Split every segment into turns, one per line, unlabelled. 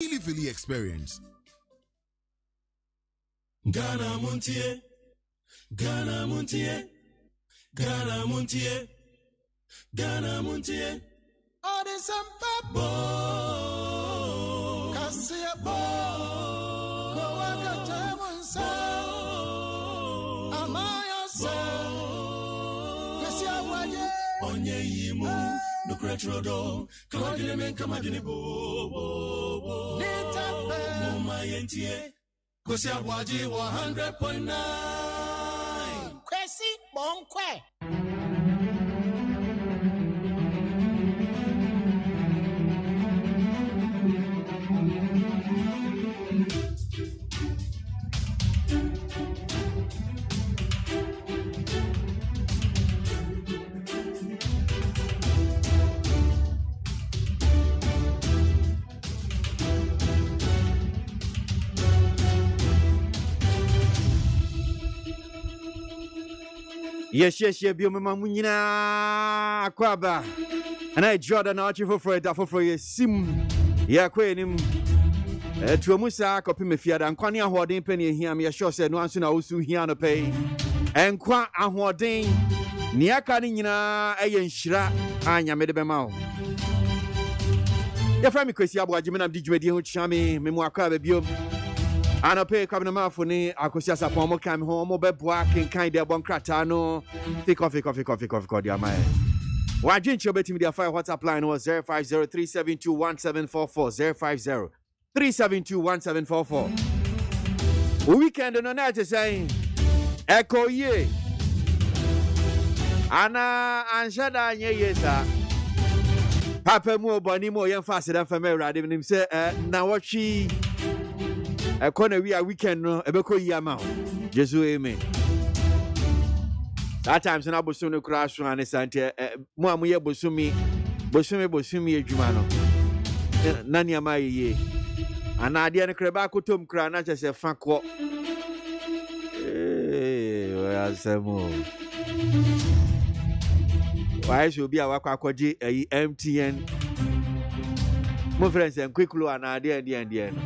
Philly experience.
Ghana Montie, Ghana Montie, Ghana Montie, Ghana Montie.
All the same
Bo,
Cassia Bo, Coacatamon Sound, Amaya Sound, Cassia Waye,
Onye Yimu, no Cretrodo, Kamadine, Kamadine Bo, Mama Yentie, Cassia ABOAGYE 100.9.
Kwesi Bonkwe.
Yes, Biomama Munina Aquaba. And I Jordan Archie for a sim. Ya Quenim. To Musa copy me fiat and Quania Hording penny here. Me sure said no answer now so here no pay. And Qua and Hording Niakanina Ayan Shira Anya Medebemau. Your family Kwasi ABOAGYE Menam Dijwedi Chami, Memoaka Biom. Ana pay coming mouth for me. I could just a form of cam home, mobile working kind of one cratano. Take coffee, dear man. Why didn't you bet me the fire WhatsApp line was 050-372-1744 050-372-1744. Weekend on night is saying Echo ye. Anna and Shada ye, sir. Papa more bunny more young faster than for me, rather than him say, now what she. A corner we are weekend no ebeko yama Jesu amen. That times na bosono crash one sante mo amoye bosumi adwuma no na niama ye ana ade ne kreba kotom kra na chese fa ko we asemo why should be awakwa akwaje MTN mo friends en kwikulo ana ade no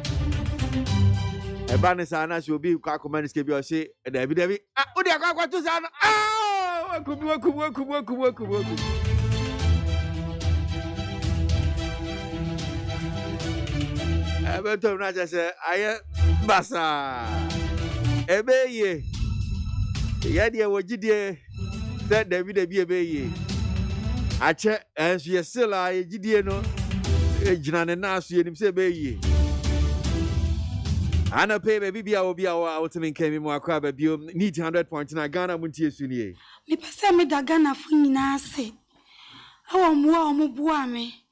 Ebanisa na should be Kakumanis kebi or say David Udia Kakwa to San Waku. Ebeto Naja say I Basa Ebe ye Yadia Wajidie said David Ebe Ache as ye still I Gidiano Jinan and Nasu and him say Be Anna pay baby will be our ultimate came in more crab need 100 points in Ghana Montie Sunye.
Me pese me da Ghana fu nyina ase. Awo mwa omubua me.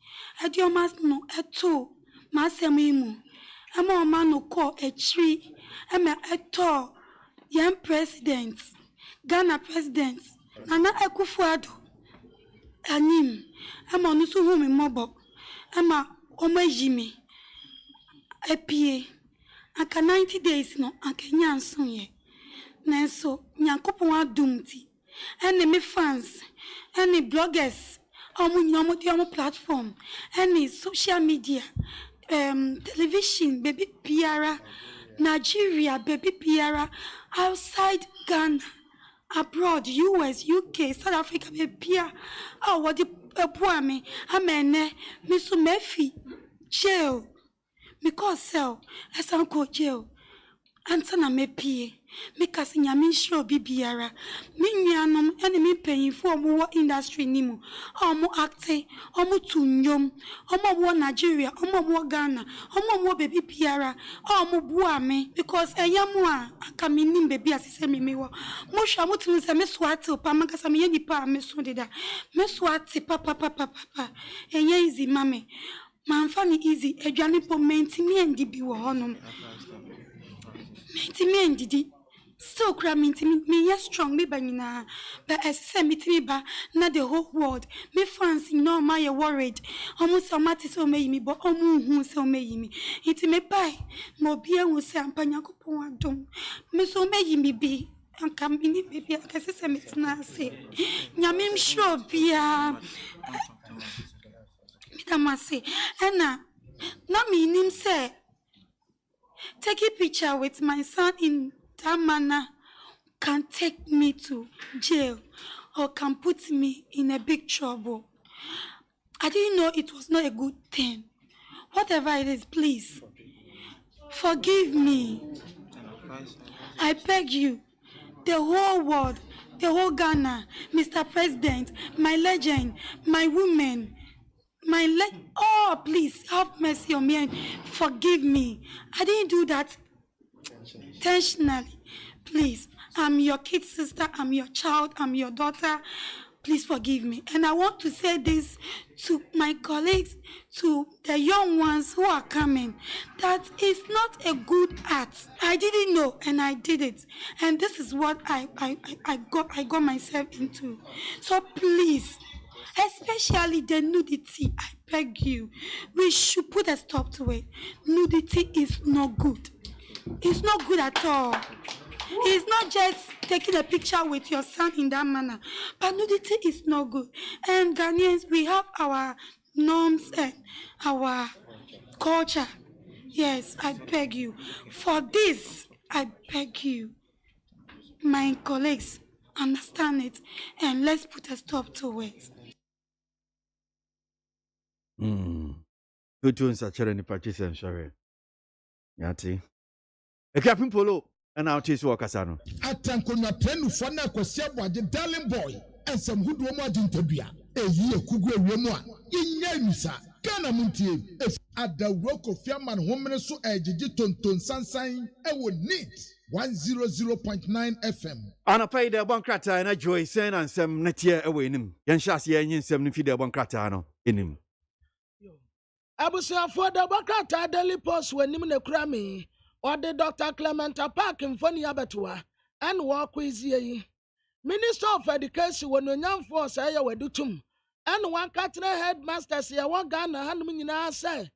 Adi o mas no eto ma asem imu. Ama o ma no ko echiri. Ama eto young president. Ghana president. Nana Akufo-Addo. Anim. Ama onu so hu me mobo. Ama o ma yimi. Epie. Aka 90 days no aka nyanso ye nanso nyankopon adumti ene me fans ene bloggers omo platform ene social media television baby piara Nigeria baby piara outside Ghana abroad US UK South Africa baby piara what the poor me amene me so mefi jail because sell as uncle jail answer na me pie because nyame show bibiara me nuanom ene me panyinfo omo industry nimu omo acting omo tunyom omo wo Nigeria omo Ghana omo baby piara omo bua me because eyamu a aka me nim baby asese me wo mo hwa mo timi se me swati pa makasa me nipa me so deda me swati papa enye easy mame Manfani easy, edwane po mentimi endi bi wo honom. Mentimi endi so kra mentimi me yes strong me banyina. But as say mentimi ba na the whole world. Me fans no my worried. Almost somati so me yimi but omu hu so me yimi. Iti me pai mo bia hu se ampa Nyankopon adom. Me so me yimi bi. Anka mini baby akase se metina se. Nyame msho bia. Mitamase. Ena Not me him say. Take a picture with my son in that manner can take me to jail or can put me in a big trouble. I didn't know it was not a good thing. Whatever it is, please, forgive me. I beg you, the whole world, the whole Ghana, Mr. President, my legend, my women, oh, please, have mercy on me and forgive me. I didn't do that intentionally. Please, I'm your kid sister, I'm your child, I'm your daughter. Please forgive me. And I want to say this to my colleagues, to the young ones who are coming, that it's not a good act. I didn't know, and I did it. And this is what I got myself into. So please, especially the nudity, I beg you, we should put a stop to it. Nudity is not good. It's not good at all. It's not just taking a picture with your son in that manner, but nudity is not good. And Ghanaians, we have our norms and our culture. Yes, I beg you. For this, I beg you, my colleagues, understand it, and let's put a stop to it.
Good tunes are children in practice and sorry. Yati. A captain polo. And now tis Wakasano.
Atankona prenu fana kwasi ABOAGYE darling boy. And some good woman jintabia. A year kugwe remwa. Inya misa. Kana MONTIE. If at the rock of Fiaman woman so ejiji ton sansan. I would need 100.9 FM.
Ana pay the bankrata and a joy sen and some netia away in him. Yanshas yen some nifida bankratano in him.
Abusia for the bankata daily post when him ne krami. Or the Dr. Clement Park in Funny Abatua and walk with ye. Minister of Education when you young force I do tum. And one catcher headmasters ya one gun a hand me now say.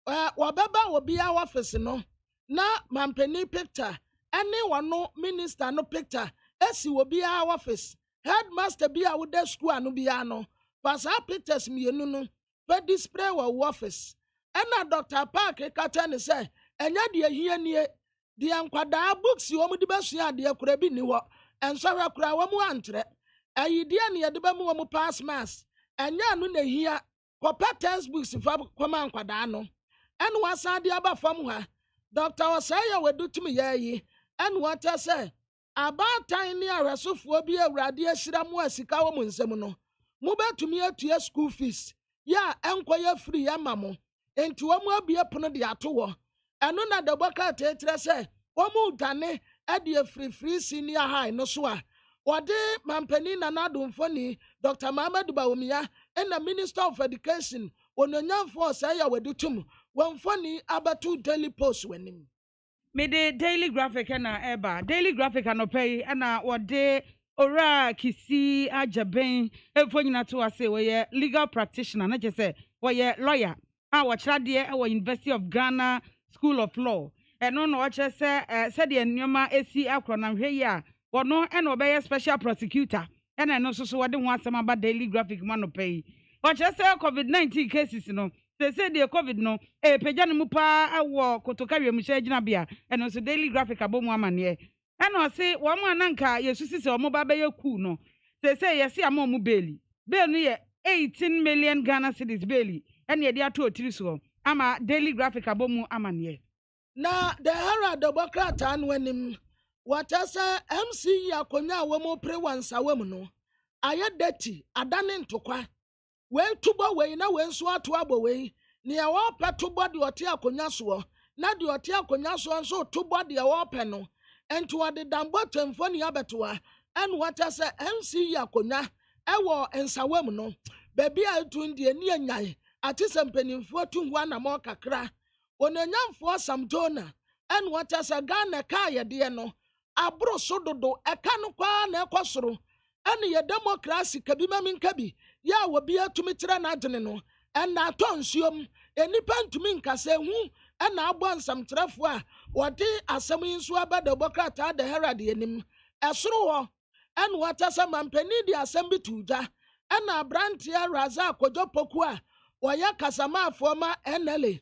Wababa will be our office no. Na Mampeni picture. Anyone no minister no picture. Esi will be our office. Headmaster be our desk school no biano. Pass our pictures me no. But display our office. And na Dr. Park a catcher say. Enya de ahia nie de ankwada books wo mu de basua de akura bi ni ho enso akura wo mu antre ayi de ne de ba mu wo mu pass mass enya no na hia kopa textbooks fa koma ankwada no en wasa de aba fam ha Dr. Osaya wedutumi yayi en wata say abatan ni aresofo bi awurade ahira mu asika wo mu nsem no mu betumi atua school fees ya enkoya free ya mamo enti wo mu abie pono de ato eno na de boka tetre se omu dane ade free senior high no so a wode mampani na nadumfoni Dr. Muhammad Bawumia and the Minister of Education ononyamfo say ya wedutum wonfoni abatu daily post wenim
me the daily graphic na eba daily graphic anopay na wode ora kisi ajaben efonyina to ase we legal practitioner na je say we lawyer a wo kira de e University of Ghana School of Law. And no watch say said the Nyoma AC acronym here. Or no and obey special prosecutor. And I know so what they want some about daily graphic man pay. Watch say COVID-19 cases, no. They say the COVID no. Pejan mupa awo kotokari musha and also daily graphic abom woman ye. And I say one man anka yesusi or mobile yo cool no. They say yes, I'm more bailey. Bail near 18 million Ghana cedis bailey. And ye dear to a triso. Ama daily graphic abomu amanye.
Na the Hara Democrat and when him what I say MC Yakonya womo pre once a woman no. Aye dirty, adanin to kwa. Well tuba way na wen so to abaway. Near wa petu body or tia konyaso. Na di or tia konyaso and so two body a wapeno. And to the dambotem funny abetua. And what I say MC Yakonya. Ewo and sawem no. Baby I tune the near nyai. Ati sempenimfo tu hwa na mo kakra onanyamfo samtona en wata sagana kaya de no abro sododo eka no kwa na ekosoro en ye democracy kabi mamin kabi ya wobi atumi tira na adene no en na tonsuom enipa ntumi nkase hu en na abo nsamtrafo a wode asem yinso aba democrat ade herald enim esoro ho en wata samampani di asem bituja en na brantia raza kojopoku a Waya kasama former NLA.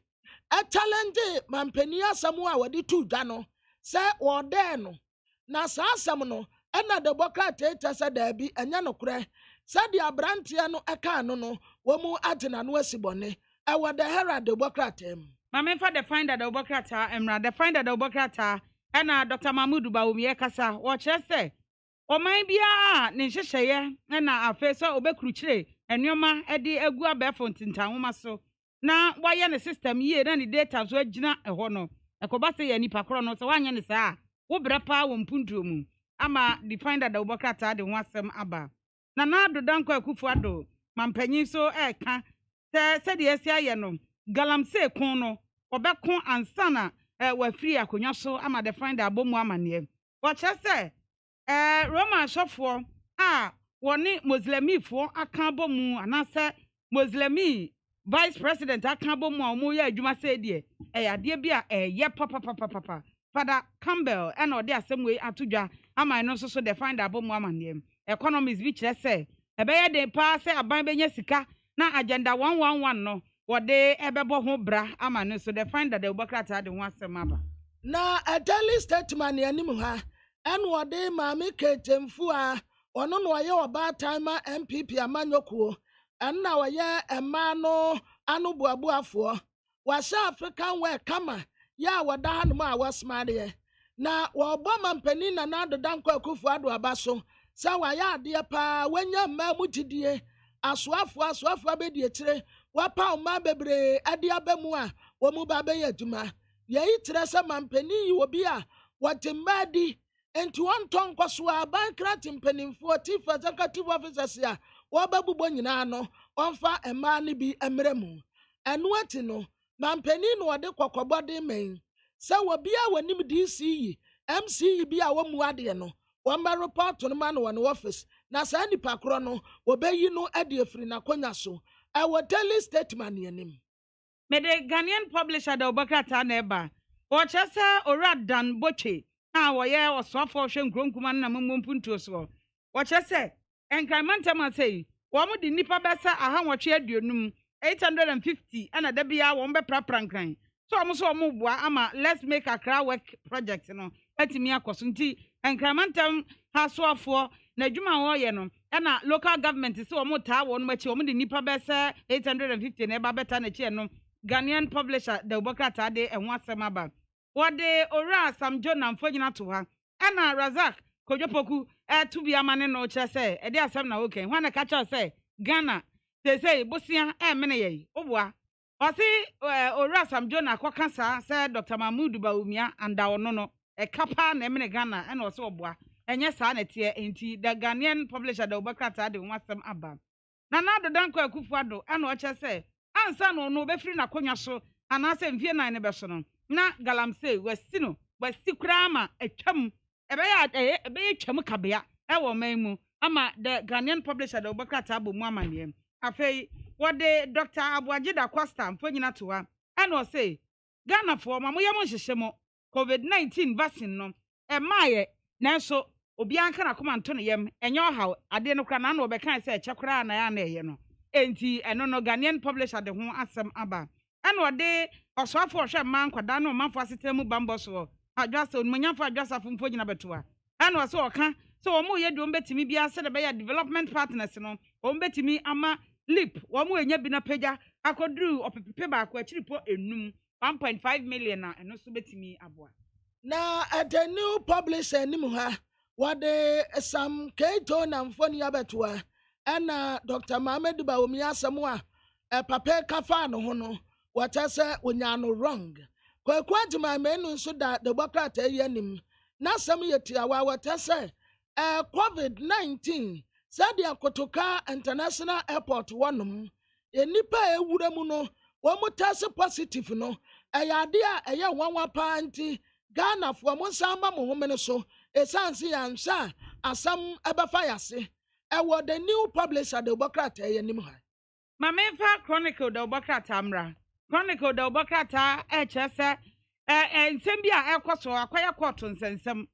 challenge mampani asɛm a wɔde tu dwa no sɛ wɔdɛɛ no na saa asɛm no ɛna Democrat ɛkyɛ sɛ daabi ɛnyɛ nokorɛ sɛdeɛ aberanteɛ no ɛkaa no wɔn mu agyina no asi bɔne ɛwɔ the Herald Democrat mu.
Mame fa the finder the Democrat emra the finder the Democrat ɛna Dr. Mahmoud Bawumia kasa wɔkyerɛ sɛ ɔman biara ne nhyehyɛeɛ ɛna afei sɛ obɛkurukyire nneɛma ɛde agu abɛɛfo ntintanwoma so na wɔayɛ ne system yie na ne data so agyina ɛhɔ no ɛkɔba sɛ yɛ nipa korɔ no sɛ wɔanyɛ ne saa wobrɛ paa wɔ mpuntuo mu ama the finder the Democrat de ho asɛm aba na do danko Akufo-Addo mampanyin so ɛka sɛdeɛ ɛsi ayɛ no galamsey kon no ɔbɛko ansana wafiri akonnwa so ama the finder abomu amanneɛ wɔkyerɛ sɛ Roma asɔfoɔ a wɔne Muslimifo aka bomu anasɛ Muslimi vice president aka bomu a wɔn yɛ adwuma sɛ deɛ adeɛ bi a ɛyɛ papa Father Campbell ɛna ɔde asɛm wei ato dwa ama no nso so the finder abomu amanneɛ economists bi kyerɛ sɛ ɛbɛyɛ de paa sɛ aban bɛnya sika na agenda 111 no wɔde ɛbɛbɔ ho bra ama no so the finder the Democrat de ho asɛm aba
na a daily statement anim ha ɛna wɔde maame ketemfu a ɔno no ɔyɛ ɔbaatan ma MPP amanyokuo ɛna ɔyɛ ɛmaa no ano boaboafoɔ wɔahyɛ African wear kama yɛ a wɔda ha no mu a wɔsmadeɛ na wɔbɔ mampanin na do danko Akufo-Addo aba so sɛ wɔayɛ adeɛ paa wɔanya mmaa mu gyidie asoafoɔ bɛdi akyire wɔpa ɔmaa bebree ade aba mu a wɔn mu ba bɛyɛ adwuma yɛyi kyerɛ sɛ mampanin yi wɔ bi a wɔte mmaa di enti wɔntɔ nkɔso a bankrat mpanimfoɔ chief executive officers a wɔbɛbobɔ nyinaa no ɔmfa mmaa no bi mmerɛ mu ɛno ati no mampanin no wɔde kɔkɔbɔde mɛn sɛ wɔbi a wɔnim DC MC bi a wɔn mu adeɛ no wɔn bɛ report no ma no wɔ ne office na saa nipa korɔ no wɔbɛyi no ade afiri n'akonnwa so ɛwɔ daily statement anim.
Mede Ghanaian publisher the Democrat na eba wɔkyerɛ sɛ ora dan boche a wɔyɛ ɔsɔfo hwɛ nkronkuma na mmom mpuntuo so wɔkyerɛ sɛ enkramantam asɛi wɔn de nipa bɛsɛ aha wɔtwe aduonum 850 ɛna da bia wɔn bɛprapra nkran so wɔn boa ama let's make Accra work project no atimi akɔso nti enkramantam ha soafoɔ na adwuma wɔyɛ no ɛna local government sɛ wɔn taa wɔn machi wɔn de nipa bɛsɛ 850 na ɛba bɛta na kyɛ no Ghanaian publisher the Democrat de ɛho asɛm aba wɔde ora samjo na mfo nyina to ha ɛna Razak Kodwopoku to bi amane no kyerɛ sɛ ɛde asɛm na wokan hwan na ka kyerɛ sɛ Ghana sɛ bosia mene yɛ oboa ɔse ora samjo na kɔka saa sɛ Dr. Mahmoud Bawumia anda ɔno no ɛkapa na mene Ghana ɛna ɔse oboa ɛnyɛ saa na tie enti the Ghanaian publisher the Democrat de ho asɛm aba na do danko Akufo-Addo ɛna ɔkyerɛ sɛ ansa no no bɛfiri na konwa so anaasɛ mfie nan ne bɛso no na galamsey wasi kura ama atwam ɛbɛyɛ twam kabea ɛwɔ man mu ama the Ghanaian publisher the Democrat abɔ mu amanneɛ afei wɔde Dr. ABOAGYE da Costa mfo nyina to ha ɛna ɔse Ghana for ma moyɛ mo nhyehyɛ mo COVID-19 vaccine no ɛmaayɛ nanso obi anka na koma nto no yam ɛnyɛ ɔhaw ade no kora na na ɔbɛkan sɛ ɛkyɛ kora na ya na ɛyɛ no enti ɛno no Ghanaian publisher de ho asɛm aba ɛna ɔde ɔsoafo ɔhwɛ mma nkwadaa no ɔmanfo asetena mu bambɔ so adwasa onumanyafo adwasafo mfo nyina bɛtoa ɛna ɔse ɔka sɛ wɔn mo yɛ de wɔn betimi bia sɛ de bɛyɛ development partners no wɔn betimi ama lip wɔn mo enya bi na pagya akɔduru ɔpepepe baako akyiri po enum 1.5 million na ɛno so betimi aboa
na at the new publisher nim ha wɔde Sam Keito na mfoni abɛtoa ɛna Dr. Mahmoud Bawumia asɛm a papa kafa no ho no wɔkyɛ sɛ onya no wrong kwaku adwuma menu nso da the Democrat ayi anim na asɛm yɛ tiawa wɔkyɛ sɛ COVID-19 sɛdeɛ kotoka international airport wɔnom nipa ewura mu no wɔn test positive no ɛyɛ ade a ɛyɛ nwanwa paa nti Ghana fo mo nsa ma mo home no so esanse yansa asɛm ɛbɛfa yase ɛwɔ the new publisher the Democrat ayi anim ha
Mamenfa Chronicle the Democrat amra Chronicle the Democrat kyerɛ sɛ nsɛm bi a ɛkɔ so akwaya court nsɛnsɛm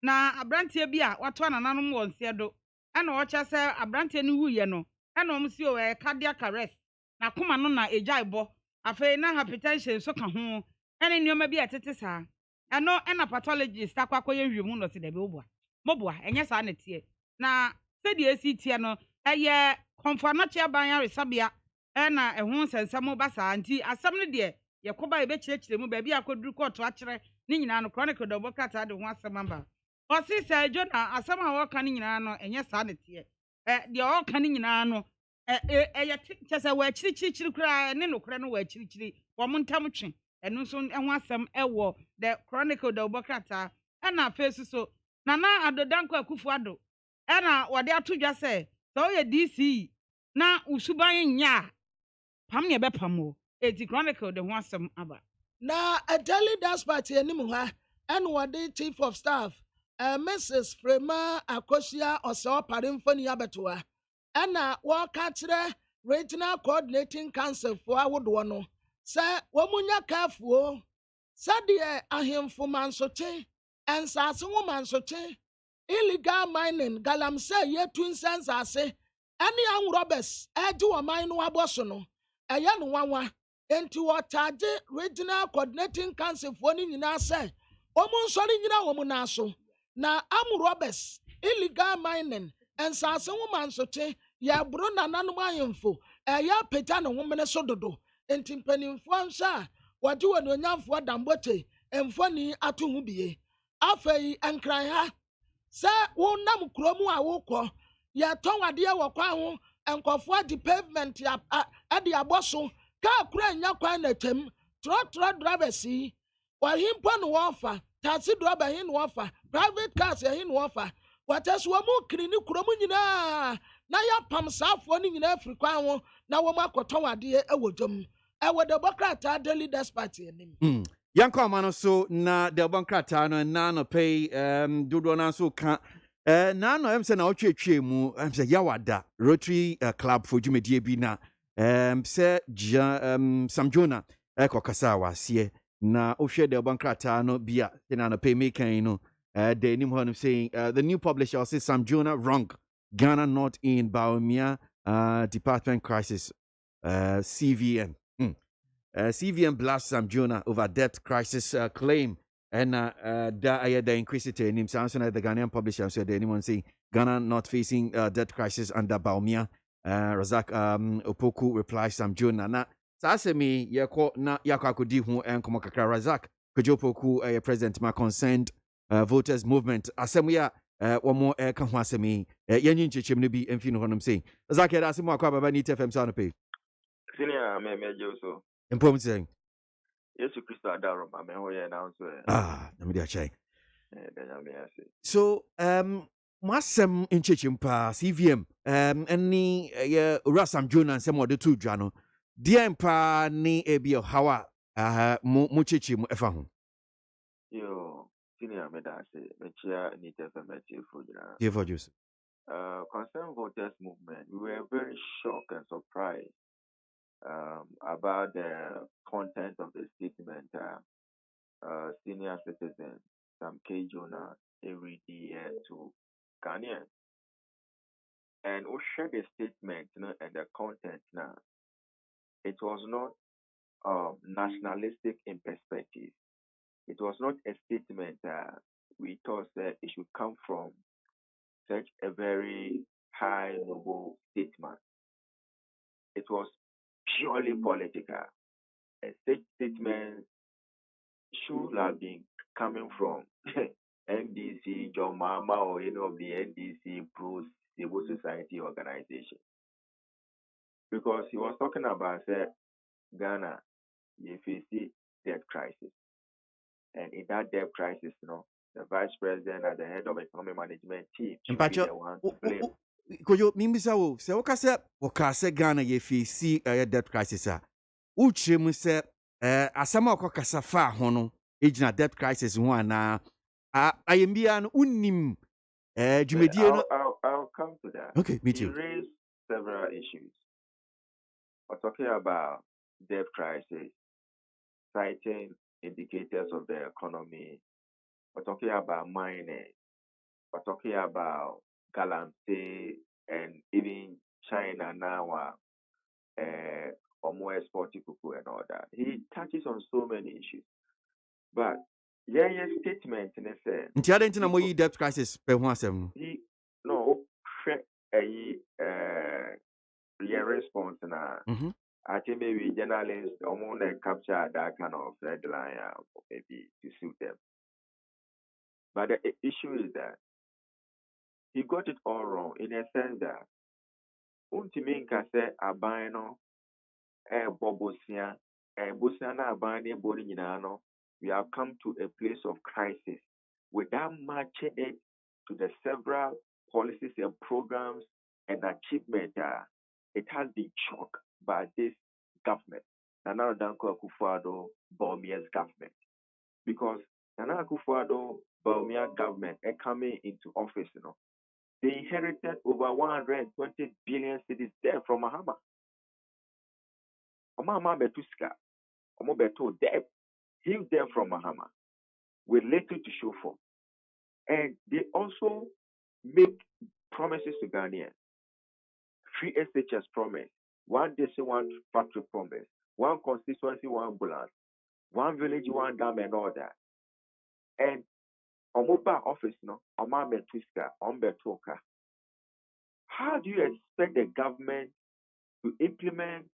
na abranteɛ bi a wato anananom wɔ nseɛ do ɛna ɔkyerɛ sɛ abranteɛ no wuyɛ no ɛna ɔmo si o cardiac arrest na koma no na egyae bɔ afei na hypertension so ka ho ɛne nneɛma bi a ɛtete saa ɛno ɛna pathologist akɔ akɔyɛ hwɛmu no sɛ dɛbi moboa ɛnyɛ saa na tie na sɛdeɛ esi tie no ɛyɛ kɔmfoanɔkye aban aresabea ɛna ɛho nsɛnsɛm ba saa nti asɛm no deɛ yɛkɔba yɛbɛkyerɛkyerɛ mu baabi akɔduru kɔɔto akyerɛ ne nyinaa no chronicle dɛ ɔbɔkrataa de ho asɛm aba ɔse sɛ adwo na asɛm a wɔka no nyinaa no ɛnyɛ saa na tie deɛ ɔka no nyinaa no ɛyɛ kyɛ sɛ wɔakyirikyirikyiri koraa ne nokorɛ no wɔakyirikyiri wɔn ntam twe ɛno nso ho asɛm ɛwɔ the chronicle dɛ ɔbɔkrataa ɛna afei so nana adodankɔ akufo-ado ɛna wɔde ato dwa sɛ ɔyɛ dc na usuban nyɛ a pam ne ɛbɛpam o eti chronicle de ho asɛm aba
na a daily despatch anim ha ɛna wɔde chief of staff mrs frema akosia ɔsɛ ɔpare mfoni abɛtoa ɛna wɔka kyerɛ regional coordinating council for ahodoɔ no sɛ wɔn nya kaafuo sɛdeɛ ahemfo mansote nsase ho mansote illegal mining galamsey yɛtu nsɛnsase ɛne anwurɔbɛs ɛgye wɔ man no abɔ so no ɛyɛ no nwanwa enti wɔtaagye regional coordinating council foɔ no nyinaa sɛ wɔn nsɔre nyina wɔn nan so na anwurɔbɛs illegal mining nsase ho mansote yɛboro nananom ahemfo ɛyɛ apagya ne homene so dodo enti mpanimfoɔ nso a wɔde wɔn onyamfoɔ dambote mfoni ato ho bie afei nkran ha sɛ wonam kurom a wokɔ yɛtɔn adeɛ wɔ kwan ho nkɔfoɔ de pavement de abɔ so kaa kora nya kwan na tam trɔtrɔ drivers yi wɔhempo no wɔfa taxi driver he no wɔfa private cars he no wɔfa wɔtɛ so wɔn mu kiri ne kurom nyinaa na yɛpam saafoɔ no nyinaa afiri kwan ho na wɔn akɔtɔn adeɛ wɔ dwam ɛwɔ de bɔkrataa daily despatch anim.
Yankɔ ama no so na de ɔbɔ nkrataa no na no pɛi dodoɔ no nso ka na no ɛm sɛ na ɔtwetwe mu ɛm sɛ yawada Rotary Club for dwumadie bi na sɛ Sam Jonah ɛkɔkasa a waseɛ na wohwɛ de ɔbɔ nkrataa no bi a na no pɛi mekan no the anim hɔ no saying the new publisher says Sam Jonah wrong Ghana not in Baumia department crisis CVM. CVM blasts Sam Jonah over debt crisis claim. And the inquisitor named Samson, the Ghanaian publisher, said anyone saying Ghana not facing debt crisis under Baumia. Razak Opoku replies Sam Jonah. Na Sasemi Yako na Yakakudi hu and Komokaka Razak Kojopoku president my concerned voters movement. Asemia one more Kahwasemi Yanin Chichimnibi and Fino Honum saying Zaki Asimo Kwaba Nit FM Sanope.
Senior Major so.
Important saying.
Yes, Christo Adarum, I mean, we announce.
Let me check. So, Massam in Chichimpa, CVM, any Rasam Juna and some of the two Jano, dear Empa ni Ebio Hawa, Muchichim Efahum.
Yo, Senior Medase, Mechia, Nita Fermetti for
Dear for Joseph.
Concerned voters movement, we were very shocked and surprised. About the content of the statement, senior citizen Sam K. Jonah read to Ghanaians. And we share the statement and the content now. It was not nationalistic in perspective. It was not a statement we thought that it should come from such a very high noble statement. It was purely political. A statement should have been coming from NDC, John Mahama, or any of the NDC pro civil society organization. Because he was talking about Ghana, you face debt crisis. And in that debt crisis, the vice president at the head of economic management team should be the one to blame.
Koyo mimbisa wo se wakase Ghana ye face debt crisis a uche mu se asama okokasa fa ho no ejina debt crisis ho ana ayembia no unnim dwumadie no.
I'll come to that.
Okay, me too.
You raised several issues. We're talking about debt crisis, citing indicators of the economy. We're talking about mining. We're talking about Galamsey and even China now or more exporting kuku and all that. He touches on so many issues. But yeah, statement in a sense.
Nti ade ntina mo yi debt crisis pe ho asem no.
He no yeah response na.
Mhm.
I think maybe journalists want to capture that kind of headline maybe to suit them. But the issue is that he got it all wrong in a sense that untimi nka sɛ aban no ɛbɔ bosia bosia na aban no ɛbɔ no nyinaa no we have come to a place of crisis without matching it to the several policies and programs and achievements it has been choked by this government, Nana Danko Akufo-Addo Bawumia's government, because Nana Akufo-Addo Bawumia government coming into office, they inherited over 120 billion cedis debt from Mahama. Mahama Betuska, Omo Beto debt, huge debt from Mahama, with little to show for. And they also make promises to Ghanaians. 3 SHS promise, 1 district, 1 factory promise, 1 constituency, 1 ambulance, 1 village, 1 dam, and all that. And on mobile office, Oma Betuska, Ombetoka. How do you expect the government to implement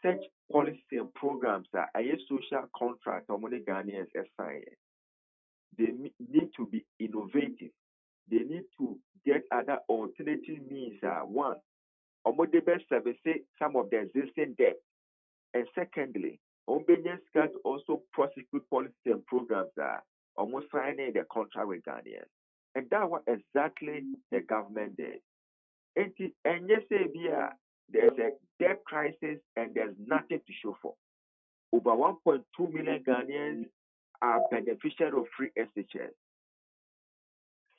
such policy and programs that a social contract or money Ghanaians assign? They need to be innovative. They need to get other alternative means. One, they best service some of the existing debt. And secondly, Ombenians can also prosecute policy and programs that almost signing the contract with Ghanaians. And that's what exactly the government did. And yes, there's a debt crisis and there's nothing to show for. Over 1.2 million Ghanaians are beneficiaries of free SHS.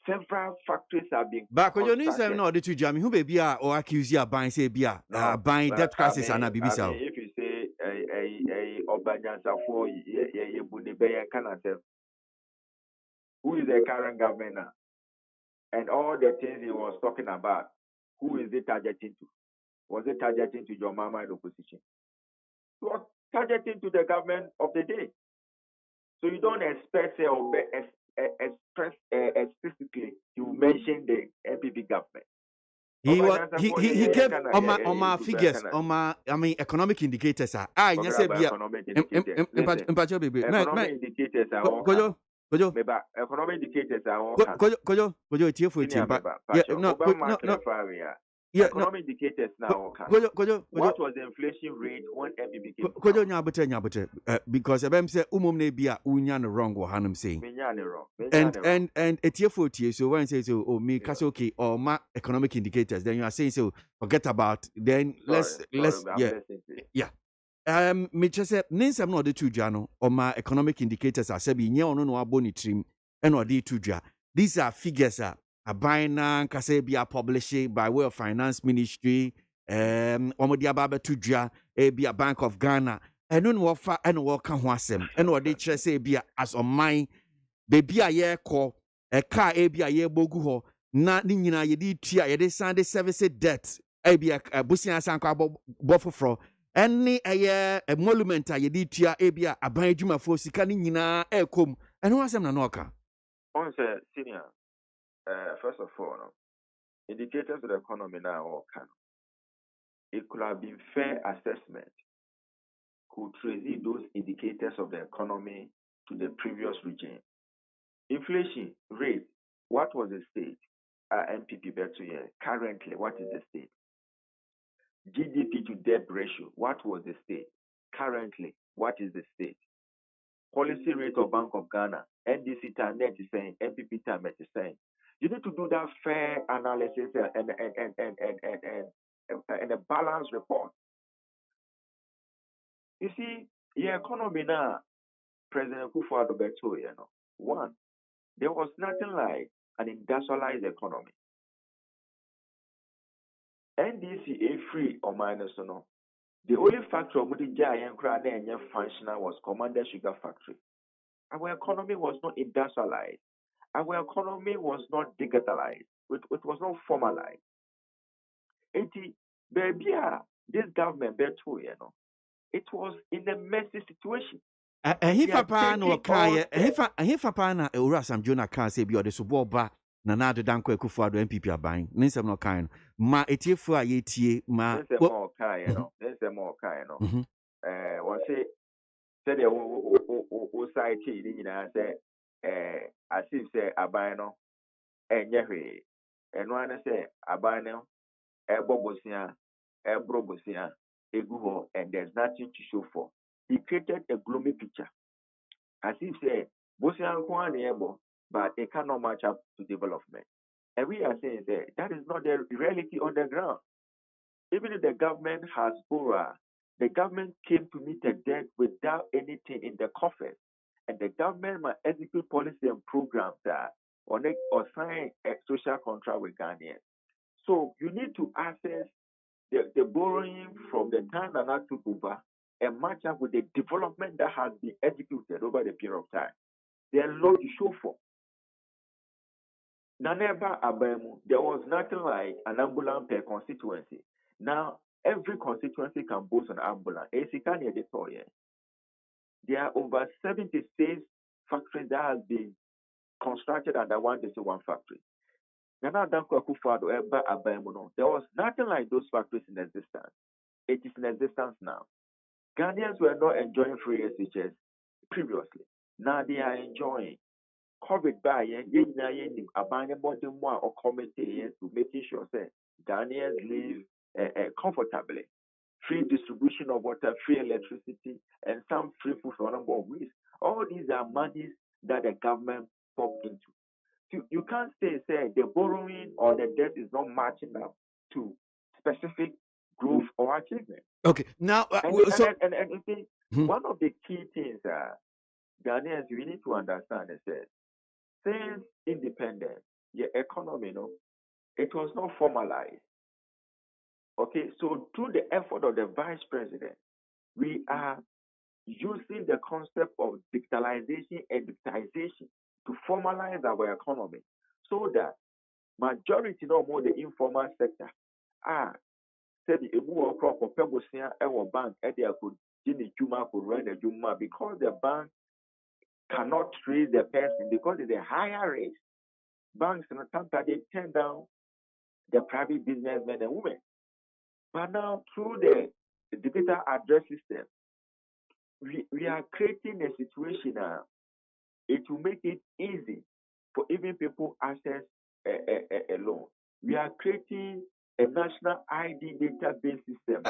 Several factories are being
But you need some no the two jam who be or accuse you buying say be buying debt crisis and
if you say a Obanyansa for who is the current government now? And all the things he was talking about, who is it targeting to? Was it targeting to your mama in opposition? It was targeting to the government of the day. So you don't expect or express explicitly you mention the MPP government.
He gave on my figures on my economic indicators yes be
economic indicators. Economic indicators are all economic indicators are all economic indicators now. What was the inflation rate when MPP
because say na bia unya no wrong what I'm saying. And etiefo so when say so oh me case okay or my economic indicators then you are saying so forget about then let's me just say ninsam no de to dwa no or my economic indicators are say bi nye ono no aboni trim and or de to dwa. These are figures a buying kase be published by way of finance ministry omodi ababa to dwa be a Bank of Ghana and no wafa and work ho asem and what they say be as on mine baby a ye call a car be a ye bogu ho na ni nyina ye di tua ye de sande service debt be a busia sanka bofofro any a monument a ye di tua be a aban adwumafo sika ni nyina ekom and who asem na no oka
on say senior first of all indicators of the economy now all can it could have been fair assessment could trace those indicators of the economy to the previous regime. Inflation rate, what was the state? MPP better year. Currently, what is the state? GDP to debt ratio, what was the state? Currently, what is the state? Policy rate of Bank of Ghana, NDC time net is saying, MPP time net is saying. You need to do that fair analysis and a balanced report. You see, the economy now, President Akufo-Addo beto, one, there was nothing like an industrialized economy. NDC free or minus or no. The only factory of the functional was Commander Sugar Factory. Our economy was not industrialized. Our economy was not digitalized. It was not formalized. Baby, this government beto, it was in a messy situation.
He
They are
papa no
taking
kai
all
he papa na ewura Sam Jonah kan say bi o de so bo ba na na do danko Akufo-Addo MPP aban ne nsem no kan no ma etiefu a yetie ma
This is more kind, This is more kind, What say? Said the society, say, as if say abano, and yehe, and one say abano, bobosia, brobosia, eguho, and there's nothing to show for. He created a gloomy picture, as if say, Bosia Kwan but it cannot match up to development. And we are saying that is not the reality on the ground. Even if the government has borrowed, the government came to meet a debt without anything in the coffers. And the government must execute policy and programs that or sign a social contract with Ghanaians. So you need to assess the borrowing from the time that I took over and match up with the development that has been executed over the period of time. There are lots to show for. Naneba Abemu, there was nothing like an ambulance per constituency. Now, every constituency can boast an ambulance. There are over 76 factories that have been constructed under one factory. There was nothing like those factories in existence. It is in existence now. Ghanaians were not enjoying free SHS previously. Now they are enjoying. COVID by more or committee to making sure that Ghanaians live comfortably. Free distribution of water, free electricity, and some free food for a number of weeks. All these are monies that the government pumped into. You can't say the borrowing or the debt is not matching up to specific growth or achievement.
Okay, now
one of the key things Ghanaians we need to understand is that since independence, the economy, it was not formalized. Okay, so through the effort of the vice president, we are using the concept of digitalization and digitization to formalize our economy so that majority no more the informal sector said the crop of Pebosia bank could run a juma because the bank cannot trace the person because it's a higher rate. Banks in the they turn down the private businessmen and women. But now through the digital address system, we are creating a situation it will make it easy for even people access a loan. We are creating a national ID database system.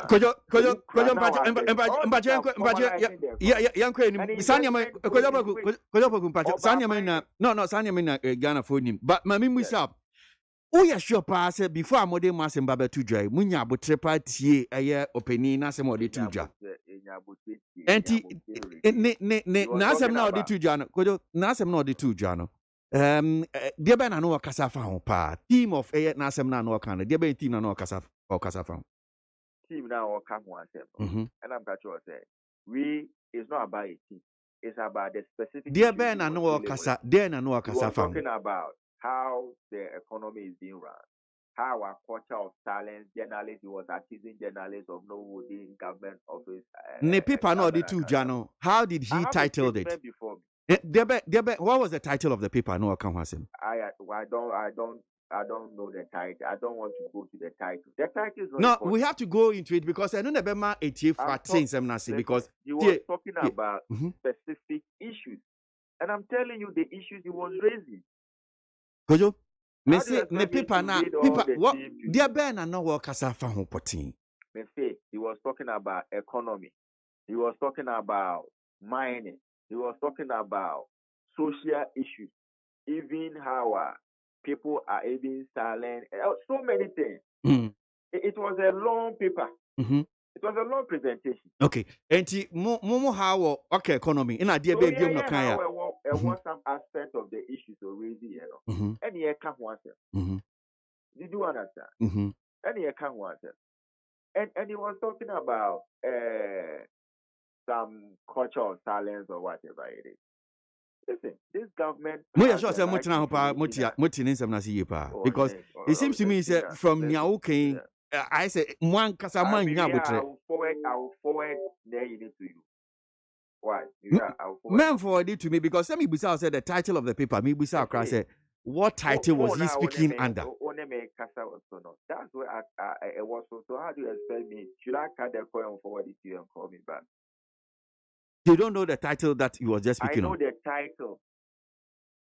Oh, yeah, sure, pass it before I'm modern mass and Baba to dry. Munya but trepatie a year opening as a modi to jar. Anti Nasam now the two Jano, Kodo Nasam not the two Jano. Dear Ben, I know a Casafa pa team of a Nasam no kind of dear Ben team no Casaf or Casafam.
Team now or come one and I'm got to say, we is not about a team, it's about the specific.
Dear Ben, I know a Casa, then I know a Casafam.
Talking about how the economy is being run, how our culture of silence journalists, he was accusing journalists of no within government office.
Ne paper no the two Jano. How did he title it? What was the title of the paper? No, I can't him.
I don't know the title. I don't want to go to the title. The title is not
no.
important.
We have to go into it because I know the Bema 88 because
he was talking about specific issues, and I'm telling you the issues he was raising.
Kojo, me say ne paper na paper what dear Ben and no work as a fan potting.
Me say he was talking about economy. He was talking about mining. He was talking about social issues, even how people are even silent. So many things. It was a long paper. It was a long presentation.
Okay. And Momo how okay economy. In a dear baby, no kaya.
Was some aspect of the issues already, And he can't want it. Did you understand? And he can't want it. And he was talking about some cultural silence or whatever it is. Listen, this government.
Because it seems to me that from Nyauke I say one
I mean,
Casaman
yeah,
Yabutre.
I will forward there you need to you. Why? Yeah, I will forward.
Man forwarded it to me because let me said the title of the paper. Me Busa Kra said, what title was he speaking under?
Kasa also no. That's where I was. So how do you expect me? Should I cut the call and forward it to you and call me back?
You don't know the title that he was just
I
speaking
know
on.
the title,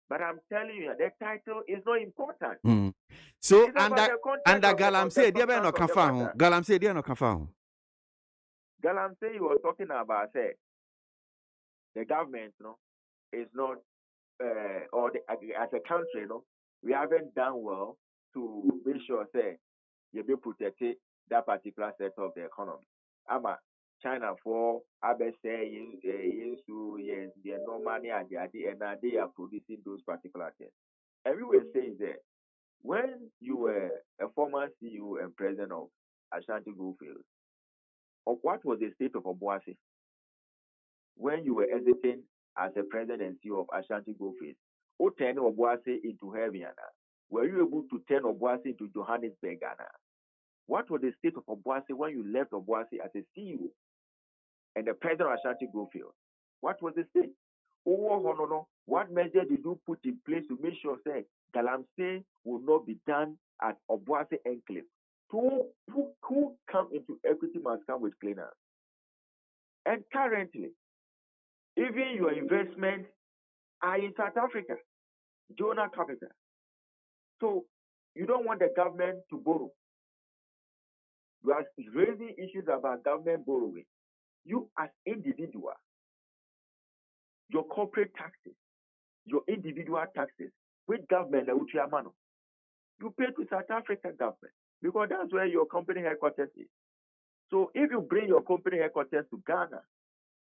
but I'm telling you, the title is not important.
Mm. So
It's about the content
under
of
Galam
the
said, "Dear Ben
substance of the
Okafa,
matter.
Galam said, "Dear Okafa."
Galam say you were talking about say the government, you know, is not or as a country, you know, we haven't done well to make sure say you be protected that particular sector of the economy. Ama China for Abe say into the normal and they are producing those particular things. Everyone says that when you were a former CEO and president of Ashanti Goldfields, what was the state of Obuasi when you were exiting as a president and CEO of Ashanti Goldfields? Who turned Obuasi into heaven? Were you able to turn Obuasi into Johannesburg? What was the state of Obuasi when you left Obuasi as a CEO and the president of Ashanti Goldfields? What was the state? What measure did you put in place to make sure that Galamsey will not be done at Obuasi Enclave? Who come into equity must come with cleaner. And currently, even your investments are in South Africa, Jonah Capital. So you don't want the government to borrow. You are raising issues about government borrowing. You as individual, your corporate taxes, your individual taxes, which government you pay to South African government because that's where your company headquarters is. So if you bring your company headquarters to Ghana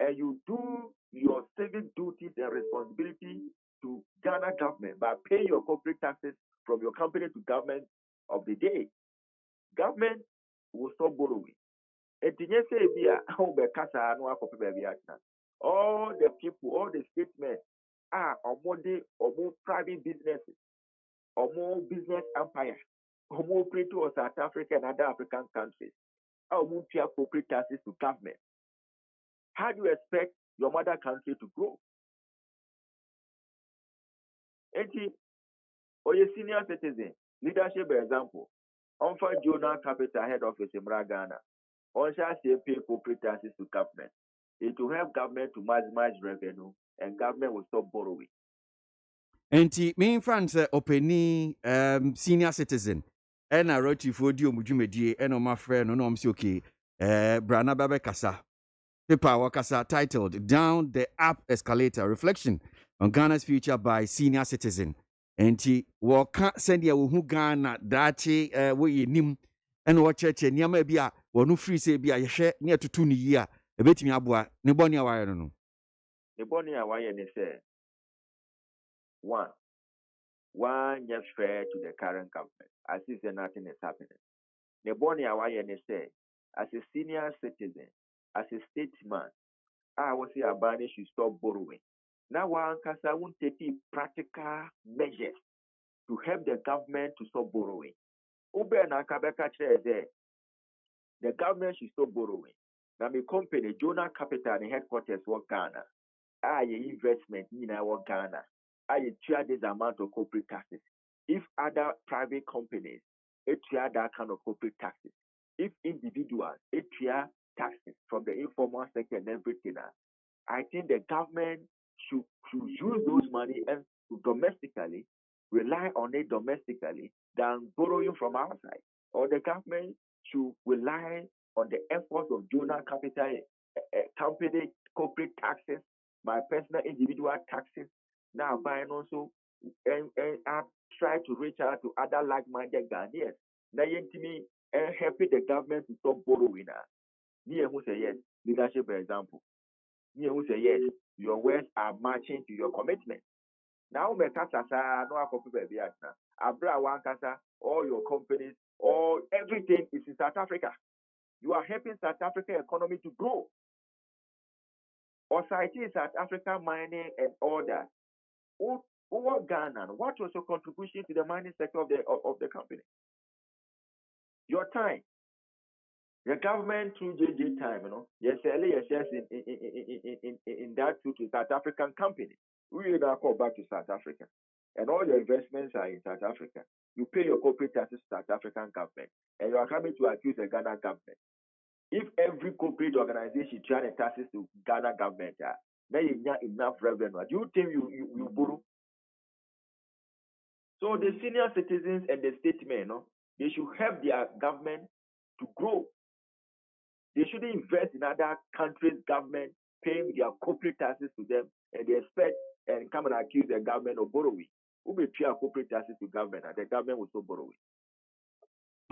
and you do your civic duties and responsibility to Ghana government by paying your corporate taxes from your company to government of the day, government will stop borrowing. All the people, all the statements are more private businesses, or more business empire, or more operate to South Africa and other African countries, or more pay corporate taxes to government. How do you expect your mother country to grow? Or a senior citizen, leadership example, on for Jonah Capital head office in Ghana, on shall say pay corporate taxes to government. It will help government to maximize revenue and government will stop borrowing.
Enti me France openi senior citizen and a roti for di omudwumedie and my friend no am okay brana babe kasa paper wakasa titled Down the App Escalator Reflection on Ghana's Future by Senior Citizen. Enti waka send ya wo hu Ghana dachi wo yenim and wo cheche niam bi a wo no free say bi a yehwe ne atutu ne yi a ebetimi aboa ne boni a waye no.
The boni a waye ne say one just fair to the current government as if nothing is happening. The boni a waye ne say as a senior citizen, as a statesman, I will say Abani should stop borrowing. Now one kasa won't take practical measures to help the government to stop borrowing. Ube na kabeka there. The government should stop borrowing. Now my company, Jonah Capital, the headquarters work Ghana. Investment in our Ghana. Share this amount of corporate taxes. If other private companies, share that kind of corporate taxes. If individuals, share taxes from the informal sector and everything, I think the government should use those money and domestically rely on it domestically than borrowing from outside. Or the government should rely on the efforts of Jonah Capital company corporate taxes, my personal individual taxes. Now buying also and I try to reach out to other like-minded Ghanaians. Now me and helping the government to stop borrowing. Here who say yes, leadership example. Here who say yes, your words are matching to your commitment. Now me kasa no akopi baby atna. Abra one kasa, all your companies, all everything is in South Africa. You are helping South African economy to grow. Or citing South Africa mining and all that. Over Ghana, what was your contribution to the mining sector of the company? Your time. The government through JJ time, yes, yes, in that to South African company. We will now call back to South Africa. And all your investments are in South Africa. You pay your corporate taxes to South African government. And you are coming to accuse the Ghana government. If every corporate organization trying to taxes to Ghana government, then you have enough revenue. Do you think you borrow? So the senior citizens and the statesmen, they should help their government to grow. They shouldn't invest in other countries' government, paying their corporate taxes to them, and they expect and come and accuse the government of borrowing. Who may pay corporate taxes to government, and the government will still borrow it.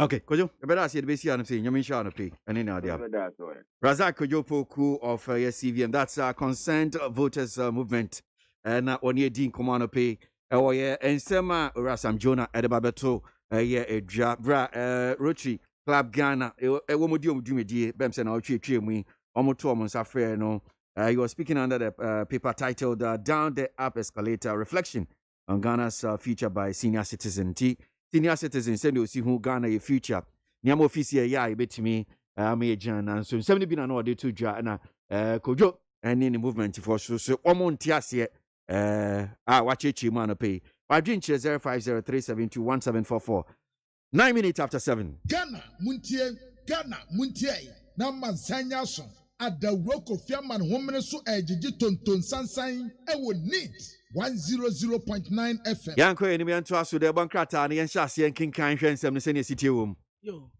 Okay, Kojo, I better see the basic answer. You mean sure pay? And then
That's all.
Razak Kojo Poku of CVM. That's Consent Voters Movement. And on your Dean Command pay. Oh yeah, and Sema Rasam Jonah at the Babato. Yeah, a Jabra Rotary Club Ghana. A woman do me dear. Bemsen or Chi me. Omoto Monsafre. No, you were speaking under the paper titled "Down the Up Escalator: Reflection on Ghana's Future" by Senior Citizen T. Senior Citizen send you see who Ghana a future. Niamo officer ya ibetimi me jan and so 70 been an order to Jana Kojo and in the movement for so MONTIE watch it man pay. I drink 0503721744. 9 minutes after 7.
Ghana Muntie na Sanya so adawro Kofi Aman homene so ejiji tonton sansan e wo neat 100.9 FM.
Yanko enemy anto aso de bankrata na yenhya ase enkinkan hwensem ne se ne sitie wom.
Yo.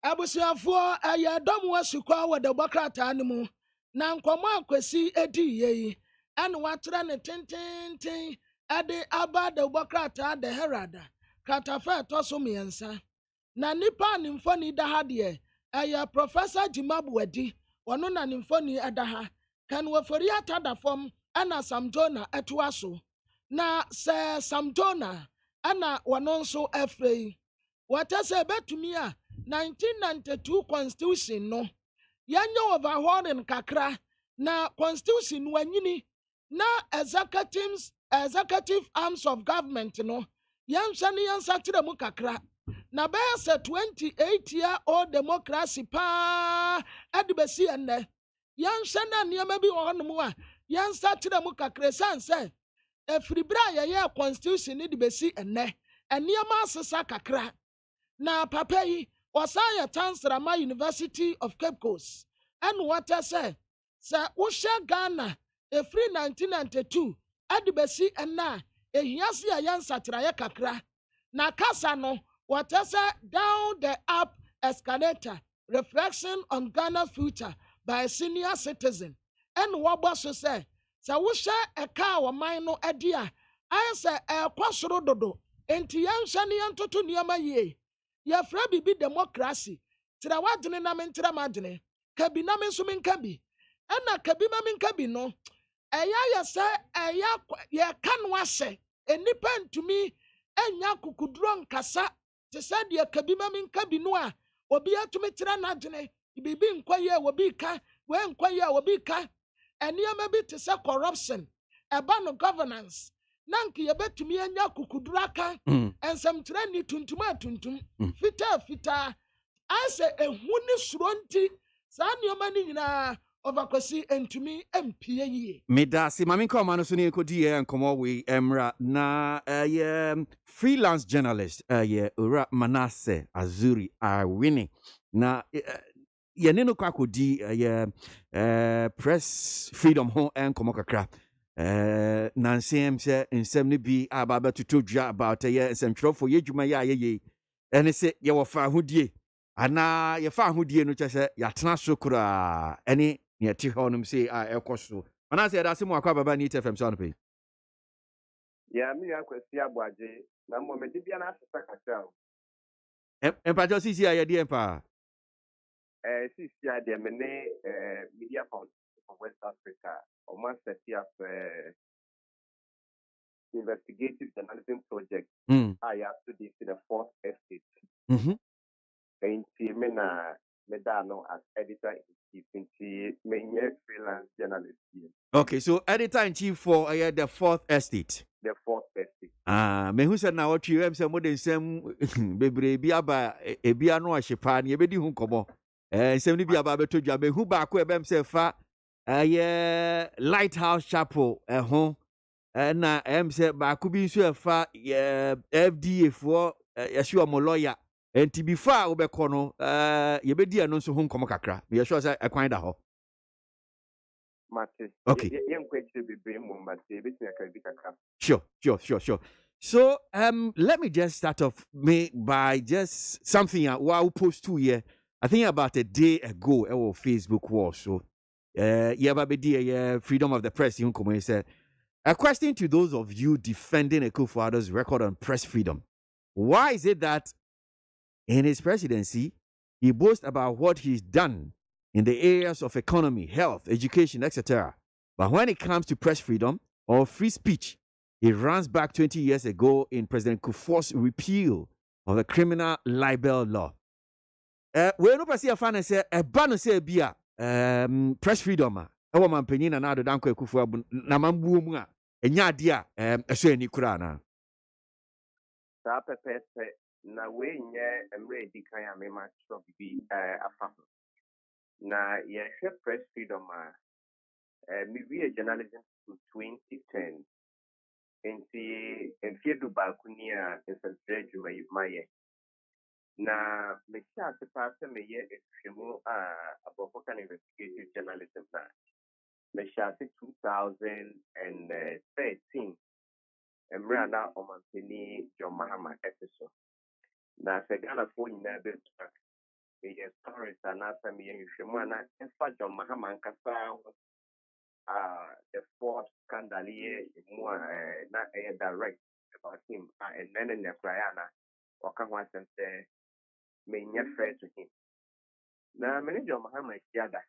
Abusuafo aye dom wasukwa wo de bakrata ne mu na nkomo akwasi edi yei ane watra ne tententen ade aba de bakrata de herada katafa toso miensa na nipa nimfoni da ha de aye Professor Jimabu Wadi ono na nimfoni adaha kan wafori atada fom ana Samjona etuaso na se Samjona ana wanonso afrei watase betumi a 1992 constitution no yanya overhauling kakra na constitution wanyini na executive arms of government no yanshani yansatire mu kakra na bese 28-year-old democracy pa adibesi enne yanshana niema bi wonomu a yansatire mu kakra sanse efribra ye constitution ni dibesi enne eniema asesa kakra na papa yi Osaya Tansrama University of Cape Coast and what I say Usha Ghana a free 1992 adibesi and na ehiasi ayansa traya kakra na kasano what I say down the up escalator reflection on Ghana's future by a senior citizen and what was to say Usha a car or mino idea I say a kwasro dodo enti yanshani yantoto niyama ye ya fra bibi democracy tira wadene na mentira madene kabi na menso menkabi ena kabi ma menkabi no eya ya se eya ya kanwa se enipa ntumi enya kukuduro nkasa te se de kabi ma menkabi no a obi atumi tira na adene bibi nkwaye obi ka we nkwaye obi ka eniama bi te se corruption eba no governance nanki yebetumi anya kukuduro aka ensem tira ni tuntuma tuntum fita ase ehuni suronti sa nioma ni nyina overkwasi entumi empie yie
Medasi mami koma no so ne kodi enkomo we emra na freelance journalist ora Manasseh Azuri are winning na ye no kwakodi press freedom ho enkomo kakra Nansem se nsem ne bi ababa tutodwa about nsɛmtwerɛfo yedwuma ye ene se ye wo fa ahodie ana ye fa ahodie no kyese yatena so kura ene ne yɛte hɔ nom se ekoso ana se yɛda se mu akwa baba ni TFM so anpe
ya mi akwasi aboagye na mo me dibia na asesa kakra o
empacho sisi ya yɛde empa
sisi ya de me ne media foundation of West Africa or master investigative journalism project. I have to this in the fourth estate. And Medano as editor in chief, freelance journalist.
Okay, so editor in chief for the fourth estate.
The fourth estate.
Me who said now what you have some more than some bebre biaba ebia no ahyepa na yebedi hu komo sɛm no bi aba bɛtɔ dwa bɛhu baako ɛbɛm sɛ fa ɛyɛ lighthouse chapel ɛho na ɛm sɛ baako bi nso ɛfa FDA foɔ yɛhye ɔmo lawyer nti before a wobɛkɔ no yɛbɛdi ɛno nso ho nkɔmmɔ kakra meyɛ sure sɛ ɛkwan da hɔ. Okay. Sure. So let me just start off by just something I post to here. I think about a day ago our Facebook wall. So freedom of the press said a question to those of you defending Akufo-Addo's record on press freedom. Why is it that in his presidency he boasts about what he's done in the areas of economy, health, education, etc. But when it comes to press freedom or free speech, he runs back 20 years ago in President Kufuor's repeal of the criminal libel law. We no pasi afana say eba no say bia press freedom e wo mampanyin na ado danko Kufuor na mambuo mu a enya ade a eso ani kura na.
Sa pepe na we nye emre di kan ya me ma stop bi afa. Na ye press freedom me be a journalism to 2010. Enti enfiedu balkunia nsentreju maye. Na me sha se passe me ye ehwemu abofoka investigative journalism na. Me sha se 2013. Emra na omampeni John Mahama episode. Na se Ghana fo nyina be me ye stories na sa me ye ehwemu na efa John Mahama nkasa the fourth scandal here more not direct about him and then in the Friana or can one say may not fair to him. Now manager Muhammad Yada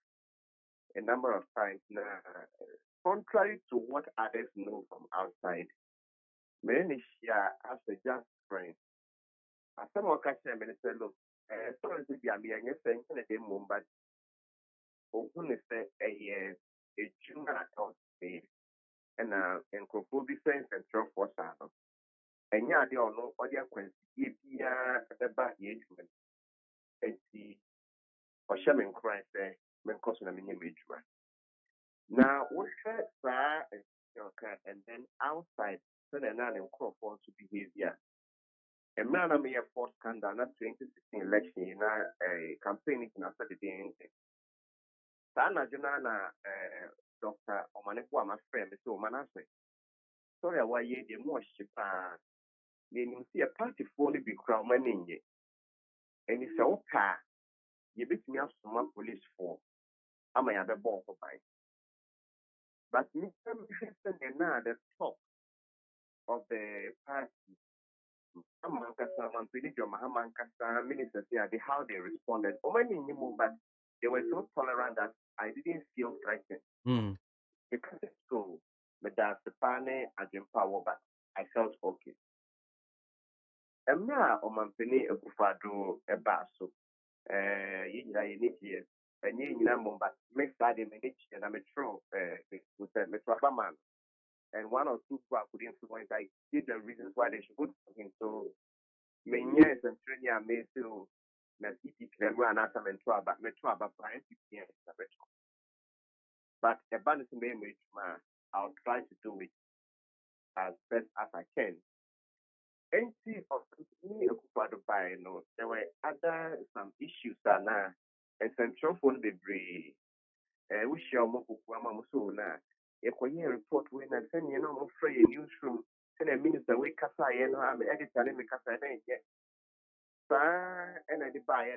a number of times now contrary to what others know from outside, many share as a just friend. As someone can say minister look sorry to be a mere thing in a day but who say a junior account and Kofobi Sense and Trump for Sano. And ya de ono audio quantity the back engagement. And see or shaman cry say men costing a mini major. Now what and then outside so they're not in crop to behavior. And man I may have fourth scandal not 2016 election in a campaign after the day. Sana Junana Dr. Omanekwa, my friend, Mr. Omanase. Sorry, why ye the more shipa. Then you see a party fully be crown manning ye. And it's okay. You beat me up some police for. I may have a ball for buy. But Mr. Heston now the top of the party. Amankasa, Manpinijo, Mahamankasa, ministers here, how they responded. But they were so tolerant that I didn't feel frightened. Because it's so, but that's the pane I didn't power, but I felt okay. And now, Omampini Akufo-Addo a basso, years, and ye number, but make that in and I'm a true with Mr. Man. And one or two people could influence. I did the reasons why they should vote for him. So, many years and training I may still not eat it, and ask them and try, but me try about 5 years. But a balance image, I'll try to do it as best as I can. And see, of me, there were other some issues that now, and central phone debris. We share more so now. If we report when I send you know, free a newsroom, send a minister, we cassa, and I'm editor, me cassa, and I buy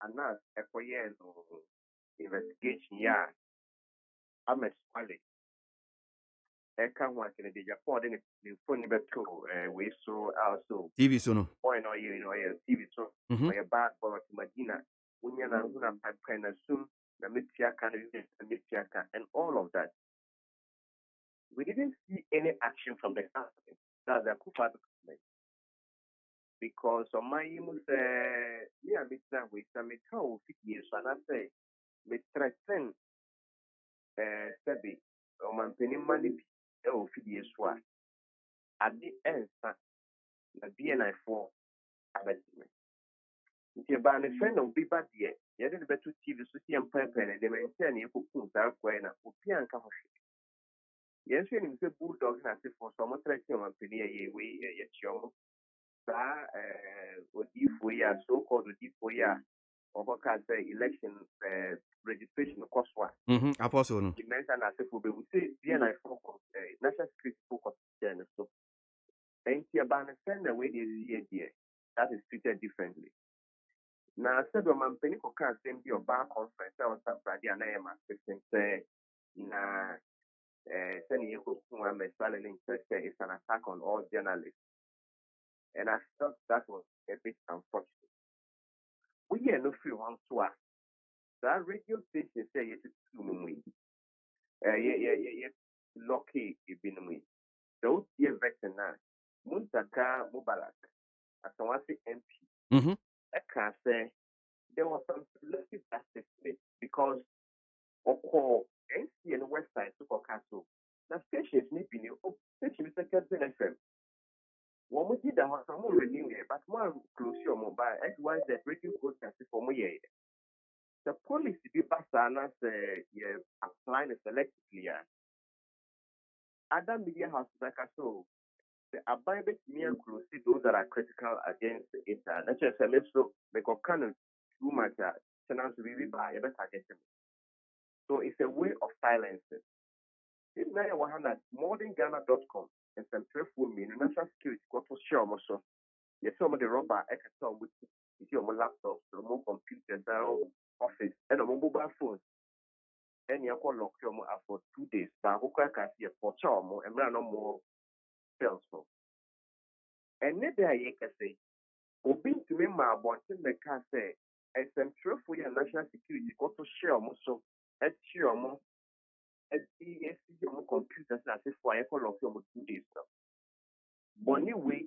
and now, if we investigation, yeah, I'm a squally. I can't work in the Japan, the phone we saw also
TV sono.
Point or you know, TV so my bad for Medina, Unyana, Pipe, soon, the Mitiaka, and all of that. We didn't see any action from the government. That's the Kufa because on my yeah, Mr. with some 12 years, and I say, Mr. 10 Sebi, or my penny money, 12 years. At the end, the BNI 4 abatement. nti ba ne friend na obi ba de ye de beto TV so tie mpepe ne de mention ne kokun sa kwai na obi anka ho hwe ye nso ni se bulldog na se for so mo trek ma peni ye we ye chiomo sa odifo ya so called odifo ya oboka say election registration cost one
apostle no
the mention na se for be we say BNI focus national security focus then so and tie ba ne friend na we dey see here that is treated differently. Now, said the man penny for can't send your bar conference. I was up Friday and I am assisting say, na sending you to a silent interest is an attack on all journalists. And I thought that was a bit unfortunate. We are no free one to us. That radio station say it's too many. Lucky you've been me. Those year veteran now, Muntaka Mubarak, as I want to MP. I can't say. There was some selective justice because of NCN website to Castle. The stations need to be new. Station is second FM. One we did that was some more renew here, but more close your mobile. Otherwise, the radio broadcast for more year. The policy be passed on as applying selectively. Other media houses like so. The abiding near close those that are critical against it. That's just a little because kind of too much. To be by a better getting. So it's a way of silencing. If now you have modernghana.com and some truthful meaning, national security, what to share also. You some of the rubber, I can tell with your laptops, remote computers, office, and a mobile phone. And you can lock your for 2 days. But who can see a for charm and run no more spells for. And then I can say, Obin to me, my bontin the can say. And some truthful national security, what to share also. At your more at the computers as if for a call of your 2 days now. But anyway,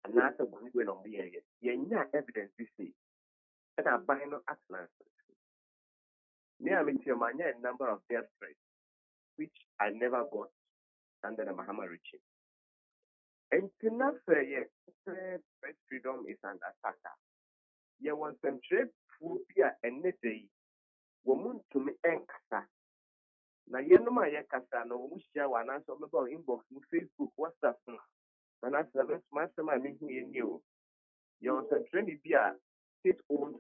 another one way on the area. You have evidence to see. And I buy no atlas. Near me to my number of death threats, which I never got under the Mahama regime. And to not say, yes, press freedom is an attacker. You want some trade phobia and net day. Woman to me enkasa. Na yenu ma ye kasa no mu share one answer about inbox mu Facebook WhatsApp and as the master my meeting in you want some training be a state owned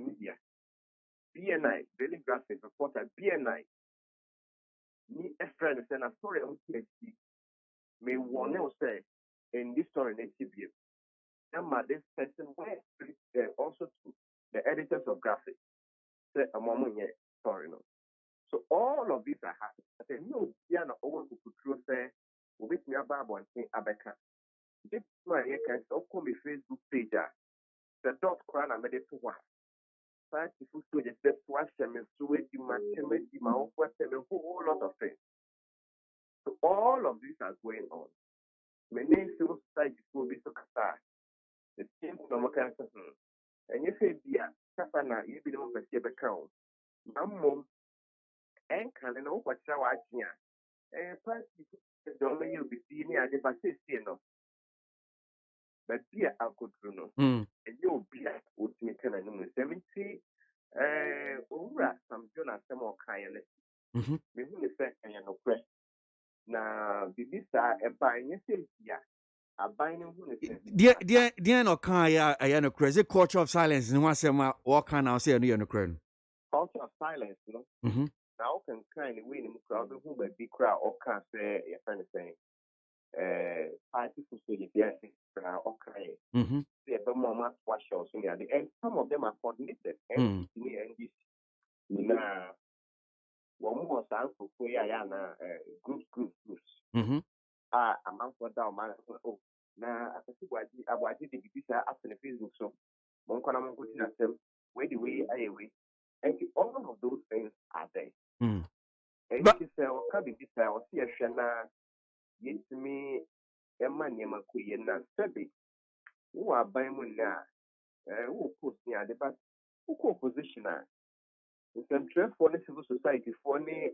media BNI Daily Graphic reporter BNI me a friend and a story on THC may one say in this story in ATB and this person also to the editors of graphics say a moment yet story no. So all of these are happening. I say no, Diana over to control say we me about one thing Abeka. This one here can also my Facebook page. The dot crown I made it to one. Five people to just watch them and so it you my whole lot of things. So all of these are going on. Many civil society will be so clear. The same from and you say dear, Kapana, you be the one to see the count. Mamma and can know what you're watching. Don't you be seeing me as if I say no. But dear, I could know. And you'll be with me, can I know 70? Some Jonas, some more kindness. Me who is saying, I know question. Now, the visa a buying a sales here. A buying who is
dear no can I no crazy culture of silence in one summer what can I say no crown.
Culture of silence, you know. Now can kind of win in crowd who may be crowd or can't say your friend is saying. Five people say the yes, okay. They have more watch shows in there, and some of them are coordinated. And this, nah, one more time for groups. A month for down, man. Oh, now I think I did the this after the Facebook. So, one corner, one good at them. Where the way I away, and all of those things are there. And you say, oh, can be this? I will see a shana. Yes, me. Emma Nema Kuyena Sebi, who are by Muna, who post near the but who co-positioner. In some trip for the civil society for me,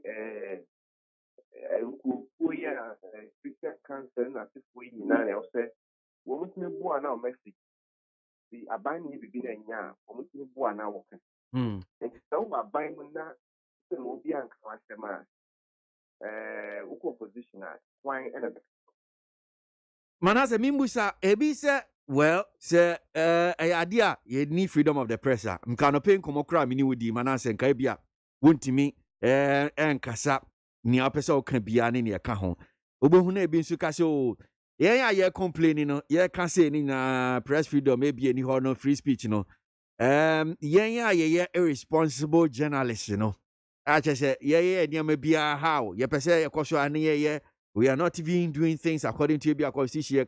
Christian cancer, and as if we in say, what was me born now, Messi? see a band you begin a year, almost one hour. And so my buying that will be unconscious. Position wine and
Manase mimbusa ebi se well se idea ye need freedom of the press a nka no pen komokra mini wudi manase nka bia wontimi enkasa ni apesa oka bia ne ne ka ho obohu na ebi nsu ka se o yen ya ye complaining no ye ka se ni na press freedom ebi ni ho no free speech no yen ya ye irresponsible journalist no a che ye niam bia how ye pese ye koso ane ye we are not even doing things according to your constitution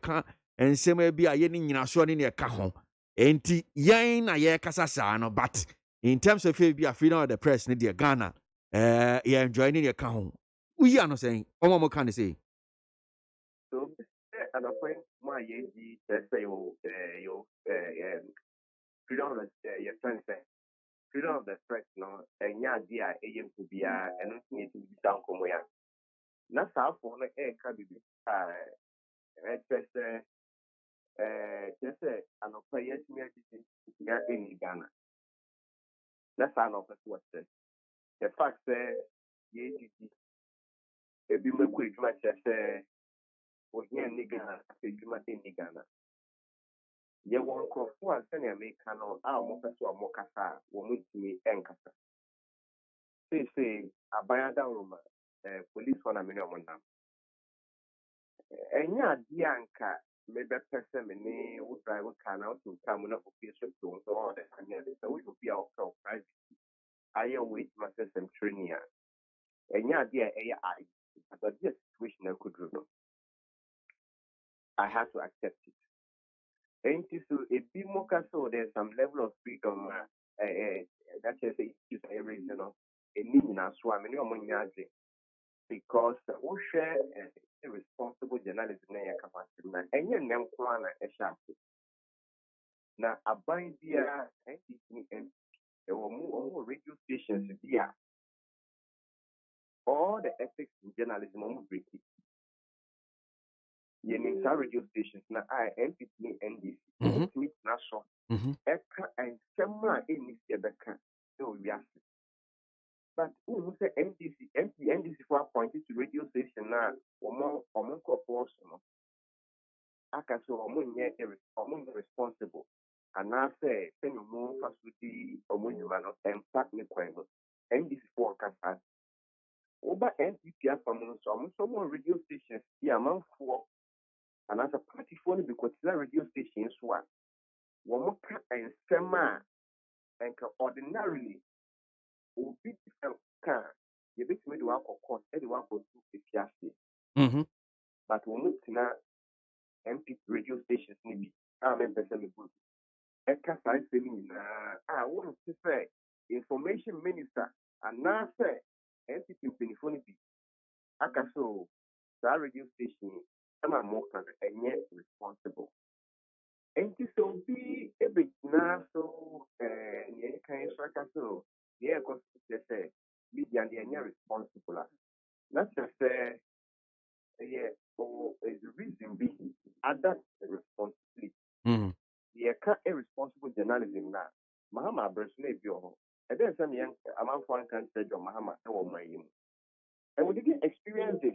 and same be a yen nyinaso ne ne ka ho enti yen na ye kasa saa no but in terms of be a freedom of the press ne de Ghana you enjoy ne ka ho we are not saying omo can say
so at a point my ye say your freedom of your friend say freedom of the press no and ya dia em to be and need to be down come ya na saa for no ka bibi just an opinion ya in Ghana. That's an opportunity. The fact that ye did be more quick much as or here in Ghana, in Ghana. Ye won't call for a senior make canoe, our mocasa or mocasa, will meet me and cassa. Say, a buyer down police on a minimum now. And ya, Dianca. Maybe person may would drive a car out to come up with a to all the so we will be our private. I await my system training. And yeah, dear AI, but this situation I could do. I have to accept it. And so a bit more so there's some level of freedom that is a regional a meaning as well. Because we share a responsible journalism in your capacity. And your name plan a sharp. Now, a bind here, and there were more radio stations here. All the ethics in journalism are break it. You mean radio stations now? I NPT NDC. Meet national. Eka and Sema in this Rebecca. So we ask. But who say NDC for appointed to radio station now? Or more corporation. Aka so among responsible. And I say, send more facility or more human and fact NDC for Casa. Over NPP from some more radio stations here among four. And as a party for because the radio stations one more and Sema and ordinarily will be can you bet me to work or cost anyone for 250. But we look now MP radio stations maybe I'm a person good. Eka sai saying I want to say information minister and now say NPP telephone be aka so that radio station I'm more and yet responsible. And so be a bit now so yeah kind of so yeah because they say media and they are responsible. Not just say yeah or the reason be other responsibility. Yeah, a responsible journalism now. Mahama Bresne Bio. And then some young among foreign countries of Mahama or my and we didn't experience this.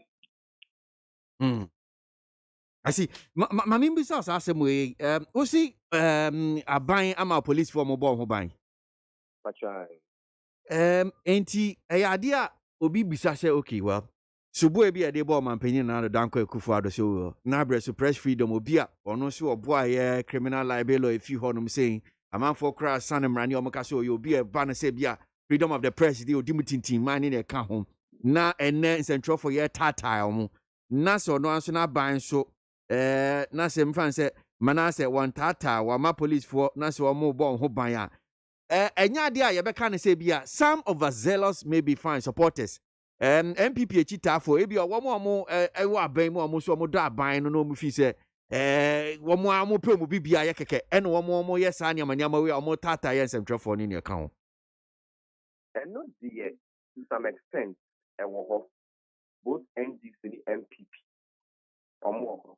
I see. Mammy Bissas asked him way. See, a buying ama police for mobile who buying. Ain't he a idea? Obi Bissas say, okay, well, so boy be a debo man penny now the Danko Kufuado so Nabre suppress freedom obia or no so boy criminal libel if you heard him saying a man for crash son and Rani Omokaso you'll be a banner say bia freedom of the press the Dimutin team man in a car home. Na and then central for your tata na so no answer na ban so na se mfan se manase one tata wa ma police for na se omo bon ho ban a enya de a ye beka na se bia some overzealous may be fine supporters MPP chita for ebi omo ewo aban mu omo so omo do aban no mu fi se omo amo pe mu bibia ye keke ene omo ye sa nya manya we omo tata ye nsem trefo ni ne ka ho
and not the to some extent both NDC and MPP or more.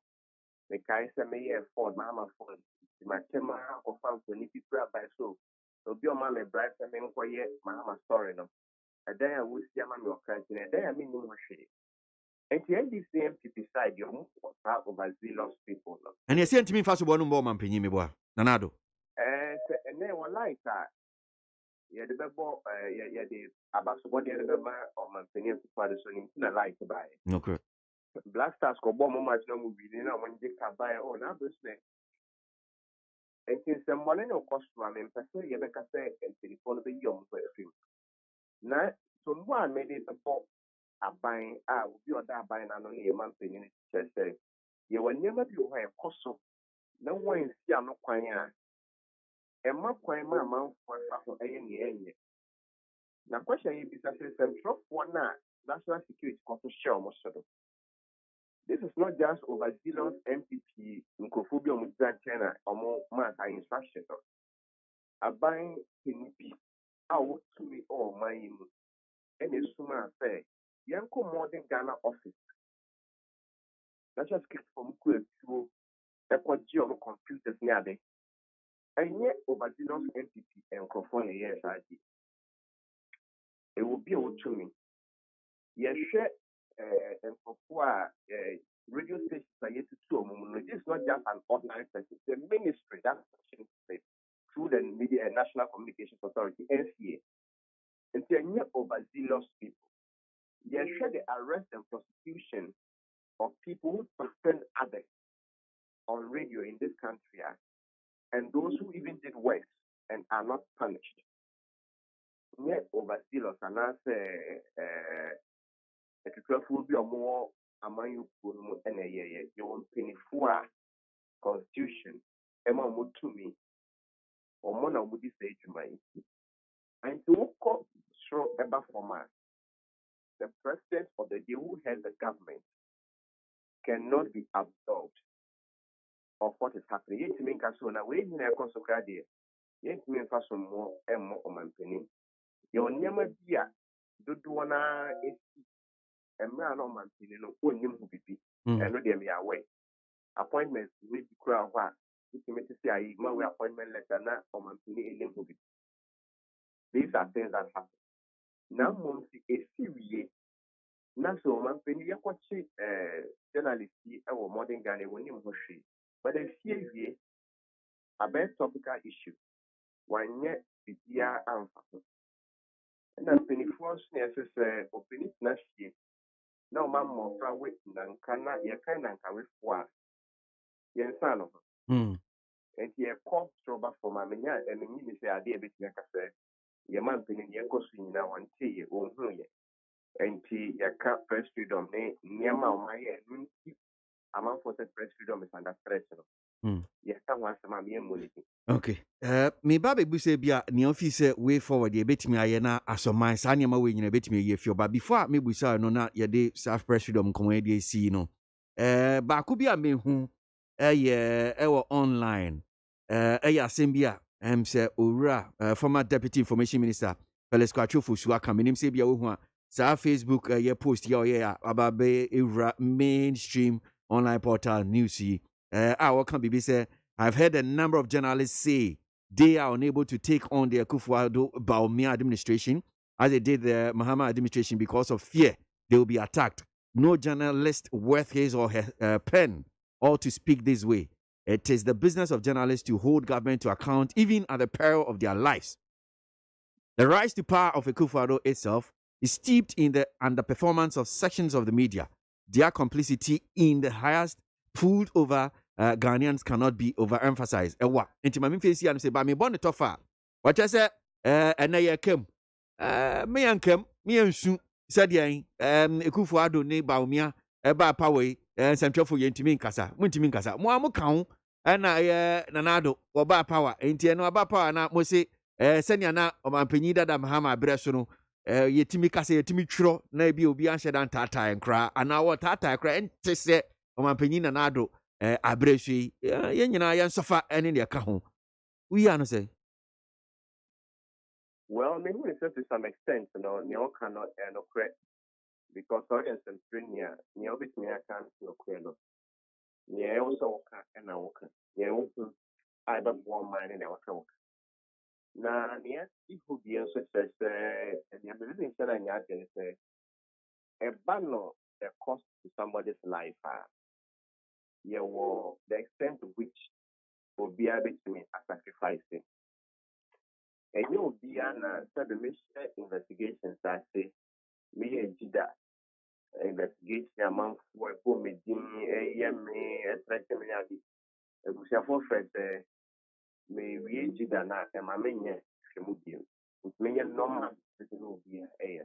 The guy said, "May Ford, Mama Ford, my tema or found for any people by so. So be on my bright and then quiet, my story. No, a day I will see a man of country, a day I mean, no shade. And the NDC to decide your move for part of zealous people.
And you sent me fast one more man, Penny, Nanado.
And then one like that. Yeah, the bebo, the about what the other man or my opinion for the son in a light to buy.
Okay.
Black Stars go bomb much no movie, you know, when you can buy on our business. And since some money no cost from him, person, you make a say and telephone the young for a few. Now, someone made it a pop. A buying, will be on that buying and only a month in it. Say, you will never be aware of cost of no one is here, no quite. And my quite my mouth for any end. Now, question is a central one national security cost share almost. This is not just overzealous MPP, Nkophobia China, or more mass instruction. A buying PNP, I would to me all my and it's sooner say. Yanko modern Ghana office. That's just keep from Kuku to Equageo computers near there. And yet, overzealous entity and Crophonia, yes, I did. It will be able to me. Yes, share and for radio stations are yet to two. This is not just an ordinary person, it's a ministry that's through the Media and National Communications Authority, NCA. And they are overzealous people. Yes, share the arrest and prosecution of people who offend others on radio in this country, and those who even did worse and are not punished. Yet overzealous, and I say, will be a more among you, and a year, your penny for constitution, Emma Mutumi, or Mona would say to my. And to call strong ever for man, the president of the day who heads the government cannot be absolved of what is happening. Yet to make us so now, we in a consecrated, yet to make us more and more on my penny. Your never be a do one a man on my penny, no one him who be, and no, they may away. Appointments will be crowd. If you make to say, I my appointment letter now on my penny in him who be. These are things that happen. Now, Monty, a serious. Now, so my penny, you watch journalists or modern Ghana when you watch it. But a serious, a bad topical issue. One yet, the year and then penny force necessary or penny last year. Now, my more from than cannot, you can and can with one. Yes, son of her. And he a cop trouble for my mania and the ministry idea bit like I said. Your man penny, your cousin now and tea, you won't know yet. And tea, your cap press freedom, near my head. Among for the press freedom is under threat. Yes, someone some money.
Okay. Me babe buse bia ne office way forward ye betimi aye na asoman sa ne ma we nyina betimi ye fio ba before me busa no na ye de self press freedom komo ye si no. Ba ku bia me hu ye online. Asem bia say owura former deputy information minister Felix Kwatwofo su aka menim say bia wo hu a sa Facebook ye post ye about be mainstream online portal news yi. What can be say I've heard a number of journalists say they are unable to take on the Akufo-Addo administration as they did the Mahama administration because of fear they will be attacked. No journalist worth his or her pen ought to speak this way. It is the business of journalists to hold government to account even at the peril of their lives. The rise to power of Akufo-Addo itself is steeped in the underperformance of sections of the media. Their complicity in the highest pulled over Ghanaians cannot be overemphasized. Ewa. Enti mami face and say, "Ba me born the tofa." What I say? And I came. Me and kem. Me and su. Said yan. Akufo-Addo ne ba umia. Ba power. Central for yentimi nkasa. Muntimi nkasa. Mo amu kaun. Na nanado. Oba power. Enti no oba power na mo say. Senya na omampanyi dada Mahama abreso no. Yetimi kasa yetimi twro na bi obi anhye dan tata nkra. Ana wo tata nkra ente se omampanyi nanado. Abreshi, Yenina Yan Sofa and in the Kahon. We are no say.
Well, maybe to some extent, Neo cannot no correct because audience and Trinia, Neo bit me I can't no credo. Neo also and I walk. Neo I don't want mine in our talk. Now, near if who be also says, and the ability said, and yet, say, a banner the cost to somebody's life, the extent to which will be able to make a sacrifice. And you will be an investigations that say, me and Jida investigation among for me, a threat to me. It was a friend, may we Jida not, and my main, with me and normal, it will be a.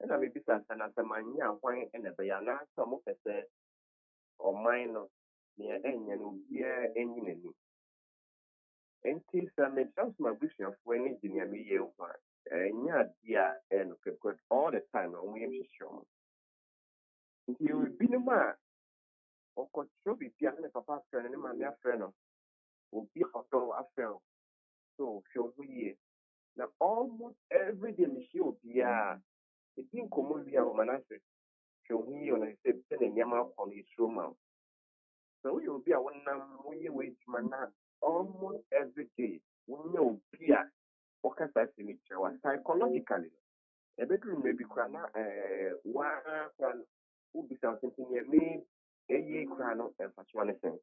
And I may be such an as a man, why and a bayana, some of the or minor near any and will be any. And since I made some my vision of when engineer me, and yeah, and good all the time, and we am sure. You will be no man, or could show be piano, papa friend, and my friend, will be a photo after. So, show we now almost every day, Michelle, it didn't come on the Manasa. Show me on a step and Yama on his room. So, you will be a one way wait, man, almost every day. We know, Pia, or psychologically. A bedroom may be crana, one would be something near me, a year crano, and such one thing.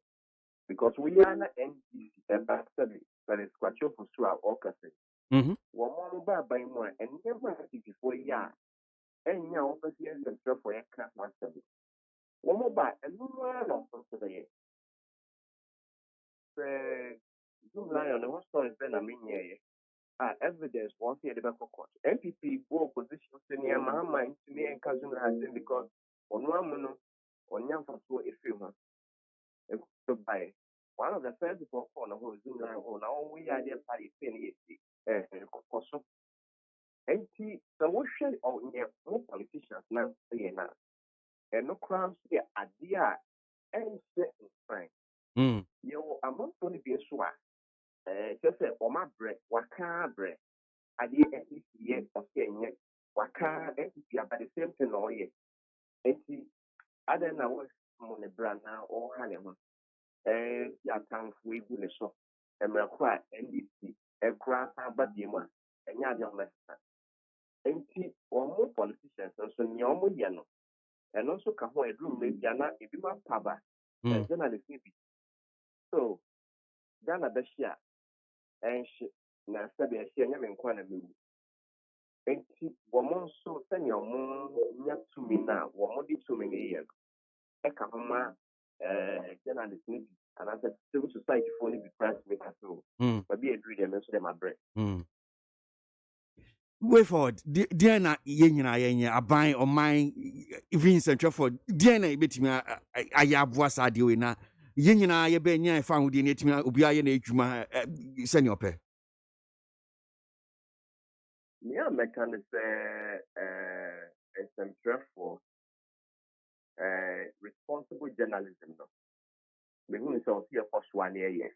Because we are not NTC and study that is quite sure for sure or cafe. One more by more and never had it before ya. And now, but yes, and for a cat master. One more by and no one of the Zoom lion, and what story is then a minion. Evidence was here the back of court. MPP go position senior Mahama to me and cousin has because on one mono on young for so a few months. By one of the first people on the whole Zoom line on our we are there party penny. And the ocean of more politicians now saying now. And no crowns here at the and set in Frank. You among 20 being sure. Just say, oh my bread, what can't bread. I did at least yet of saying yet. Waka but the same thing all yet. And see, other than I was money brand now or Hanema. And ya can't we will so. And require NDC, a grass but the one. And ya don't let that. And see, or more politicians, and so Nyomo Yano. And also Kaho a room maybe Yana, if you are Paba, and journalist maybe. So, Dana Beshia, and she, Nastabi, and she, and Yamin Enti wɔn nso sɛnea wɔn nya tumi na wɔn de tumi no yɛ no ɛka ho ma journalist no bi anaasɛ civil society foɔ no bi kora tumi ka so baabi aduru deɛ me nso deɛ mabrɛ.
Way forward, dear na yɛnyina aban ɔman even nsɛntwerɛfoɔ deɛ na yɛbɛtumi ayɛ aboa saa adeɛ wei na yɛnyina yɛbɛnya ɛfa ahodeɛ no yɛtumi obiara yɛ na adwuma sɛnea ɔpɛ.
Nea mɛka ne sɛ nsɛntwerɛfoɔ responsible journalism no mehu sɛ ɔsi ɛkɔ so a ne ɛyɛ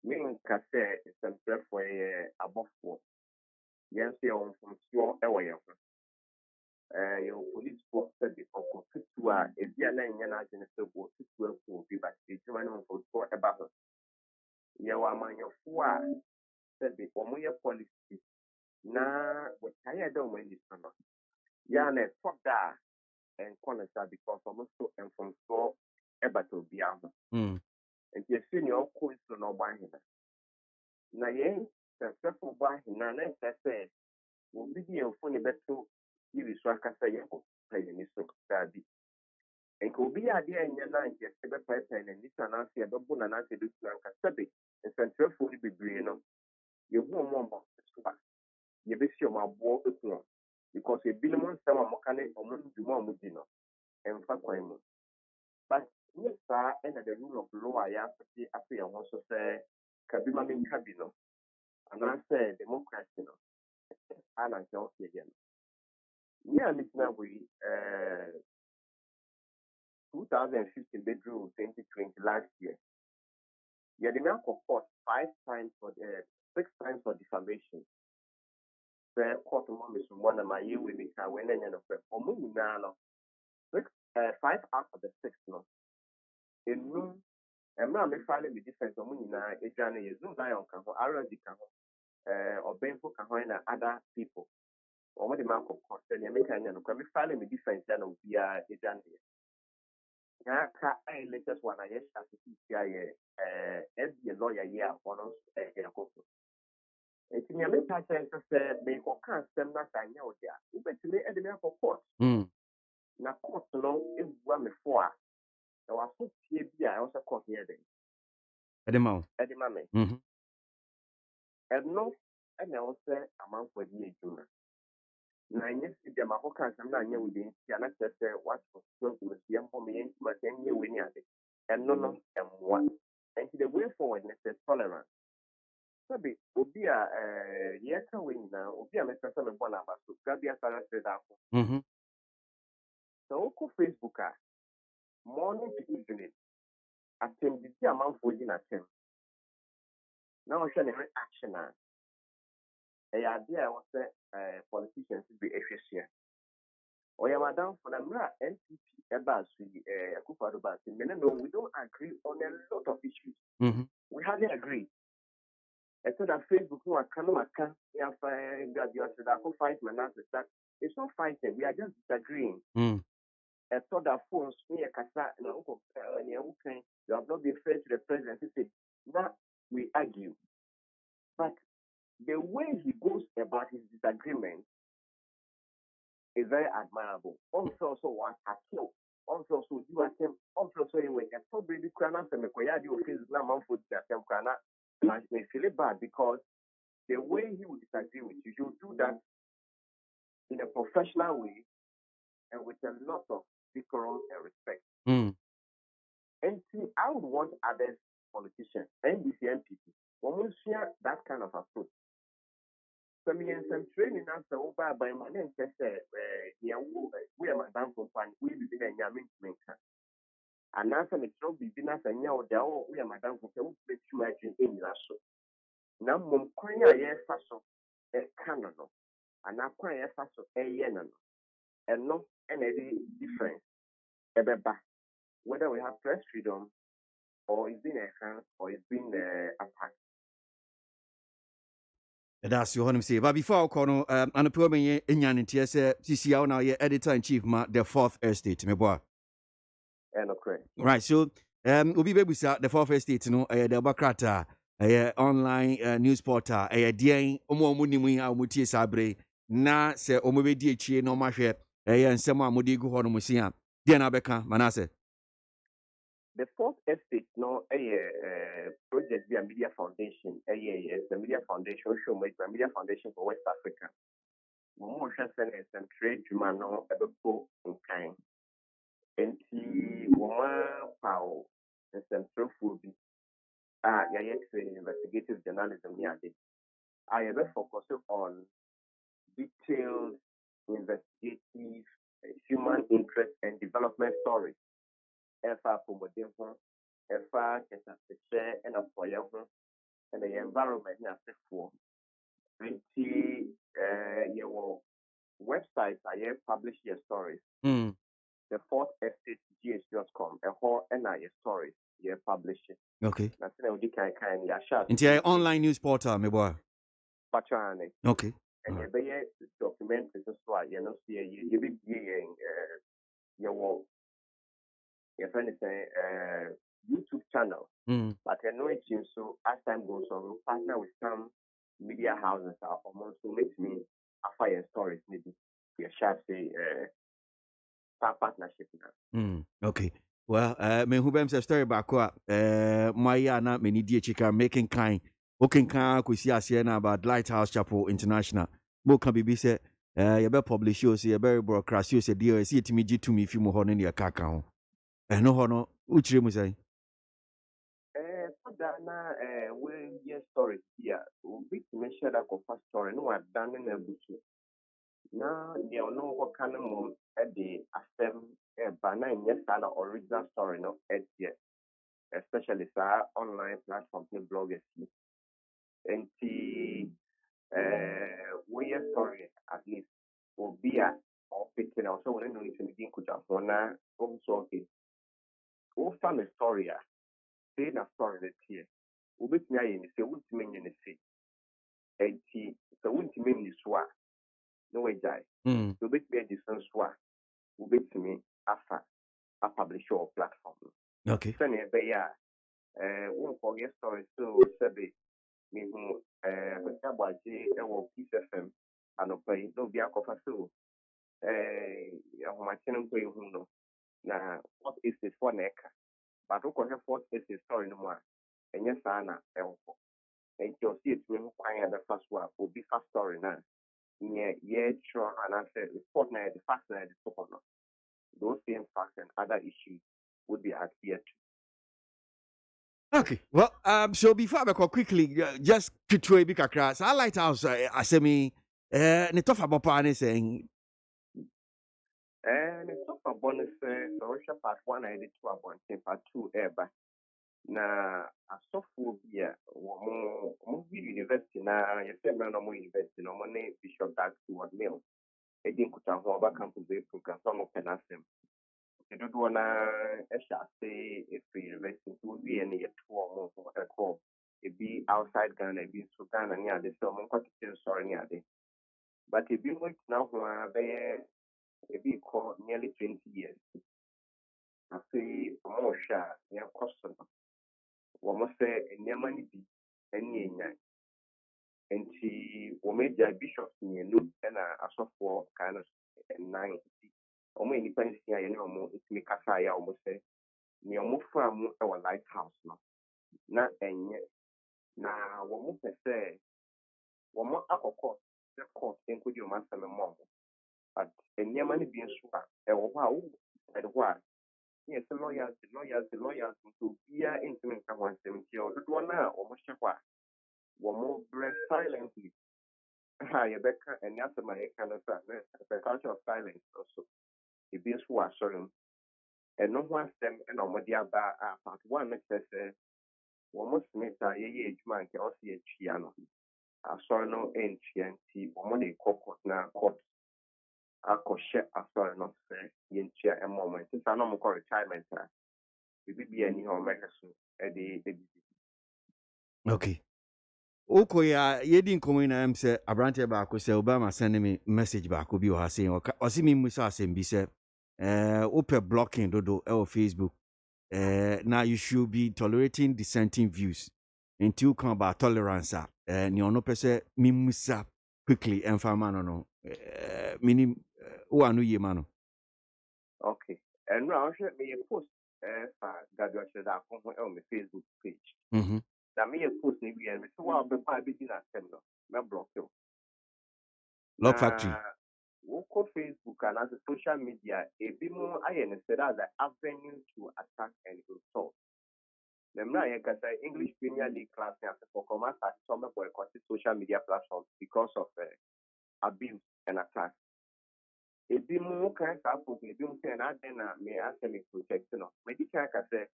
menka sɛ nsɛntwerɛfoɔ yɛ abɔfoɔ yɛn nso yɛwɔ mfomsoɔ ɛwɔ yɛn ho yɛwɔ policefoɔ sɛde ɔkɔ tutu a ebi a na nyɛ n'adwene sɛ wɔ tutu aku obi ba adwuma ne mfomsoɔ ɛba ho yɛwɔ amanyɔfoɔ a sɛde wɔn yɛ policy na wɔtaeɛ dɛ wɔn ani so no yɛa na ɛtɔ da a ɛnkɔ ne sa because wɔn nso mfomsoɔ ɛbata obiara ho nti efi nea ɔkɔ nso na ɔbɔ ahena na yɛn sɛfɛfo bɔ ahena na ɛsɛ sɛ obi di yɛn fo ne bɛto yiri so akasa yɛn kɔ pɛyɛ ne so daabi nka obi yɛ adeɛ ɛnyɛ na nkyɛ sɛ bɛpɛɛpɛɛ n'ani so anaasɛ yɛbɛbo n'anaasɛ yɛbɛtu ankasa bi nsɛntwerɛfoɔ no bebree no yɛhu wɔn ɔmɔ so a yɛbɛsi wɔn aboɔ eku wɔn because ebinom nsɛm a wɔka ne wɔn ndwuma a wɔdi no ɛmfa kwan mu but nye saa ɛna the rule of law a yɛapɛte ato yɛn ho so sɛ kabi ma menka bi no anaasɛ democracy no a na nkyɛn ɔsi yɛ no ne a megyina hɔ yi 2015 bedroom 2020 last year yɛde me akɔ court 6 times for defamation sɛ court mu mesomɔ na ma yɛwɔ mi ka wei na nyɛ no pɛ ɔmo nyinaa no 5 out of the 6 no enum Emra me file me different omo nyina ejane ye Zoom Zion ka ho, RLD ka ho, Obenfo ka ho na other people. Omo de ma ko concern me kan nya no kwa me file me different na obia ejane ye. Ya ka latest one I yes associate ye FB lawyer here on Yakoso. Eti me me pa chen se me ko kan sem na sa nya odia. Ubetime e de me for court. Na court no ebu me for a na wa so tie bia e so court here den.
Edema.
Edema me. No e na wo se amanfo di ejuma. Na nye si de ma ko kan sem na nya odi ntia na se what for so to see am for me ma chen nye we ni ade. No emwa. And the way forward is tolerance. Sabi obi a yeka we nyina obi a mesa se me bona ba so gabia sara se da ko. So ko Facebook a morning to evening atem di amanfo di na tem. Na o hwe ne reaction a ya ade a wo se politicians be ehwehwe. Oya madam for na mra NPP eba so akufado ba se me no we don't agree on a lot of issues. We hardly agree. I said that Facebook no can yeah fight that it's not fighting, we are just disagreeing. I thought that phones me kasa na you have not been fair to the president. He said, now we argue. But the way he goes about his disagreement is very admirable. Also what I kill. Also do attempt also anyway. I thought baby Krana and Mekoya do Facebook na man for the attempt Krana. I may feel it bad because the way he would disagree with you, you do that in a professional way and with a lot of decorum and respect. And see, I would want other politicians, NDC MPP, when we share that kind of approach. So me and some training after over by my name says, we are Madame Company, we be in a yamin maker. And after the trouble be us and now we are Madame Company, we too much in Lasso. Now, Monquia, yes, a canon, and now quite a yen, and no any difference. Whether we have press freedom or it's been enhanced or it's been attacked.
That's your home say. But before I call and the problem in Yanity, CCL now, your editor in chief, the fourth estate, me boy. Right, so we'll be baby the fourth estate, the Bacrata. Online news portal deɛ ɔmo nim a ɔmo tie sabre na sɛ ɔmo bɛdi akyire na ɔmo ahwɛ nsɛm a mode gu hɔ no mo si a deɛ na bɛka manase.
The fourth estate no project via Media Foundation the Media Foundation show Media Foundation for West Africa. Mo hwɛ sɛ na trade dwuma no ɛbɛpo nkan enti wɔn paw nsɛmtwerɛfoɔ bi investigative journalism I have focused on detailed, investigative, human interest and development stories. FR Pomodinho, FR Kesashare and a foyer and the environment for. Your websites I publish your stories. The fourth estate gh.com a whole and your stories you publish it.
Okay.
That's kind ya shot.
Into online news portal, me boy. Okay.
And you be documentaries as well. You know, see you be your work. Your friend say YouTube channel. But I know it so as time goes on, we partner with some media houses that almost to make me fire stories maybe. You shall say partnership now.
Okay. Well, me who bem say story back my na me ni die chika making kind. Okay, can we see us now about Lighthouse Chapel International. Book can be said, you better publish you say a very broadcast you say dear see it me to me if you more in your cacao. And no honor, which you say?
Dana, we hear stories here. We mention that confess story. No, I've done in a bush. Now, they don't know what kind of move at the affirm banana in yes, original story, no, at yet. Especially sa online platforms, the bloggers. And the we story at least will be a or picking also when you begin to just wanna also okay. Who found a story say na story that here. Ubetumi aye ni say wuntimi nye ni say. Enti so wuntimi ni so a no we jai. So ubetumi di sense so a ubetumi afa a publisher or platform.
Okay.
So ne be ya won forget story so sebe me hu ABOAGYE e wo Peace FM anopai no bia kofa so ahomachene mpo ehu no na what is this for neka but we ko fourth is the story no more enye saa na elfo and you see it when kwan the first one will be fast story na yeah sure and I said report na the fact na the top no those same facts and other issues would be adhered to.
Okay. Well, so before I go quickly, just to a big across, I lighthouse. I say me, ne tough about partner saying.
And it's not a bonus. So part 1 I did 2 about part 2 ever. Na asofobia wo mo university na ye say me no mo university no mo ne Bishop Dark Ward Mill e din kuta ho ba campus e program so mo penasem e do na e sha say e free university to be any to mo e ko e be outside Ghana e be so Ghana ni ade so mo kwati sorry ni ade but e be mo na ho be e be ko nearly 20 years I say mo sha ya cost wɔn sɛ nneɛma no bi ɛne enyan nti wɔn agya bishop mmienu ɛna asɔfoɔ kan no nnan wɔn yɛ nipa nsia yɛ ne wɔn ntumi kasa yɛ wɔn sɛ nea wɔn faa mu ɛwɔ lighthouse no na ɛnyɛ na wɔn pɛ sɛ wɔn akɔkɔ sɛ court nkodi wɔn asɛm mu wɔn but nneɛma no bi nso a ɛwɔ hɔ a wɔn ɛde hɔ a yes, lawyers, so yeah, intimate someone 70 or the one now, almost one more breath silently. Hi, Rebecca, and after my kind of the culture of silence also. It is who are certain, and no one them and on what the other part 1 says, one must meet a age man can also see a piano. I saw no NTNT, or money court now court. I could share a story not say in chair a moment. Since I know more retirement, it will be any home medicine at the
Okay. Okoya, ye didn't come in and say, Abrante Bako say, Obama sending me message back, will be or saying, or see me Musa and be said, open blocking Dodo or Facebook. Now you should be tolerating dissenting views until you come about tolerance. And you know, person, me Musa quickly and famano no. Meaning, no ye mano.
Okay. And now I should be a post for graduation that on the Facebook page. Now me a post maybe and so I'll be by beginning at 10 no block you.
Lock factory.
Woko Facebook and as a social media, a bit more iron instead as an avenue to attack and insult. The English Premier League class for commerce at some boycotted social media platforms because of abuse and attack. A bit more kind of put me doing and I then may ask me protection of medical say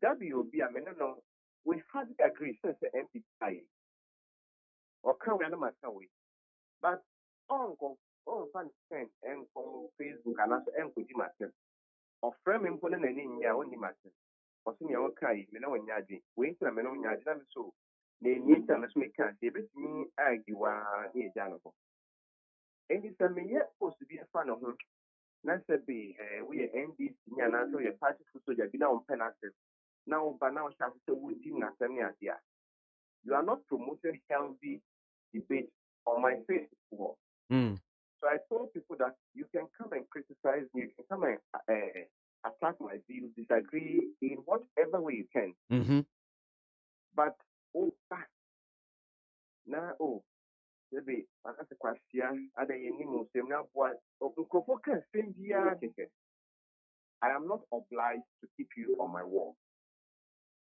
WB I mean no we had agree since the MPI or can we matter with but on fan and on Facebook and also and could you matter or frame important and in your own matter or senior okay me no nyaji we to me no nyaji so they need to make can they bet me argue a janabo and it's a me yet supposed to be a fan of him. Let's say we are NDC and also your party for soldier be now on penalty. Now, but now, you are not promoting healthy debate on my Facebook. So I told people that you can come and criticize me, you can come and attack my views, disagree in whatever way you can. But maybe as a question, are they any Muslim now? I am not obliged to keep you on my wall.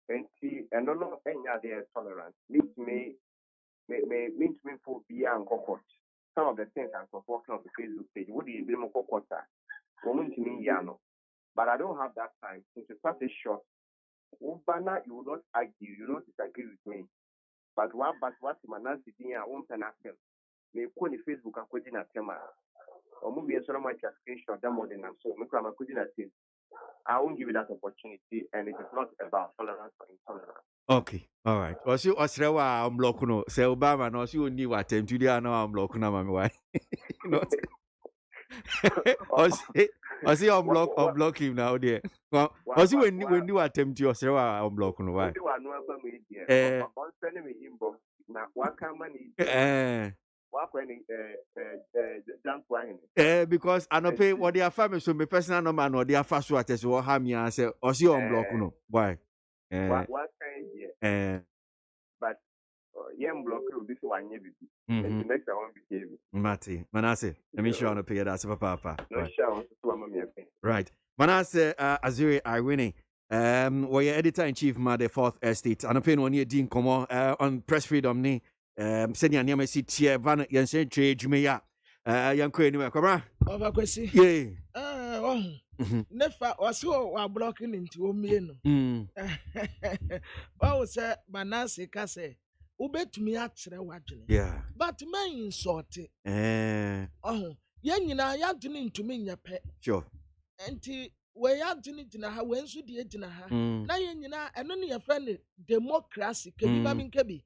And no any other tolerance. Meet me for beer and cockroach. Some of the things I'm supporting on the Facebook page. Would you be more cockroach? Woman to me, yano. But I don't have that time. Since it's such a short, Ubana, you will not argue, you will not disagree with me. But what Manasi Dia won't an ask may call the Facebook and quitting at Tema. Or movie and so much screenshot them more than I'm so. Make a couldn't at him. I won't give you that opportunity, and it is not about tolerance or intolerance.
Okay, all right. Osi osrewa unblock no. Say Obama no osi oni wa attempt to dey no unblock na mami why? No. Osi unblock him now there. Osi when you attempt to osrewa unblock no why?
On sending me inbox na waka money.
Because I don't pay what they are family, so my personal number no they are fast what as what have me and say or see on block no why
what kind but young block this one you and the next one behave
Mati Manase let me show on pay that super papa
no show
right Manase Azuri I winning were your editor in chief ma the fourth estate and pay one year dean come on press freedom ni senior near me sit here van yense trade me ya young queen come
over kwesi nefa waso wa blocking into omie no o say Manase ka say ubetumi akyere wadwene
yeah
but man insult ye nyina ya dwene ntumi nyepe
sure
enti we ya dwene dina ha we nso die dina ha na ye nyina eno ne ye friend democracy kebi ba min kebi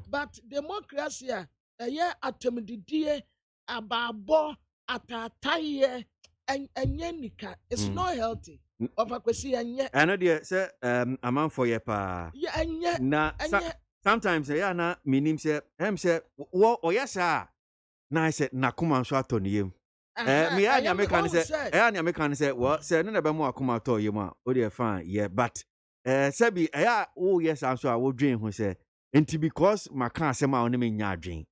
but democracy a ye atemdidie ababo atataye enye nika it's not healthy of akwesi enye
eno de say amount for ye pa
ye enye
na sometimes yeah na minim say say wo oyesa na I said na kuma so atoniyem me anya me kan say what say no na be mo akuma atoyem a o dey fine yeah but say bi yeah wo yes so a wo dwen ho say enti because maka asem a wo ne me nya adwen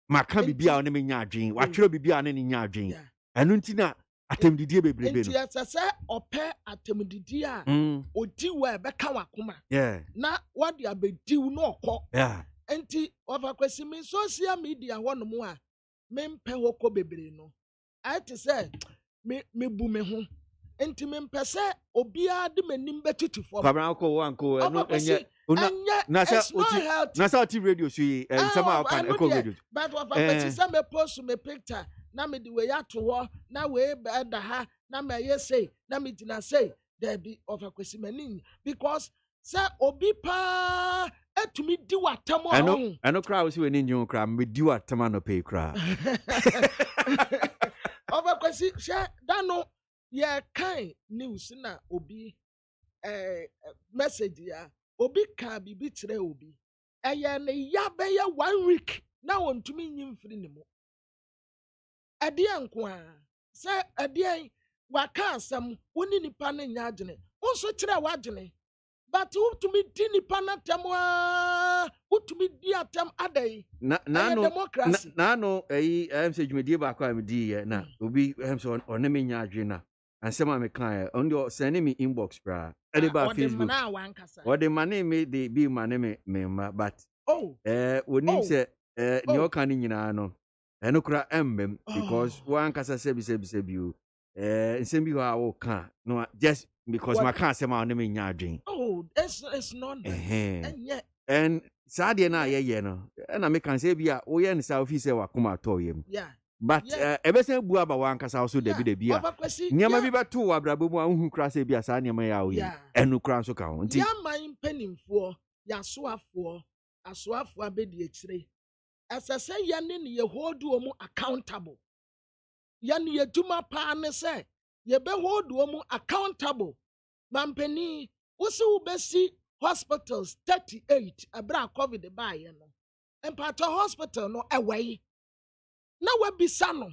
maka bibia wo ne me nya adwen wa twero bibia ne nya adwen enu nti na atemdidie bebrebe no
enti say ope atemdidie a odi wa be ka wakoma
yeah
na what dia be diu no okọ
yeah
enti over kwesi me social media hono mu a me mpe hoko bebre no I to say me bu me ho enti me mpe se obia de manim betutu for
Pabra ko wanko enye na sa oti radio so yi nsema ka echo radio
but over kwesi se me post me picture na me di we ya to ho na we da ha na me ye say na me dina say there be over kwesi manim because say obi pa etumi di watam o
eno kra wo si we ni nyu kra me di watam no pay kra
over kwesi share that no ye kind news na obi message ya obi ka bibi kire obi eye ne ya be ya 1 week na wontumi nyim firi ne mo ade enko a say ade waka asem woni nipa ne nya agene unso kire wagene but utumi di nipa na temwa utumi di atem adai
na no say dwumedie ba kwa me di ye na obi so one me nya adwe na ansema me kan on the send me inbox bra ade ba Facebook what the money me the be money me ma but wonim say ni o kan nyina no eno kura embem because one kasa se bi o nsem bi ho a wo kan no just because my can't say my name in your dream.
Oh, it's not.
And Sadia na ye no. And I can say be a we in South East wa kuma to yem.
Yeah.
But ebese bua ba wan kasa also de bi de bia. Niam bi beto wa brabo mu anhu kra say bia sa niam ya wo ye. Enu kra so ka ho.
Ya man penimfo, ya soafo, asoafo abedi ekire. Asase ye ne ye hold mu accountable. Ya ne yeduma pa ne say ye be hold mu accountable. Mampeni, usi ubesi hospitals 38 abra COVID ba ye no. Empato hospital no away. Na we bisa no.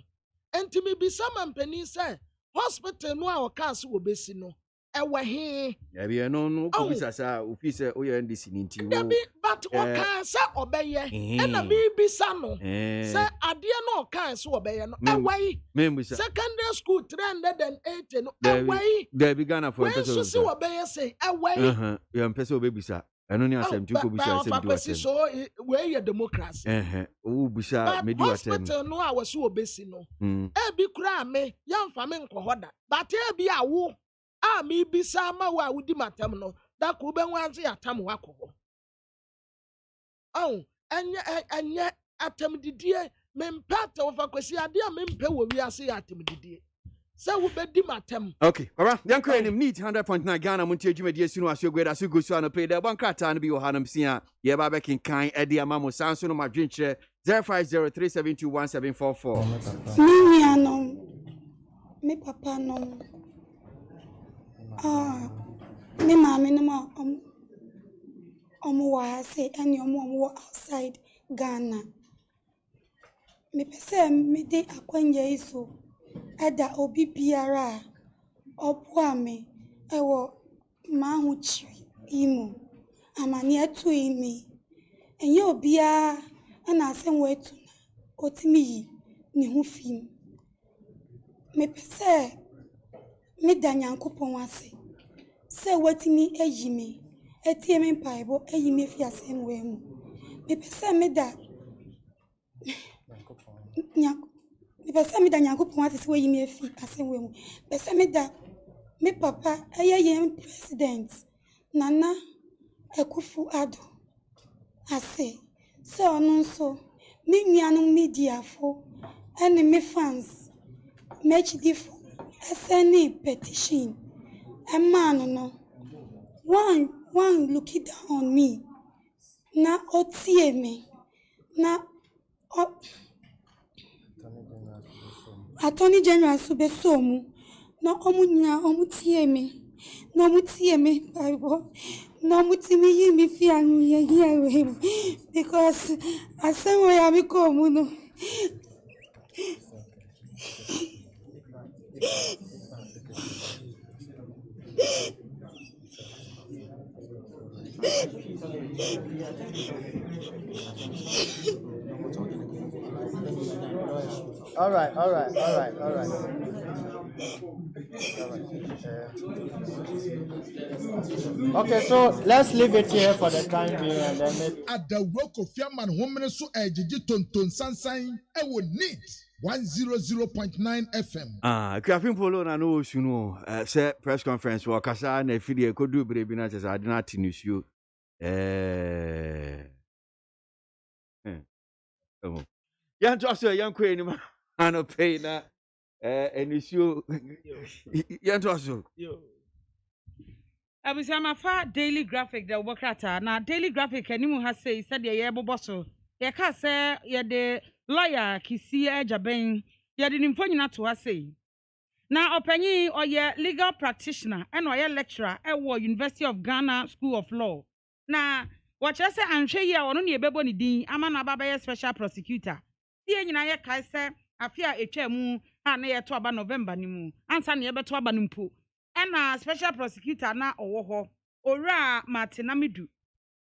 Enti mi bisa mampeni say hospital no a okanse wo besi no. Ewe he.
Ya bi no ko bisa sa ofi say oye ndisi ni nti wo.
Debi but okanse obeye. Na mi bisa no. Say ade no okanse obeye no. Ewe. Secondary school 380 no. Ewe.
Debi Ghana for
person. When so obeye say ewe.
Ya mpese obebisa. Eno ni asem ti ko bisa asem di watem.
So we ye democracy.
O bisa me di watem.
Hospital no a wo so obesi no. E bi kura me yamfa me nkohoda. But e bi awo a mi bisa ma wa wudi matam no da ko be nwanze atam wakoho enye atam didie me mpata ofa kwesi ade a me mpe wo wi ase atam didie sɛ wobɛdi matam.
Okay, all right. Young Queen, need 100.9 Ghana, Montier, Jimmy, as soon as you go, as you go, so I pay the one cat and be your Hanum Sia, Yaba back in kind, Eddie Amamo, Sanson, my drink chair, 0503721744.
Me, no. Me, papa, no. Me, mammy, no more. Say, and your mom were outside Ghana. Me, say, me, de acquaint so. Eda obi biara obua me ewo mahuchi imo amani etu imi enye obia na asem wetu na otimi yi ne hu fim me pese me danyankopon ase se wetimi eyi me etie me mpaibo eyi me fi asem we mu me pese me da Pesa me da Nyankopon ase we yimi afi asem we mu. Pesa me da me papa eye president Nana Akufo-Addo ase. So no so me nuanom media fo ene me fans me chidifo SNE petition. A man no one look it down on me. Na otie me. Na Attorney General Subesomu, no omunya omutie me, no mutie me, Bible, no mutimi me fear me here because I say where I become no.
All right. Okay, so let's leave it here for the time being and then
At the work of Yaman Woman so Ejiji Tonton Sansan, I will need 100.9 FM.
Crafting Polo, I know, you know, say press conference, or Casa, and if you could do brave enough as I did not finish you. Young Joshua, young Queen, and pay that. And issue Young Joshua.
I was a far daily graphic that workata. Now, daily graphic, and you has said the Yabo Bosso. You can't say you're the lawyer, Kisia Jabin, you didn't inform you not to say. Now, opinion or your legal practitioner and or your lecturer at University of Ghana School of Law. Now, what I say, I'm sure you are only a baby, I'm an Ababa special prosecutor. Here in a Kaisa, I fear a chairmu, and near to about November nimu, and Sunny ever to Abanumpo. And a special prosecutor na owoho ora Martinamidu.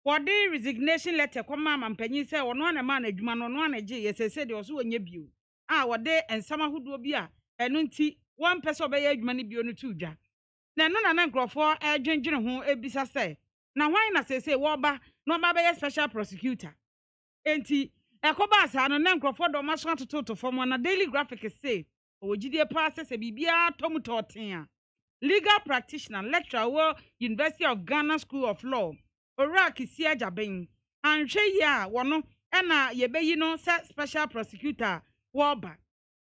For the resignation letter, come and penny say, or no man a human on 1 G, yes, I said, also a nebu. What day and summer who do be a nunti, one person obey money be on the 2 ja. Now, none of them for a ginger who a bisa say. Now, why not say, Waba, no my special prosecutor? Ain't he? A cobas and an uncle for the master to form on a daily graphic say, or GD passes a bibia tomutotia. Legal practitioner, lecturer, University of Ghana School of Law, Ora Kisia Jabin, and Shea, one, and ye no special prosecutor, Waba.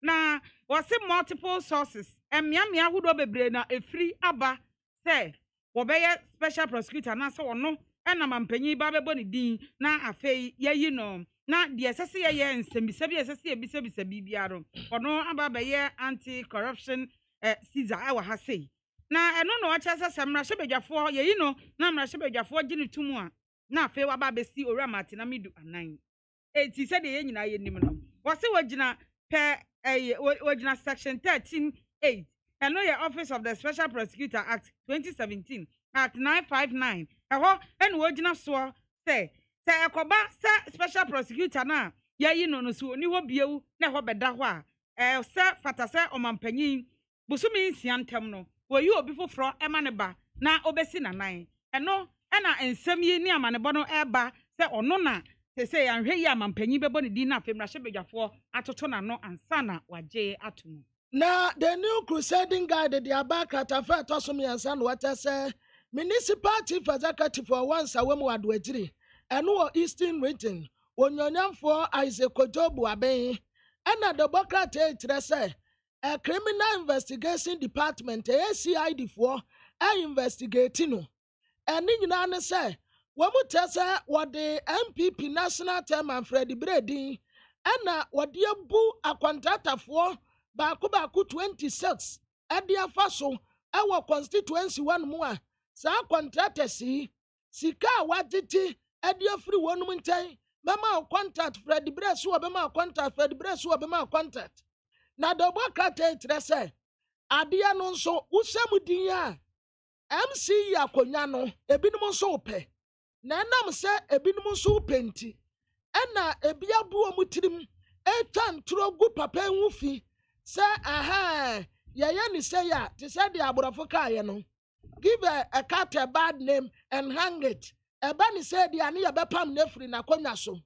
Now, was it multiple sources, and Miamia would obey a free abba, say, Wobey special prosecutor, na so no, and a man penny Baba Bonnie Dean, na a fay, ye know, na the SSA and semi-sebi SSA BCB, or no abba anti-corruption, Caesar, I has say. Na eno no acha sasa mrahebedwafo ye yi no na mrahebedwafo gine tumu a na afi wa ba besi ora Martinamidu anan eti se de ye nyina ye nim no wo se wagina pe wagina section 13(8) eno ye Office of the Special Prosecutor Act 2017 Act 959 eho eno wagina so se ekoba se special prosecutor na ye yi no no so oni ho biewu na ho beda ho a se fatase omampanyin busumi nsiantem no were you before from Emaneba, na obesi na nine. And no, and I ensem ye near Manebono eba, say or nona, they say, and hey, man, penny bebony dinner, Fem Rashebeja for Atotona no and Sana, or J. Atum.
Now, the new crusading guide, the Abaka Tafa Tosumi and San, what I say, municipality for Zakati for once a woman would wait, and no Eastern written, when your name for Isaac Kojobu Abbey, and at the Bocrate, say. a criminal investigation department ACID for investigating no and nyina ne say wɔn mu tɛ sɛ wɔde MPP national chairman Freddie Brady ɛna wɔde abu akɔntratafoɔ baako 26 ɛde afa so ɛwɔ constituency one mu a saa contractors yi sika a wɔatete ɛde afiri wɔn mu nkyɛn bɛma contact Freddie Brady so bɛma contact Freddie Brady so bɛma contact na dɔbɔ kata ekyerɛ sɛ adeɛ no nso wohyɛ din a MC akonya no ebinom nso pɛ na nam sɛ ebinom nso pɛ nti ɛna ebi abu ɔmo tirim etwa ntoro gu papa ho fi sɛ aha yɛyɛ ne sɛ ya te sɛ de aborɔfo kaayɛ no give a cat a bad name and hang it ɛba ne sɛ de ane yɛbɛpam n'afiri n'akonya so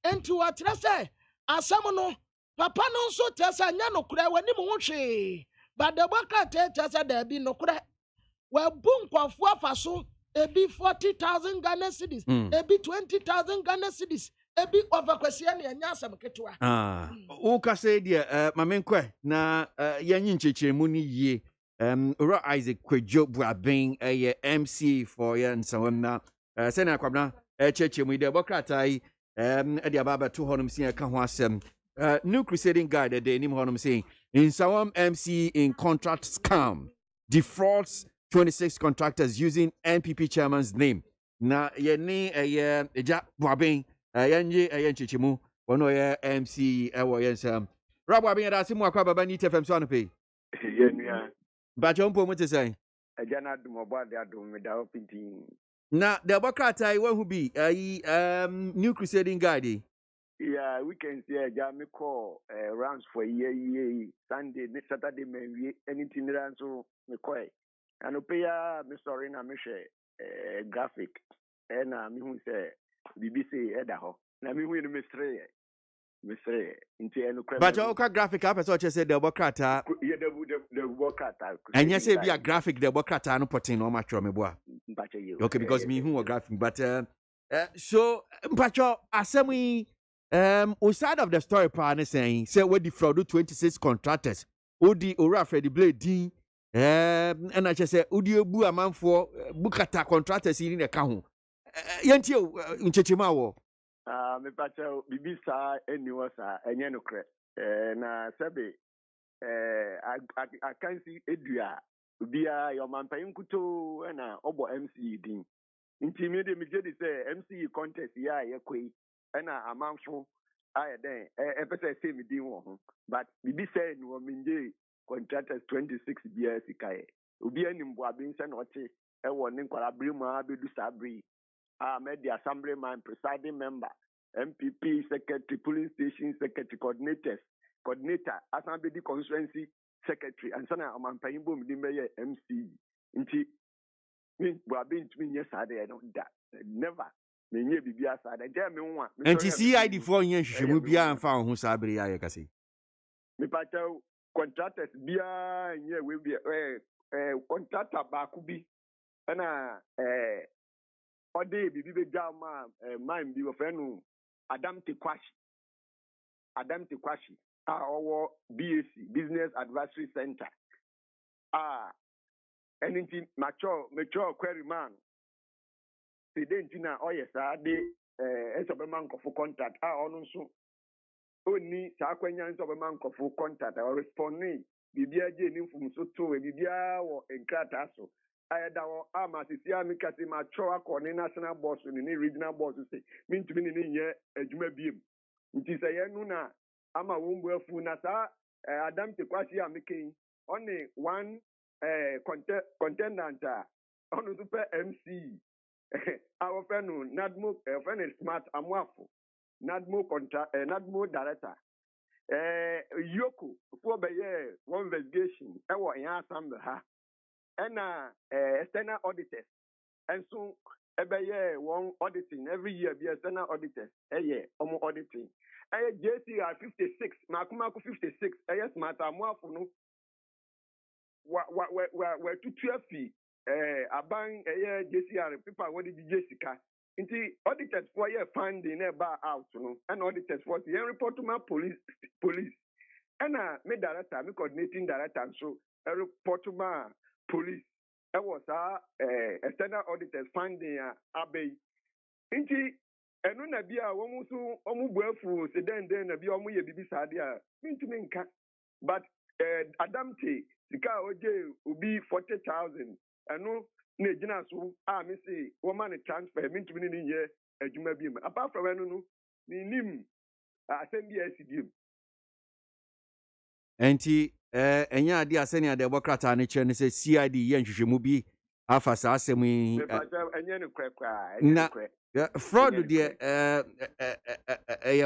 enti wɔkyerɛ sɛ asɛm no papa no nso kyerɛ sɛ nyɛ nokorɛ w'anim ho hwee badabɔ kata kyerɛ sɛ daabi nokorɛ wabu nkɔfoɔ afa so ebi 40,000 Ghana cedis ebi 20,000 Ghana cedis ebi overkwasiya ne anya asɛm ketewa
wo ka sɛ deɛ mamenkɔ na yɛnyi nkyekyeɛmu no yie owura Isaac Kwadwo Buaben ɛyɛ MC for yɛ nsɛwam na sɛnea akwabena kyerɛkyerɛmu yi deɛ ɛbɔkrataa yi ɛde aba abɛto hɔnom sɛ yɛka ho asɛm New Crusading Guide ɛde anim hɔnom saying nsɛwam MC in contract scam defrauds 26 contractors using NPP chairman's name. Na yeni eja Buaben yenye nchichimu wono ye MC ewo yensam. Ra Buaben ya dasimu akwa baba ni TFM so anope.
Yenua.
Ba chompo mo te say.
Eja na dum obo ade adum me da opintin.
Na the bokrata I who be New Crusading Guide.
Yeah, weekends here eja me call rounds for year Sunday, Saturday me anything ran so me call. And pay me sorry na me share graphic and me who say BBC edaho na me who me stray into eno
but you graphic up so say the bokrata
yeah the bokrata
and you say be a graphic the bokrata no potin no match me boa okay because me who graphic but so mpacho asemi on side of the story partner saying say we defraud 26 contractors odi ora Freddie Blade and I just say, Udio Bu Amanfo Bukata contractors in the Kahu. Yentio in Chichimawo.
Me pacha Bibisa and Nuasa and Yanocre. Na Sabe, I can't see Edria. Bia your man Payunkuto and Obo MC Dean. Intimidated me, say MC contest, ya, and a manful. I then, episode say me Dean, but Bibisa no Minje. Contractors 26 years ikaye obi anim Buaben se no che e wo ne nkwara brema bedu sabri made the assemblyman presiding member MPP secretary polling station secretary coordinator assembly constituency secretary and sana amampanyin bom di meye MC nti me Buaben tumi nye sade no da never me nye bibia sade je me nwa
nti CID for yen hwehwemu bia amfa ho sabri ya ye kase
me pacha contractors bia nye we be contractor baako bi na ode bibi be jama man bi ofenu Adam Tekwashi our BAC Business Advisory Center anything mature query man they didn't know yes de esobeman for contract onu so oni sakwanya nsobeman for contract or responding bibia je ni mfum so to bibia wo enkrata so ayeda wo amasisi amikati mature akọ national boss ni regional boss say mintumi ni nye adwuma biem nti say yenu na ama wombu afu na sa Adam Tekwashi amikin only one contendant onu super MC our friend Nadmo friend smart amwafo Nadmo director Yoko for be one investigation ewo yan assembly ha na external auditors and so one auditing every year be external auditors omo auditing JCR 56 makumako 56 smart amwafo no wa tutua fi aban JCR people what did Jessica nti auditors for year funding na ba out no and auditors for the report to my police me director, me coordinating director, so a report to my police. I was external auditors finding Abbey. Inti, and when I be a woman so buefu, then na be omu ye bibi sadia, minka. But Adam T, the car oje ubi 40,000, and no Nejina so, me say, woman transfer, mint to me year, a jumabim. Apart from no, ni nim, I send the SDM.
Enti enya ade asene ade bokrata ne kire ne se CID ye nhwehwemu bi afa saa asem yi
Enye ne kwekwa
na fraud de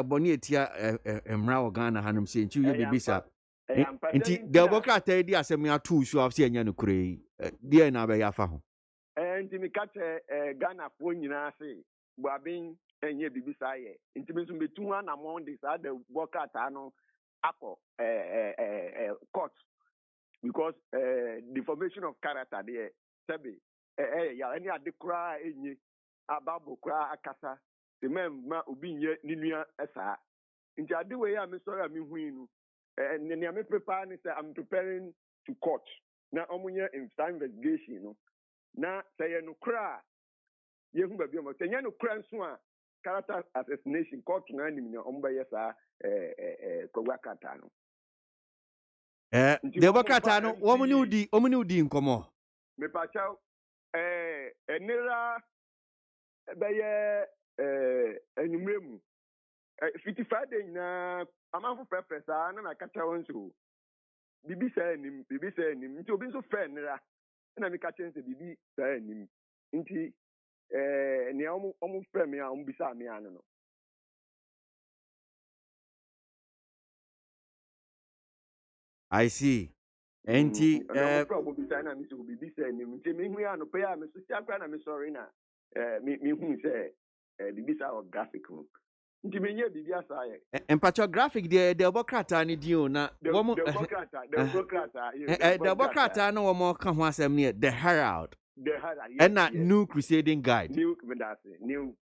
boni etia emra o Ghana hanum se nchi ye bibisa enti de bokrata di asem ya tu so afse enya ne kure de na be ya fa ho
enti mi ka Ghana fo nyina se buabin enye bibisa ye enti mi so betu na Monday sa de bokrata no akọ court because deformation of character there sabi ya any adekura enye ababo kura akasa the men ma obi nye ninua esa nti ade we ya me sorry am hu inu ne am prepare ni say I'm preparing to court na omunye investigation no na say no kura ye hu ba bi o say no kura nso a character assassination court na nim ne omba sa kogwakata no
de bokrata no omuni udi nkomo
me pa chao enira beye enumremu 55 day na amanfo prepesa na kata won so bibi sa enim nti obi so fe nira na me ka chense bibi sa enim nti ne omu fe me a omu bisa me anu no
I see. Enti
problem bisa na mi so bibi sa enim nti me hu ya no pe ya me so tia na me sorry na me hu say bibi sa of graphic nti menye bibi asa ye
empacho graphic de bokrata ne dio na womo
de
bokrata no womo ka ho asem ne the Herald and na New Crusading Guide
New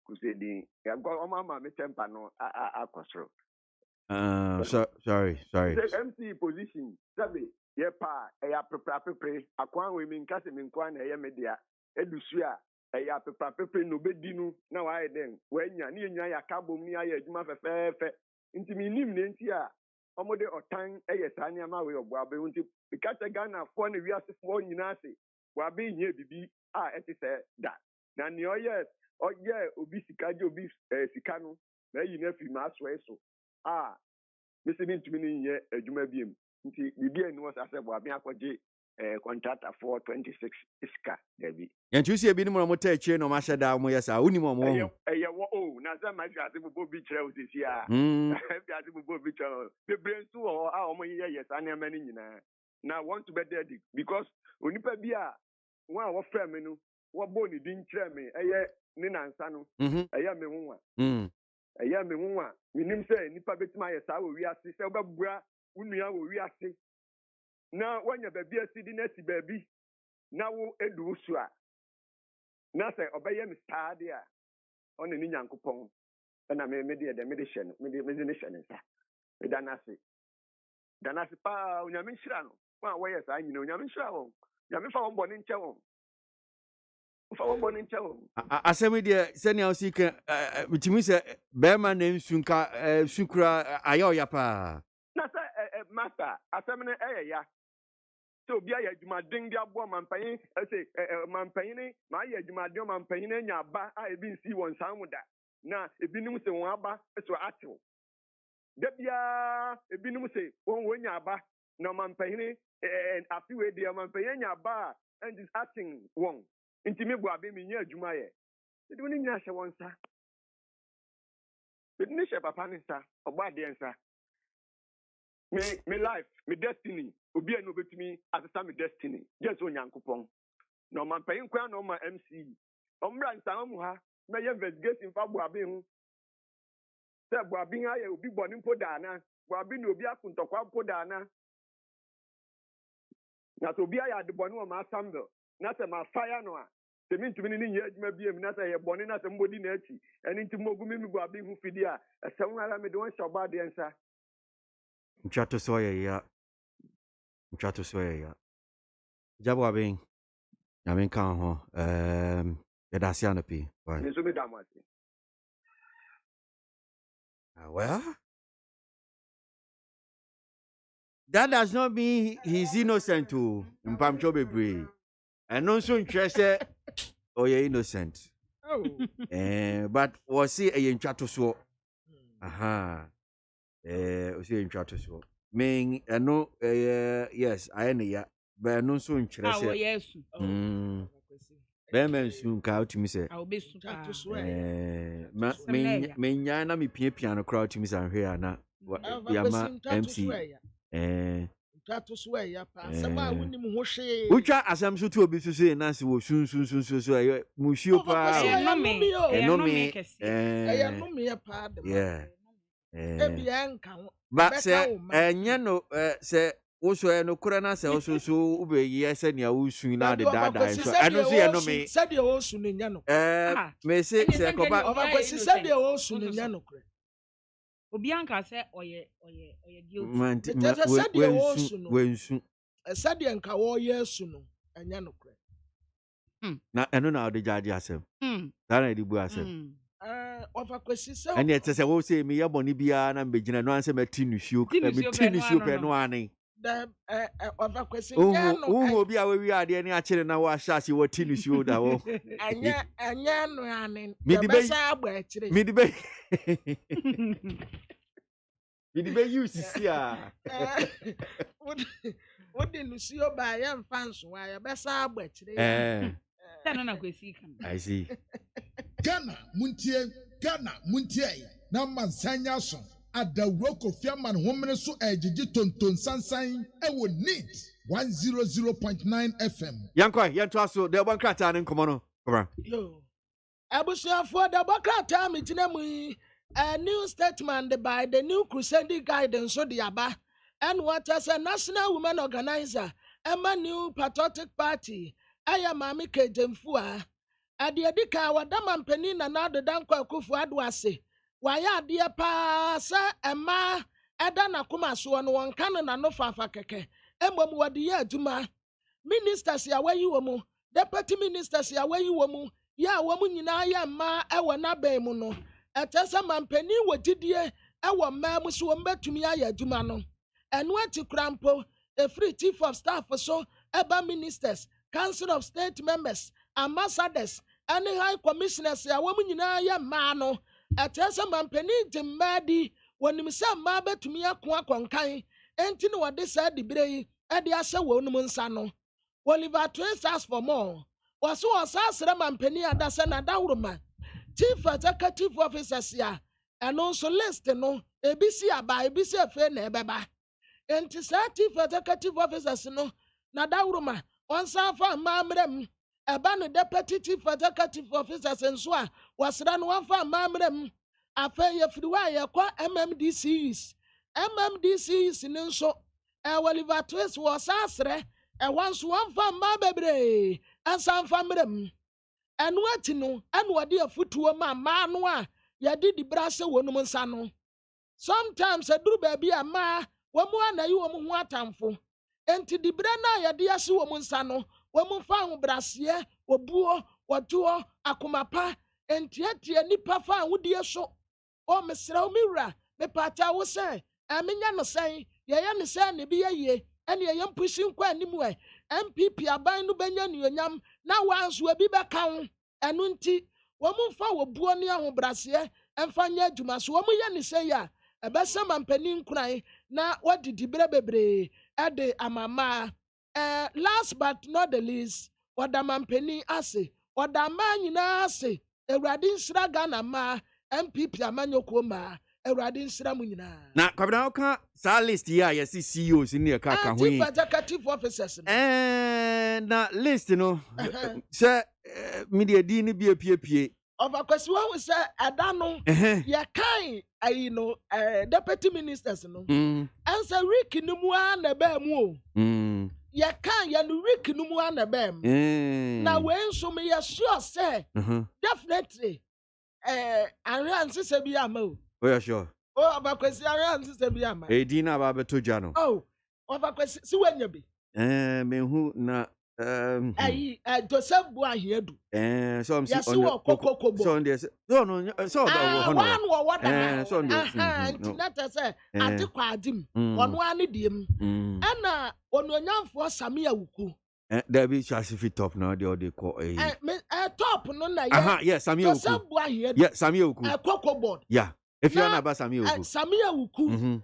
Crusading ya go mama me temper no akosro
sorry
the MC position sabe ye pa ya prepare akwan we min kase min kwan na ye media edusu a ya pepe no bedinu na wa den wanya ni enya ya kabom ni aye adwuma fefefe nti mi nim ne nti a omode otan eye sane ama we ogbo abe nti bikata Ghana fo na wiase fo nyina ase wa be nye bibi a eti se da na ni oye obi sikaje obi sika no na yi na fi ma so eso mesi bi ntumi ni nye adwuma biem nti bibi enu wo sase bo abia kwaje contractor for 26 iska debi
yantu si ebi ni mo ta eche no ma sheda mo yesa uni mo mo
na za ma fi ase bo bi kire osisi a fi ase bo bi kire the brain so a o mo yesa na ma ni nyina na want to be dead because onipa bi a won a wo fra me no wo bo ni din kire me ni nansa no me hunwa me hunwa minim say nipa betima yesa wo wi ase se obabura unua wo wi ase na wanya baby asidi na si baby na wo edu so a na say obeye mi stade a on ni nyankopon na me de hye no me de hye nsa me danase pa onyame nhira no wa wo yesa nyina onyame nhira wo nyame fa wo bone nche wo
asemi de seni ausika bitimi se bema na nsunka sukura ayo ya pa
na say master asemi ne ya so bia ya adwumaden bia bo mampanyin say mampanyin ma ya adwumaden mampanyin anya ba a ebi nsi won sanmuda na ebinim se won aba so atew da bia ebinim se won wonya aba na mampanyin afiwe de mampanyin anya ba and is acting won intimi bu abe mi nya adwuma ye de woni nya hye won sa ni hye papa ni sa ogba de nsa me life me destiny obi enu betumi asesa me destiny just onyankopon no man payin kwa no ma MC omra nsan mu ha me ye investigation fa bu abe hu se bu abe ha ye obi boni mpo da na bu abe ni obi akuntokwa mpo da na so obi ya de boni o ma assemble na se ma fire no a se mi ntumi ni nye adwuma biem na se ye boni na se mbodi na achi eni ntimogu mi bu abe hu fidi a se won ara me de won shoba de nsa
Mchato soya ya. Mchato soya ya. Jabo abin. Yamin kan ho. Yadasi anapi. Why? Well, that does not mean he's innocent to Mpamcho Bebre. And no soon treasure or you're innocent.
Oh.
But was he a chat so? Aha. Was he in chat so? Mean, no, yes, I know ya. But no soon treasure.
Yes.
Bemen soon cow to me say.
I'll be to swear.
Me yana me piano crowd to me and here na. Yama MC.
Tato swear ya pa. Sama wuni mu ho hwe.
Ucha asam so to obi so say na se wo sun so musio pa.
No me.
Ya no me ya pa de.
Yeah.
Ebi enka ho.
But say enye no say wo so no kura na say so ube ye say na wo sun na de dada so eno so ye no me.
Say de wo sun nya no.
Me say ko ba
obakwesi say de wo sun nya no kura.
Obianka say oye guilty.
Wensu.
Said enka wo yesu no enya no kura.
Na eno na de jaji asem. Na na di bu asem.
Obakwesi say.
And yet say wo say me ya boni bia na mbegina no anse meti nusuo pe no ane.
Obakwesi
nya no. Obi a we ade ne a kire na wa hyase wo ti nusuo da wo.
Anya no ane. Me be sa agba akire.
Me di be. Me di be use sia.
What the nusuo ba ya mfanso wa ya be sa agba akire.
Na kwesi kan.
I see.
Ghana muntie na mansanya so adawro Kofi Aman homene so ejiji tonton sansan ewo need 100.9 FM.
Yankwa yanto aso de bon krata ne nkomo no. Come on.
Yo. Abusuafo da bokrata mi gina mu a new statement by the new crusade guidance so the aba and what as a national women organizer Emma new patriotic party ayamami kejemfua adedika wadamampeni na nado danko akufu adwase waya ade pa sa Emma eda na kuma so no wonka no na no fafa keke embom wade ya aduma ministers ya wayi wo mu deputy ministers ya wayi wo mu ya wo mu nyina ya ma ewo na ban mu no etesa mampeni wogidie ewo ma mu so mbetumi ya aduma no eno ati krampo a free chief of staff so eba ministers council of state members ambassadors and high commissioners ya wo mu nyina ya ma no etesa mampeni jemmadi wonim se ma betumi akon akonkan enti no wode sa dibire e de ase wo num nsa no Oliver Twins ask for more was asasra mampeni adase na dawroma chief executive officers ya and also list no ebisi aba ebisi afe na ebeba enti sa chief executive officers no na dawroma onsa fa mamrem eba no deputy chief executive officers nso a wasra no fa mamrem afa ye friwa ye kwa mmdcs ni nso Oliver Twist was asre once one fa ma bebre ansa fa mrem enu ati no enu wade afutuo ma no a ye di brase wonum nsa no sometimes eduru ba bi ama wo mu anayi wo mu ho atamfo enti di bra na ye de ase wo mu nsa no wo mu fa ho brase obuo wotuo akomapa enti atie nipa fa ho die so o mesra o miwra me pata wo se amenya no sen ye ne sen ne bi ye ene ye mpushi nkwa animu e MPP aban no benya nuonyam na wanso abi beka ho enu nti wo mu fa wo buo ne ahobrase emfa nya adwuma so wo mu ye ne sen ya ebesa mampani nkuran na wadidi bebre ede amama last but not the least wadamampani ase wadama nyina ase ewrade nsira Ghana ma MPP amanyoko ma ewrade nsira mu nyina
na kwabena oka sa list ya yes CEOs ni e ka ho
chief executive officers
na list no say media di ni bi apiepie
overkwesi wo say adano ye kan ayi no deputy ministers no answer week ni mu na ba mu o ye kan ye no week ni mu na ba mu na we nso me ye sure say definitely anran se bi ama o
oh yeah sure
Oh, abakwesi ara nsese bi ama.
Edina ba beto dwa no.
Oh, abakwesi si wanya bi.
Mehu na
Ayi, Joseph Buahiedu.
so I'm
Yes,
on
you Coco.
so on this. No, so
One or what?
so
Nata say, ati kwadim. Ono ani diem. Ana ononyamfo Samia Wuku.
There be Chasifi top now, they call a
top no na ya.
Yes, Samia Wuku.
Joseph Buahiedu.
Yeah, Samia Wuku.
Coco board.
Yeah. If you're not about Samia Wuku.
Samia Wuku.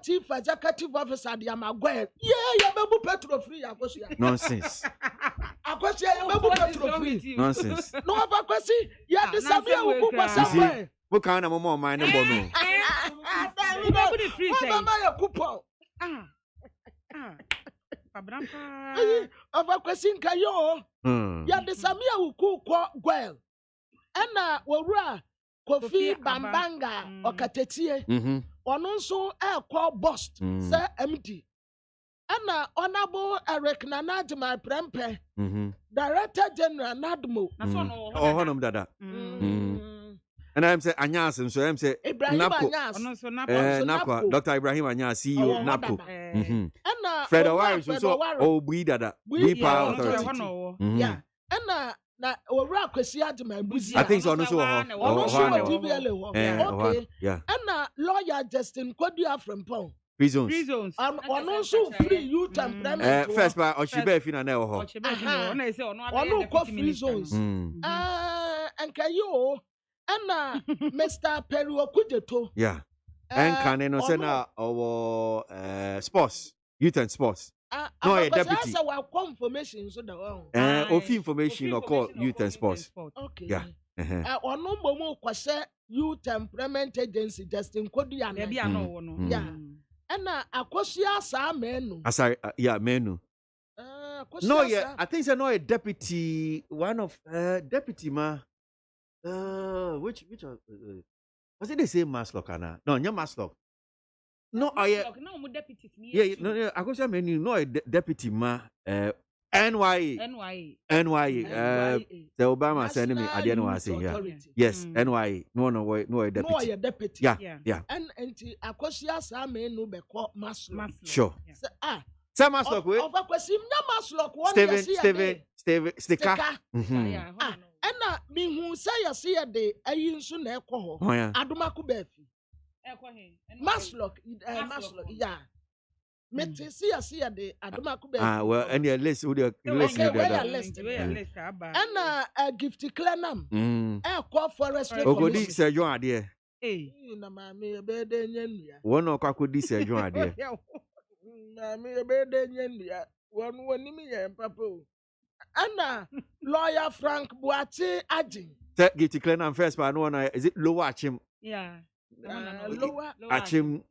Chief executive officer di Amagwe. Yeah, babu petrol free akosia.
Nonsense.
Akosia babu petrol free.
Nonsense.
No abakwesi, ya de Samia Wuku kwa somewhere.
Who can a more mine bono?
Babu the free say.
Mama ya coupon.
Abrampa.
Abakwesi nka yo. Ya de Samia Wuku kwa gwel. Ena wawura Kofi Bambanga okatetie. Ono nso ekọ bust say MD. Ana honorable Eric Nanaji my prempe. Director General Nadmo.
Oh, honum dada. And I'm say Anyas, so I'm say
Napco.
Napco. Dr. Ibrahim Anyas, CEO Napco.
Ana
Fred Owari so oh we dada. We power authority.
Yeah. Ana na owura kwesi adima buzi.
I think so no so
okay.
Yeah.
Ana lawyer Justin Kodua from Pong.
Prisons.
Ono so free youth employment.
First part Oshibe fi na na ho.
Ono ko free zones. Anka yo ana Mr. Peru Okujeto.
Yeah. And can no say na our sports, youth and sports. No, a deputy.
Information so the one.
Of information or call youth and sports.
Okay.
Yeah.
Ono mbomo kwase youth employment agency Justin Kodua na. Yeah. Ana akosia sa menu.
Sorry, yeah, menu. No, yeah, I think it's no a deputy, one of deputy ma. Which was it the same Maslock ana? No, not Maslock. No, no, deputy. Yeah, no, I go say menu. No, a deputy ma. NYA. The Obama sent me. I didn't want to say yeah. Yes, NYA. No, a deputy.
No, a deputy.
Yeah.
And akosia sa menu be call Maslock.
Sure. Say Maslock we.
Of akosia Maslock one
Steven sticker.
Ena mi hu say yase de ayi nso na ekọ ho. Adomako befi. Maslock, yeah. Mete see de Adomako befi.
Well, and your list with your list.
Ena gift clenam. Ekọ forestry.
Ogodi say John ade.
Na ma me be de nyanua.
One okakodi say John ade.
Na me be de nyanua. Woni mi ye papa o. Ana lawyer Frank Buachi Ajin.
Get to clean and first, but no one is it lower Achim?
Yeah.
Lower
Achim.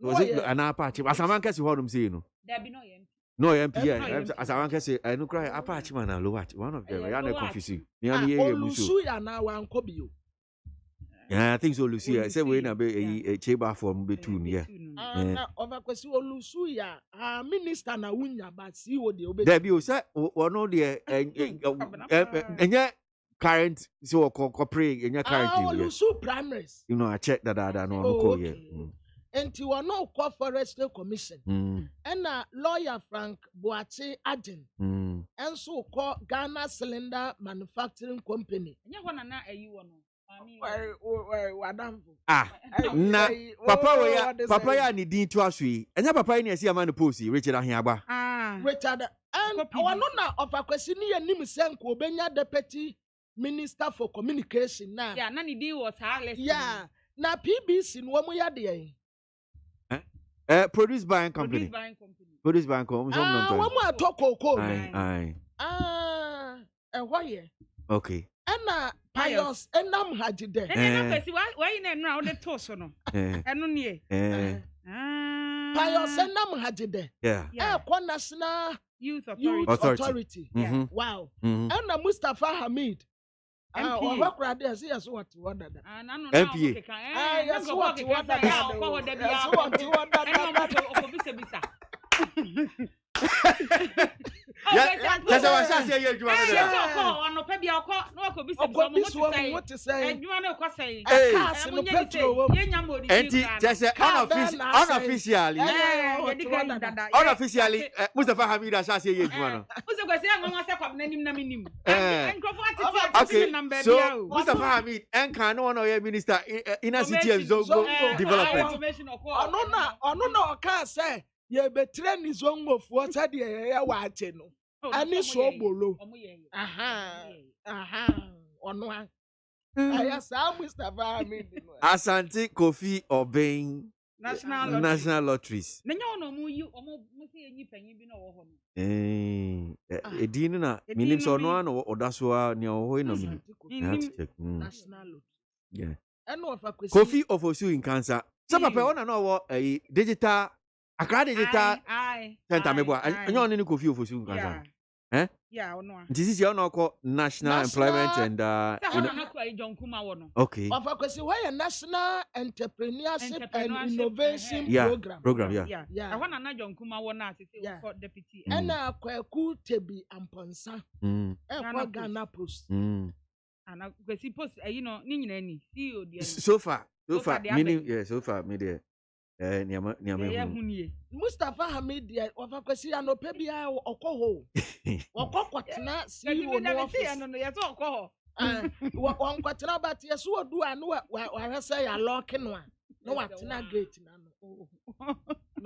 Was it an Apache? As a man can see what I'm saying.
There be no MP.
No MP. As a man can say, I know cry Apache man and lower. One of them. I am confusing.
Lucia now one cobio.
Yeah, I think so, Lucia. I said we're in a chamber from between. Yeah.
Over Kwesi Lucia, minister na wunya, but see what the obey.
There be said one of the and yet current so corporate in your current.
Lusu primaries.
You know, I checked that I don't know.
And you are no call forestry commission. And lawyer Frank Buachi Adin. And so call Ghana Cylinder Manufacturing Company.
Na papa ya ni din to asui enya papa ni esi amane post Richard Ahiagba
Richard and one na of akwesi ni anim senko obenya deputy minister for communication na
na ni din was harless
na PBC no mo ya de
produced by company
wo mo atokoko
ai okay
Ena Pius enam hajide.
Ena kwesi why na nra o to so no. Eno nie.
Pius enam hajide.
Yeah.
National
Youth
Authority. Yeah. Wow. Ena Mustafa Hamid. Wakura dey say yes what that.
MPA.
Yes what that.
That's how I say you do.
On Pebby, I'll call no could be some
what to say.
And you want to say,
just unofficially, Mustafa Hamida shall say you. Okay, so Mustafa Hamid and can one of your minister in a city of Zongo development.
No, can't say. Ye be train is on of what I dear watching. And it's so below. On one. I saw Mr.
Asante Kofi obeying national lotteries. Edina na minim so no an odasoa ne oho no minim. Yeah. Kofi of Osu in cancer. Some papa ona no wo digital akra digital center mebo anyo ne Kofi of Osu in cancer.
Yeah, no.
This is your national employment and okay.
Of course, why a national entrepreneurship and innovation
program.
I want to know Kuma one deputy.
And I could be amponsa. And Ghana Post.
And I suppose Nini
so far, meaning so far, media.
Mustafa Hamid, of a question, no pebia or coho. Or cockatna, see you never see, and yes, or coho. One quatna, but yes, what do I know? Why I say a locking one? No, what's not great.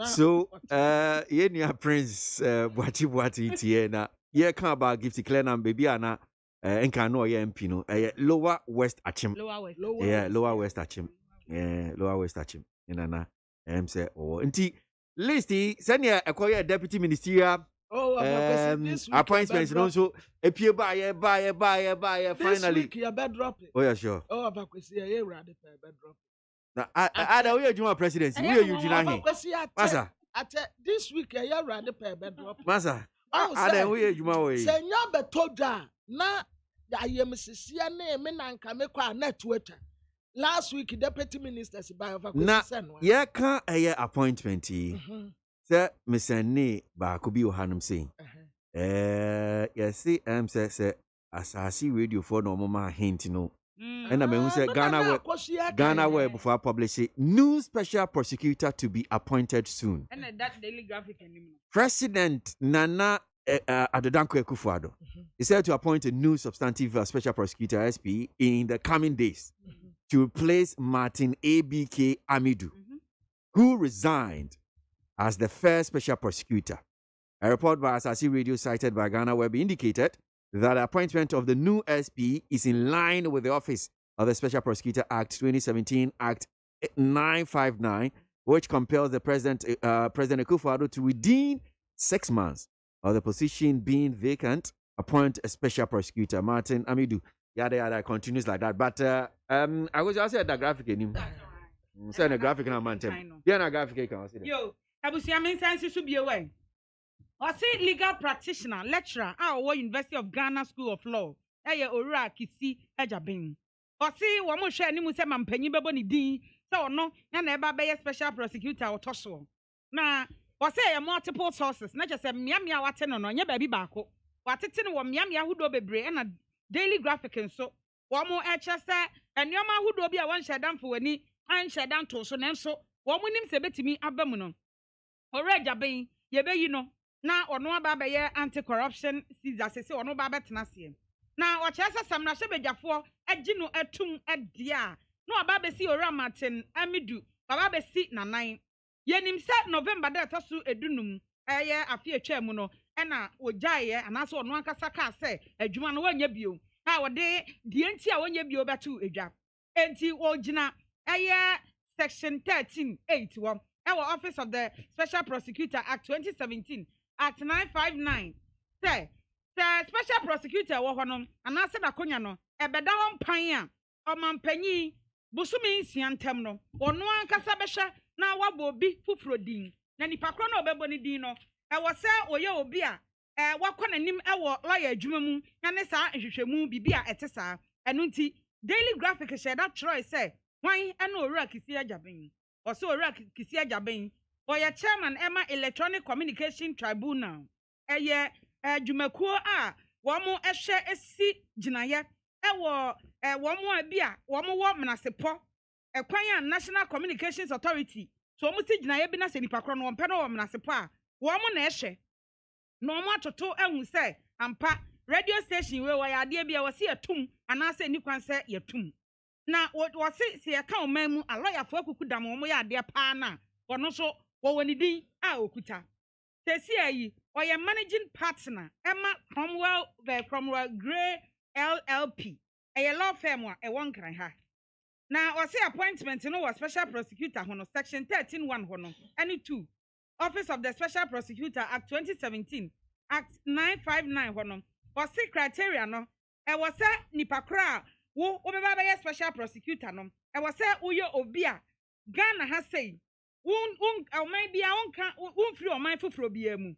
So, Yenia Prince, Wati Tiena, ye can't about gift declare and baby Anna, and can know ye Pino, Lower West Achim. Lower West Achim. Lower West Achim. In say nti listy send ya acquire deputy ministerial appointments no so epie buy finally
your bed drop.
Oh yeah, sure.
Oh abakwesi e urade per bed drop.
Na ada we adwuma presidency we you gina he masa
at this week e urade per bed drop
masa ada we adwuma we
senya betodwa na ayemsisia na me na nka me kwa na Twitter. Last week, deputy ministers by over
yeah, can't a appointment. Sir, Miss Annie Bakubi Ohanum saying, yes, see, say, as I see radio for no mama hint, and I mean, say Ghana Web before publish it. New special prosecutor to be appointed soon.
And that daily graphic
President Nana Adodankwe Akufo-Addo is said to appoint a new substantive special prosecutor SP in the coming days. To replace Martin ABK Amidu, who resigned as the first special prosecutor. A report by Asasi Radio cited by Ghana Web indicated that the appointment of the new SP is in line with the Office of the Special Prosecutor Act 2017 Act 959, which compels the President Akufo-Addo to within 6 months of the position being vacant, appoint a special prosecutor, Martin Amidu. Yada continues like that. But I was also at the graphic in him. Send a graphic in a man. Yeah, graphic can see.
Yo, Abusiamin science should be away. I say legal practitioner, lecturer, our University of Ghana School of Law. Ora Kisi Ejabin. Or see one more share any Musam Penny Baboni D. So no, and never be a special prosecutor or Tosso. Now, or say a multiple sources, not just a Miamia Watten on your baby bako. What it's in one Miamia who do be brain and a daily graphic and so one more HSA and your man who do be a one shut down for any and shut down to so and so one winning say to me abamuno. Already Jabin, ye be now or no baba ye anti-corruption Caesar say or no baba tenacity. Now or chasa some na shebe jafo ejino etum edia. No baba see or Martin Amidu, baba see na 9. Ye nim set November that tasu edunum afie chairmuno. Ena ojaye anaso ono ankasa ka se adwuma no wanya bio na wode die enti a wanya bio betu edwa enti ogina section 13(8) our Office of the Special Prosecutor Act 2017 Act 959 say special prosecutor wo hono anase na konya no ebeda ho mpan a omampanyi busumi nsiantem no ono ankasa behwe na wabo obi fufuro din na nipa kro na obebo ni din no was say, oye obia, what can a name lawyer Jumu, and a sa hwehwemu bibia etesa, and unti daily graphic share that Troy say, why and no rack is here jabbing, or so rack is here jabbing, Oya chairman Emma Electronic Communication Tribunal. Eye jumakuo a womo ehwe esi ginaye ewo womo abia womo wo mnasepo ekwan a National Communications Authority so womo si ginaye bi na se nipa kro no wompe no wo mnasepo a womo na ehwe no mo atoto ehu se ampa radio station we wo ya ade bia wo se yatum anase ni kwan se yatum na wo se se ya kan man mu aloya fo akuku dam wo ya ade pa na wono so wo woni din a okuta tesi ayi oye managing partner Emma Cromwell Gray LLP a law firm a won kran ha na o say appointment no was special prosecutor hono section 13(1) hono any 2 Office of the Special Prosecutor Act 2017 Act 959 hono o say criteria no e was say nipa kra wo beba be special prosecutor no e was say uyo obi a Ghana ha say oman bia wonka wonfiri oman foforo bia mu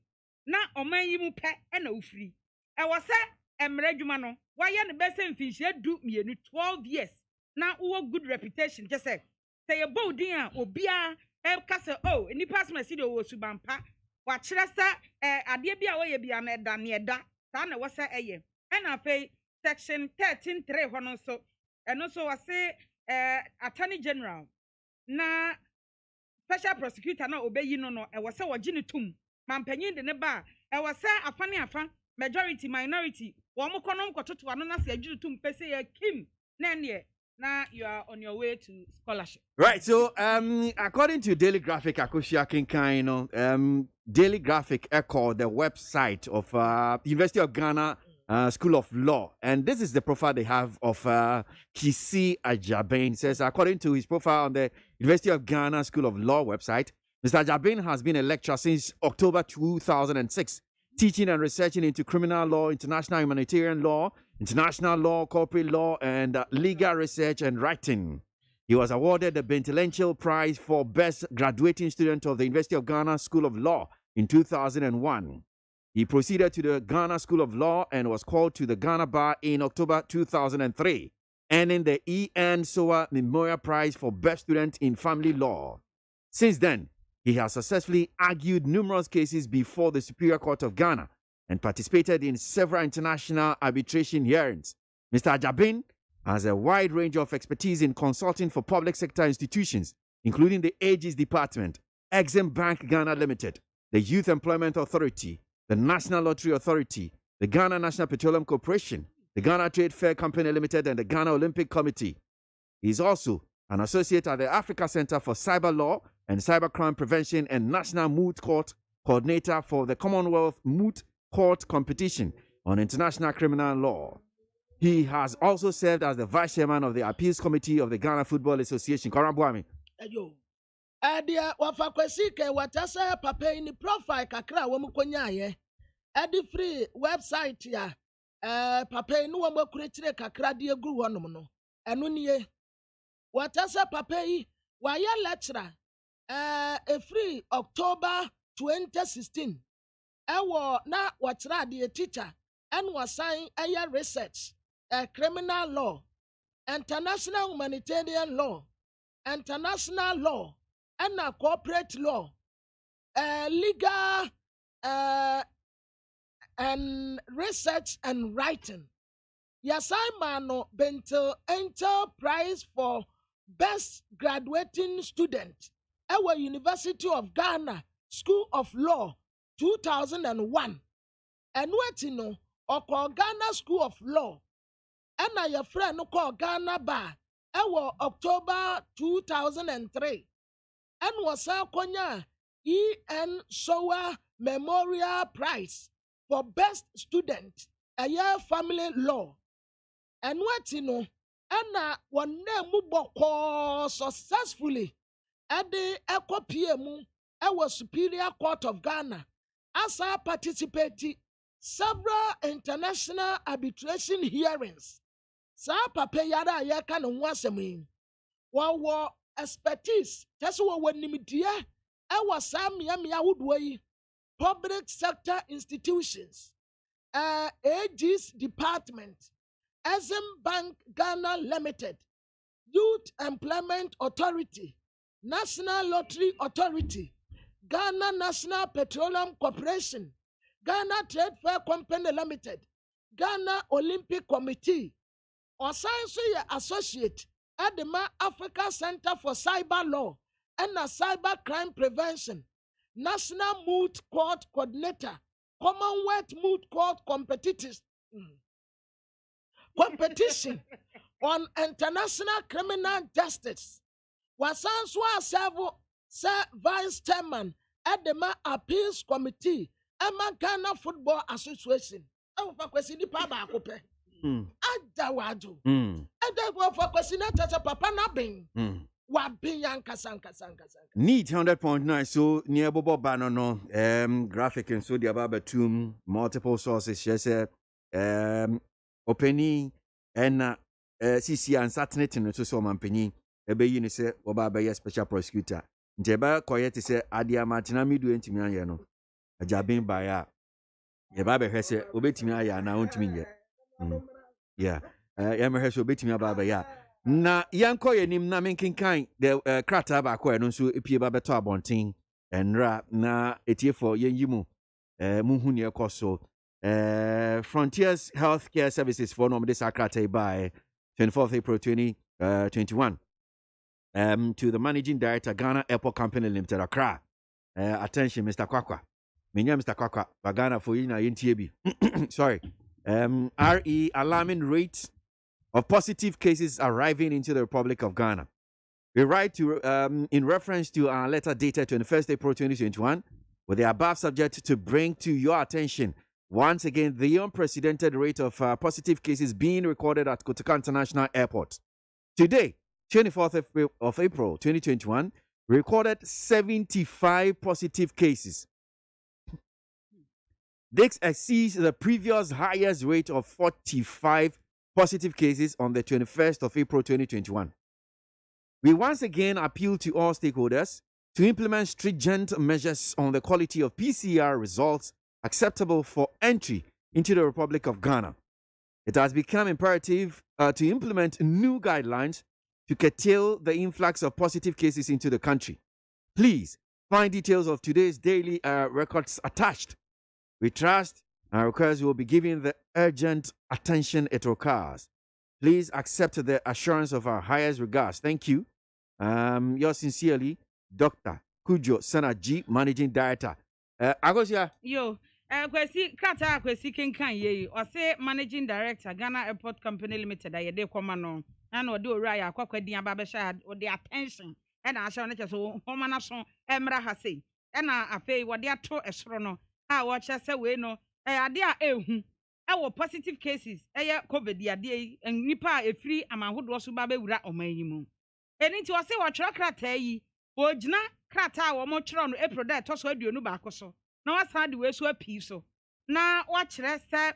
na oman yi mu pe na ufiri e wo se emre adwuma no waye ne bese mfinhie du mienu 12 years na wo good reputation je say ye boldin a obia e ka se oh ni pass me si de wo subampa wa kire sa ade bia wo ye bia na eda ne eda sa na wo se eye na fe section 13(3) hono so eno so wo se attorney general na special prosecutor na obeyi no e wose wo gine tum mampanyin de ne ba e wose afane afa majority minority wo mo kono nkototo ano na se agine tum pese ya kim na ne na you are on your way to scholarship.
Right, so according to Daily Graphic Akosia Kinkan, Daily Graphic echoed the website of University of Ghana School of Law, and this is the profile they have of KWASI Ajabain. Says according to his profile on the University of Ghana School of Law website, Mr. Ajabain has been a lecturer since October 2006, teaching and researching into criminal law, international humanitarian law, international law, corporate law, and legal research and writing. He was awarded the Bentilential Prize for Best Graduating Student of the University of Ghana School of Law in 2001. He proceeded to the Ghana School of Law and was called to the Ghana Bar in October 2003, earning the E.N. Soa Memorial Prize for Best Student in Family Law. Since then, he has successfully argued numerous cases before the Superior Court of Ghana and participated in several international arbitration hearings. Mr. Ajabain has a wide range of expertise in consulting for public sector institutions, including the Aegis Department, Exim Bank Ghana Limited, the Youth Employment Authority, the National Lottery Authority, the Ghana National Petroleum Corporation, the Ghana Trade Fair Company Limited, and the Ghana Olympic Committee. He is also an associate at the Africa Center for Cyber Law and Cybercrime Prevention and National Moot Court Coordinator for the Commonwealth Moot Court Competition on International Criminal Law. He has also served as the Vice Chairman of the Appeals Committee of the Ghana Football Association. Korambuami.
Ayo. Adia wafakwesi ke watasa papa ini profile kakra wa mukonya ye. Edi free website ya papa ini wa mwakuretire kakra di egu honom no. Enu niye. Watasa papa yi wa ya lecturer free October 2016. Ewo na watra di teacher and was sign aya research criminal law, international humanitarian law, international law, and corporate law, legal and research and writing. Yasaimano Bentil Enterprise for Best Graduating Student, our University of Ghana School of Law, 2001. And what you know, or call Ghana School of Law, and now your friend no call Ghana Bar, our October 2003. And was our Konya E.N. Soa Memorial Prize for Best Student, a year family law. And what you know, and now one name muboko successfully at the Eco PMU, our Superior Court of Ghana, as I participated several international arbitration hearings. Sa papa yada yaka no wasemi. Wa expertise, that's what when nimidie ewa sam yamia woodway public sector institutions, Aegis Department, Exim Bank Ghana Limited, Youth Employment Authority, National Lottery Authority, Ghana National Petroleum Corporation, Ghana Trade Fair Company Limited, Ghana Olympic Committee, or science associate at the Africa Center for Cyber Law and Cyber Crime Prevention, National Moot Court Coordinator, Commonwealth Moot Court Competition on International Criminal Justice. Wasanswa Savo, Sir Vice Chairman at the Appeals Committee, Emma Ghana Football Association. I will question the Papa Cope. Adawadu. And then for question Papa Nabing.
Need 100.9 so near Bobo Banono graphic and so the above tomb multiple sources yes opening and CC and Saturday to so mampeni ebe yini se oba be special prosecutor njeba koyete se adia martina midu entimi anye no ajabin baya yeba be hwese obetimi aya na ontimi nye yeah yema hwese obetimi aba ba ya na yanko yenim na menkenkan the krata ba ko eno so epie ba beto abonten enra na etiefo yenyimu muhu ne ekoso Frontiers Healthcare Services for no this akrata by 24th April 2021 to the Managing Director, Ghana Airport Company Limited, Accra. Attention, Mr. Kwakwa. Minya Mr. Kwakwa, Bagana for you na NTAB. Sorry. RE alarming rate of positive cases arriving into the Republic of Ghana. We write to in reference to our letter dated 21st April 2021, with the above subject to bring to your attention once again the unprecedented rate of positive cases being recorded at Kotoka International Airport. Today, 24th of April 2021, we recorded 75 positive cases. This exceeds the previous highest rate of 45 positive cases on the 21st of April 2021. We once again appeal to all stakeholders to implement stringent measures on the quality of PCR results acceptable for entry into the Republic of Ghana. It has become imperative to implement new guidelines to curtail the influx of positive cases into the country. Please find details of today's daily records attached. We trust and request you will be given the urgent attention it requires. Please accept the assurance of our highest regards. Thank you. Yours sincerely, Dr. Kujo Sanaji, Managing Director. Agosia.
Yo, kwesi krata kwesi kenkan ye o say Managing Director Ghana Airport Company Limited ayede kwama no na odi owura ya kwakwadi aba sha odi attention e na asha no cheso homa na so emra ha sei e na afei wode ato esoro no a wo chese we no ade a ehu e wo positive cases ye covid ade nipa efiri amahodo so ba bewura omanyimu eni ti wo say wo chiro krata yi wo gina krata wo mo chiro no April da to so aduonu ba akoso na wasan de we so api so na wa kire se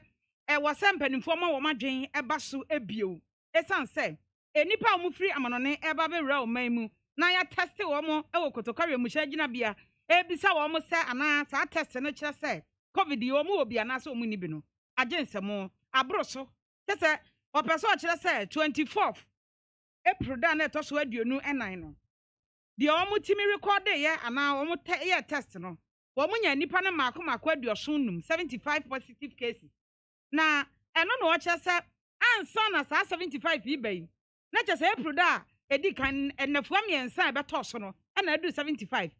wo se mpanimfo ma wo madwen e ba so ebio esan se enipa wo free amanone e ba bewura omanyimu na ya test wo mo e wo kotokare mu hyagina bia ebisa wo mo se ana sa test no kire se covid wo mo obi ana se wo ni bi no agensemo abro so se wo pese o kire se 24th April da na to so aduonu enan no de wo mo timi record ye ana wo mo ye test no wo mo nya nipa na mako aduoso num 75 positive cases na eno no wo kire se ansa na sa 75 ibai na kire se April da edi kan enafua miensa be to so no na adu 75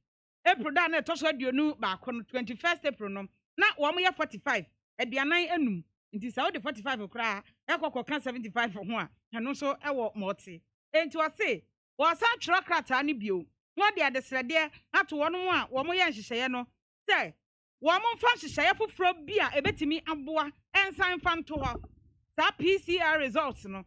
April da na to so aduonu ba ko no 21st April no na wo mo ye 45 aduanan enum nti sa wo de 45 kra ekokko kan 75 ho a eno so ewo multi enti wo se wo sa tro krata ne bio wo de adesrede ato wo no a wo mo ye nhyehyeye no se wo mo mfa nhyehyeye foforo bia ebetimi aboa ensan fa nto ho sa PCR results no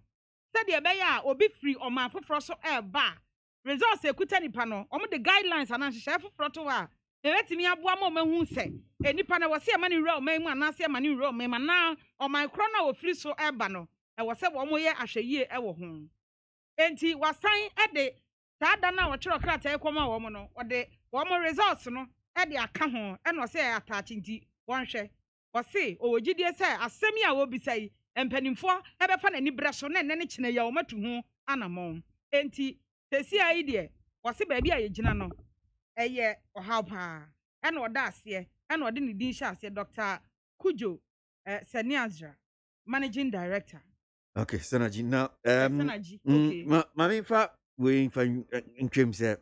se de be ya obi free oman foforo so eba results ekuta nipa no omo the guidelines ana nhyehyeye foforo to a ebetimi aboa ma omahu se enipa na wo se ma ni wura oman mu ana se ma ni wura oman ma na oman kro na wo free so eba no e wo se wo mo ye ahweye e wo ho enti wasan ede sada na wo chiro krata ekoma wo mo no ode wo mo results no ede aka ho e no se attach nti won hwe wo se owogidie se asemi a wo bisai empanimfo ebefa na ni bre so na ne kine ya wo matu ho anamon enti tesi ai de wo se ba bi a ye gina no ɛyɛ ɔhaw paa ɛna ɔda aseɛ ɛna ɔde ne din hyɛ aseɛ Dr. Kujo Seniazra managing director.
Okay, Senaji. Now,
Senaji. Okay.
Mami fa we fa ntwem se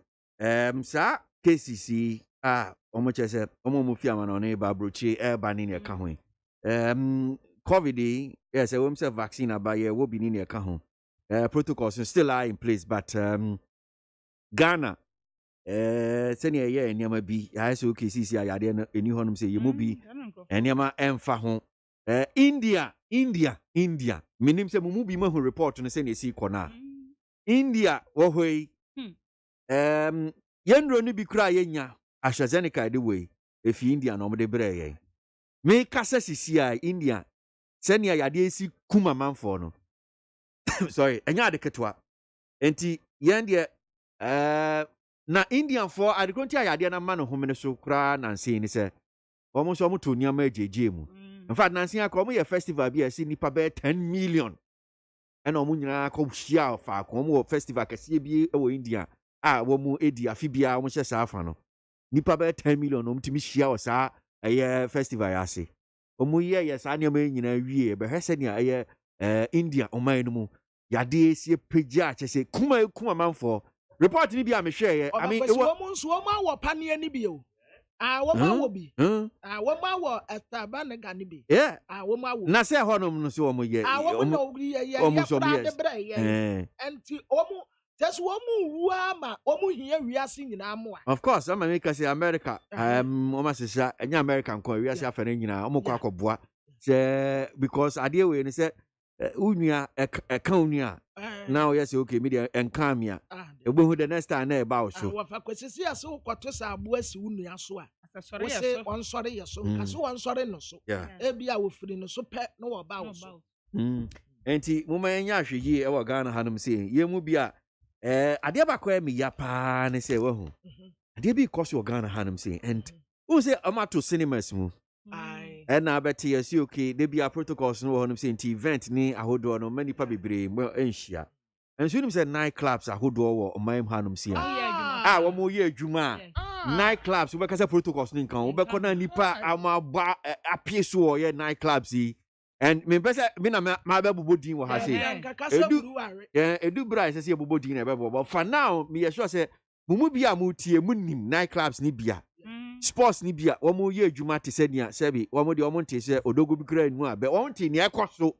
sa KCC omo chese omo mo fi amana ne ba brochi e ba ni ne ka ho. COVID yes, we say vaccine abaye wo bi ni ne ka ho. Protocols still are in place, but Ghana senior ye nyama bi ya so KCC ayade no eni honum say ye mo bi nyama emfa ho. India minim se mumu bi mahu report no se ne si kona India wo hoi yendro ni bi kra yenya AstraZeneca de we efi India no de bre ye me kasa sisi a India se ne yade esi kuma manfo no sorry enya de ketwa enti yende na Indian for adekonti ayade na ma no homene so kra na nse ni se omo so omo to niam ajeje mu. In fact, Nancy, I come here festival be a see nipa be 10 million. And omu nyina ko hia fa ko festival kese bi e India. Wo mu edi afibia omu hye sa afa no. Nipa be 10 million omu timi hia o sa festival ya se. Omu ye sa ne ma nyina wie be hwese ne India oman no mu. Yade esi pagya kese kuma manfo. Report ni bi a me hwe I mean
omu nso omu awo panie ni bi o. Woma wo bi. Woma wo estaba ne gani bi.
Yeah.
Woma wo.
Na say honom no so omo ye.
Woma no ye enti omu tesu omu wu ama omu hia wiase nyina mo a.
Of course, I'm make say America. Omo sesa enya American ko wiase afere nyina omo kwa koboa. Say because ade we ni say unua eka unua. Now yes okay media enkam Ebohu the next time na eba so.
Wa fa kwesisi ase ukwato sa abo asi unua so a. We say on sorry yeso. Aso on sorry no so. Ebia wo firi no so pe no wo ba wo so.
Enti moma enya ahweyi e wo Ghana hanum sei. Ye mu bia ade ba kwa me ya pa ne say wo hu. Ade bi koso wo Ghana hanum sei and who say amato cinemas mu. And na beti yes okay they be a protocols no hanum sei enti event ni ahodo no many pa bebre mo enhia. And so him say night clubs ahodo wo oman hanum sei. Wo mo ye adwuma night clubs we kasa protocols ni nkan we ko na nipa amaba apie so ye night clubs yi and me pesa me na ma be bobodin wo ha say edu bra say bobodin na be bobo for now me ye sure say mumu bia mu tie mu nim night clubs ni bia sports ni bia wo mo ye adwuma te se nia se bi wo mo de wo mo nte se odogo bi kra anu a be wo nte ni ekoso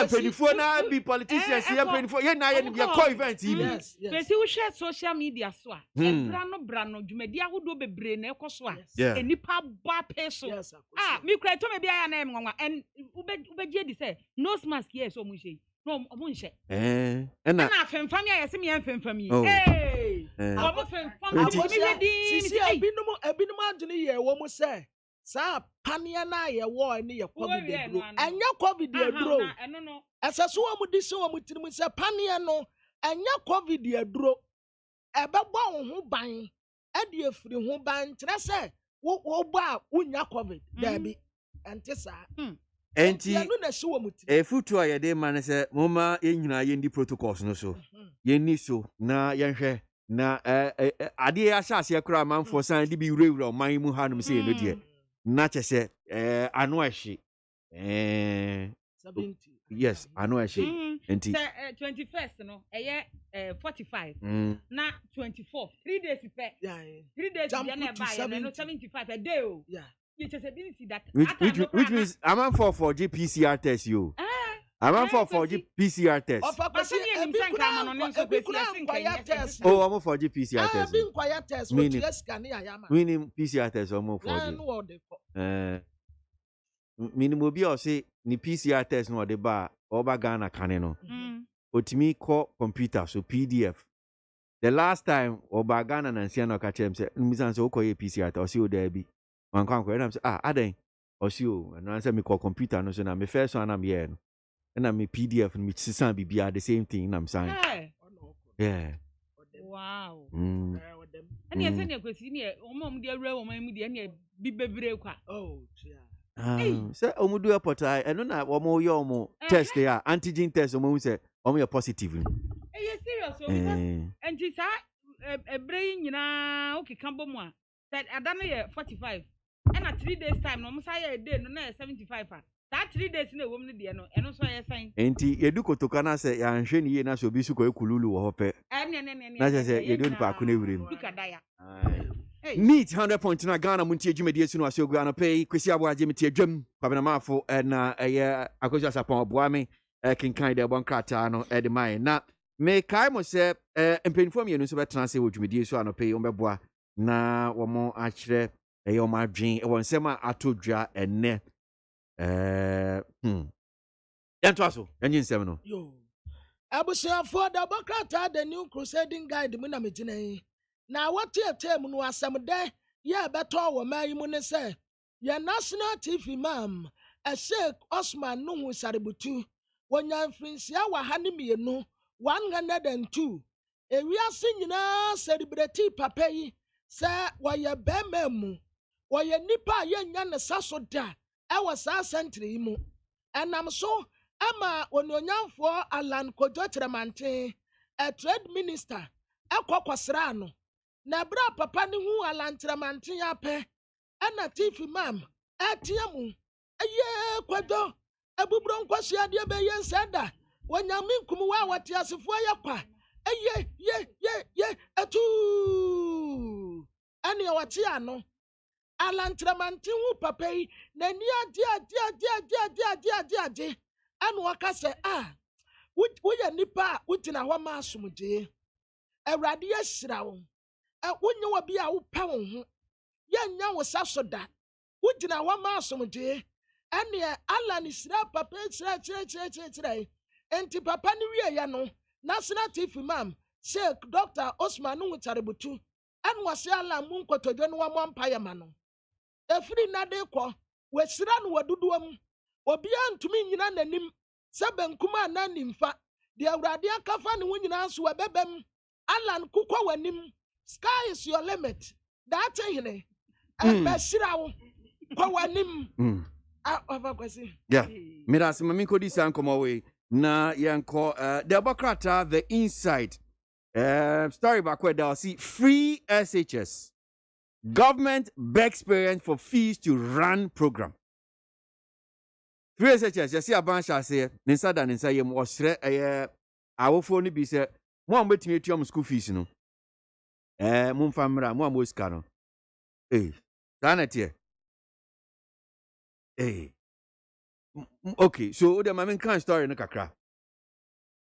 penifo na be politicians here penifo ye na ye ni be call event even
pesi wo share social media so a brano dwumadi ahodo bebre na ekoso a enipa ba peso me kra to me bia ya na emwanwa and ubegye di say nose mask yes o mu hye no omo nhye
na
afemfam ya yesi me enfemfam yi omo femfam
sisi ebinum adwene ye wo mu say sa pania na ye wo ni ye COVID duro anya COVID duro eseso wo mu disi wo mu tirim se pania no anya COVID duro ebebo wo ho ban e de afiri ho ban kire se wo ba unya COVID da bi ente sa
enti futu a ye de man se moma enyina ye ndi protocols no so ye ni so na ye hwe na ade ya hyase akra manfo san de bi wura man mu hanum se no de na chese anu ahye
70
yes anu ahye enti
21st no 45 na 24 3 days pe 3 days ya na ba ya no 75 a day o you just ability that
which means I'm on for GPCR test you I'm for GPCR test
of course I'm
for GPCR test meaning PCR test I'm for minimum bi o say ni PCR test no de ba oba Ghana kane no otimi call computer so PDF the last time oba Ghana na nsia no ka chem say misan say okoye PCR test o see o there bi wan kan ko na say aden o see o na say me call computer no so na me first one am here no na me PDF no me sisan bibia the same thing na me sign
wow ani ese ne kwesi ne omom de awura omam mu de ne bi bebre kwa
say omudu airport eno na omo ye omo test ya antigen test omo say omo ye positive
serious because anti sa brain nyina okay kambo mu a that adano ye 45 and at 3 days time no mo say a day no na 75 that 3 days na ewom ne de no eno so ye san
enti yedu kotoka na se ya nhwe ni ye na so bi su ko ekululu wo hope na se yedu ni pa ko na wirim Meet 100.9 Ghana Montie Jumedi Sunu Asogu Anope Kwesi Aboagye metie dwam kwabena mafo na eye akosia sapon oboame kinkan de bon krata no de mai na me kai mo se empenfo mienu so betena se wodwumedi so anope ombeboa na wo mo akyere eye o madwen e won sema atodwa enne yanto aso yanyi nsem no
yo abusiafo da bokrata the new crusading guide mu na megina yi na watiete mu no asem de ye beto wo mai mu ne se ye national tv mam a Sheikh Osman Nuhu Saributu wonya mfrinsia wa ha ne mienu 102 ewiase nyina celebrity papa yi se woye bema mu woye nipa ye nya ne saso da e wo sa century yi mu enam so ama ononyamfo Alan Kojo Tremante a trade minister ekwakwasra no na bra papa ne hu Alan Tremante ya pe ana tv mam etiamu eye kwado abubro nkwasua de be ye nsada wonyame nkum wa wate asefo yakwa eye ye atu ani wate ano Alan Tremante hu papa yi na ni adi anu waka se woya nipa wutina ho ma asomje awrade ye hyira wo wonye wo bia wo pa wo ho ye nya wo sasoda wutina ho ma asomje ene Alan hyira papa hyira enti papa ni wie ya no national tv mam Sheikh Dr. Osman Nuhu Saributu anu wase Alan mu nkotodwe no wa mpa ya ma no efiri nade ko we hyira no waduduam obi antumi nyina nanim sebenkuma na nimfa de awrade akafa ne nyina so wabebem Alan kukwa wanim sky is your limit that hene abashira wo kwa wanim kwasi
yeah miras mami kodi san komo we na yanko the bokrata the inside story back there see free SHS government begs parents for fees to run program. Free SHS, you see a bunch of say, Ninsada and Ninsayam was our phone be said, one bet me to school fees, no. Mumfamra, one was cano. Sanity. Okay, so the Mamin kind story in a kakra.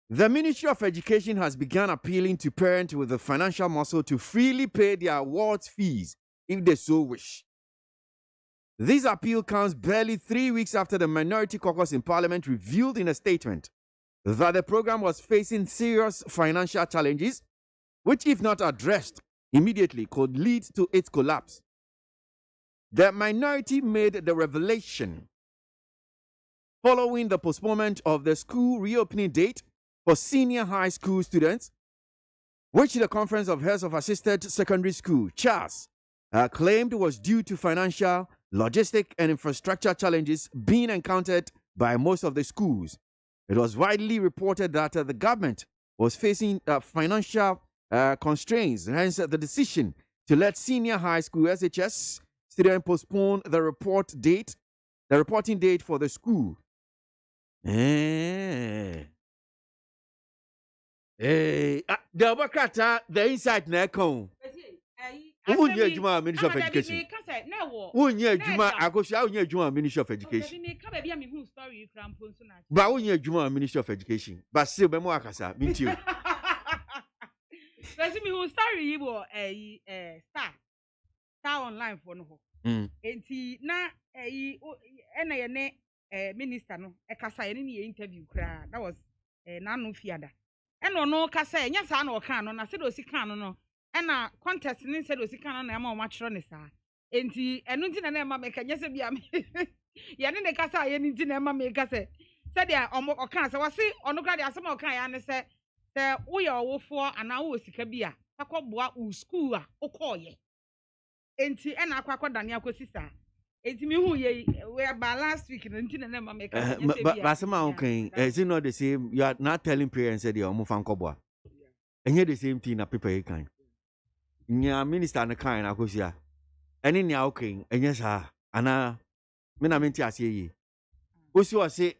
The Ministry of Education has begun appealing to parents with the financial muscle to freely pay their awards fees if they so wish. This appeal comes barely 3 weeks after the Minority Caucus in Parliament revealed in a statement that the program was facing serious financial challenges, which, if not addressed immediately, could lead to its collapse. The minority made the revelation following the postponement of the school reopening date for senior high school students, which the Conference of Heads of Assisted Secondary School, CHAS, claimed was due to financial, logistic, and infrastructure challenges being encountered by most of the schools. It was widely reported that the government was facing financial constraints, hence the decision to let senior high school SHS students postpone the reporting date for the school. The inside neck. Unye Juma Ministry of Education. Unye Juma Akosha Unye Juma Ministry of Education. Ba Unye Juma Ministry of Education. Ba still be mo akasa minti o.
Person me who story yi bo star online for no ho. Enti na na ye ne minister no e kasa ye ne interview kra. That was na no fiada. E no kasa nya sa na o kan no na se do si kan no. Ena contest ni said osika no na ma o matro ne sa enti enu nti na ma me kanya se bia me ye ne kasa ye nti na ma me kasa said ya o kan se wase onu kra de asem o kan ya ne se wo ye owofo ana wo osika bia akọboa u school a okoye enti ena akwa dane akosi sa enti me hu ye we ba last week no nti na ma me kasa ye se bia
but asem a okay is it not the same? You are not telling parents that you are mo fan koboa enye the same thing na people you can nya minister no kan na kosia ene nya okay enye sa ana me na menti ase yi osi o se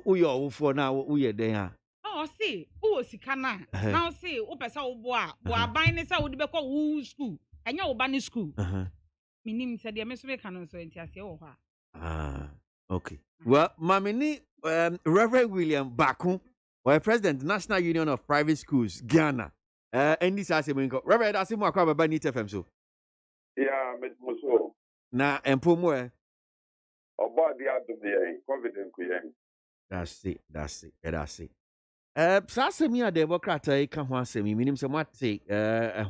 uye owufo na uye den a
oh see who sika na now see wo pesa wo bo a bo aban ne sa wo de be ko wo school enya wo ba ni school minim se de me so be kan no so enti ase wo ho
a okay well mama ni Reverend William Baku or President National Union of Private Schools Ghana and this ase me ko Reverend ase mo akwa baba ni TFM so
yeah me so
na empomo e
oba di adum ye confident ku ye
that's it Sasemi a Democrat ka ho asemi minim se mate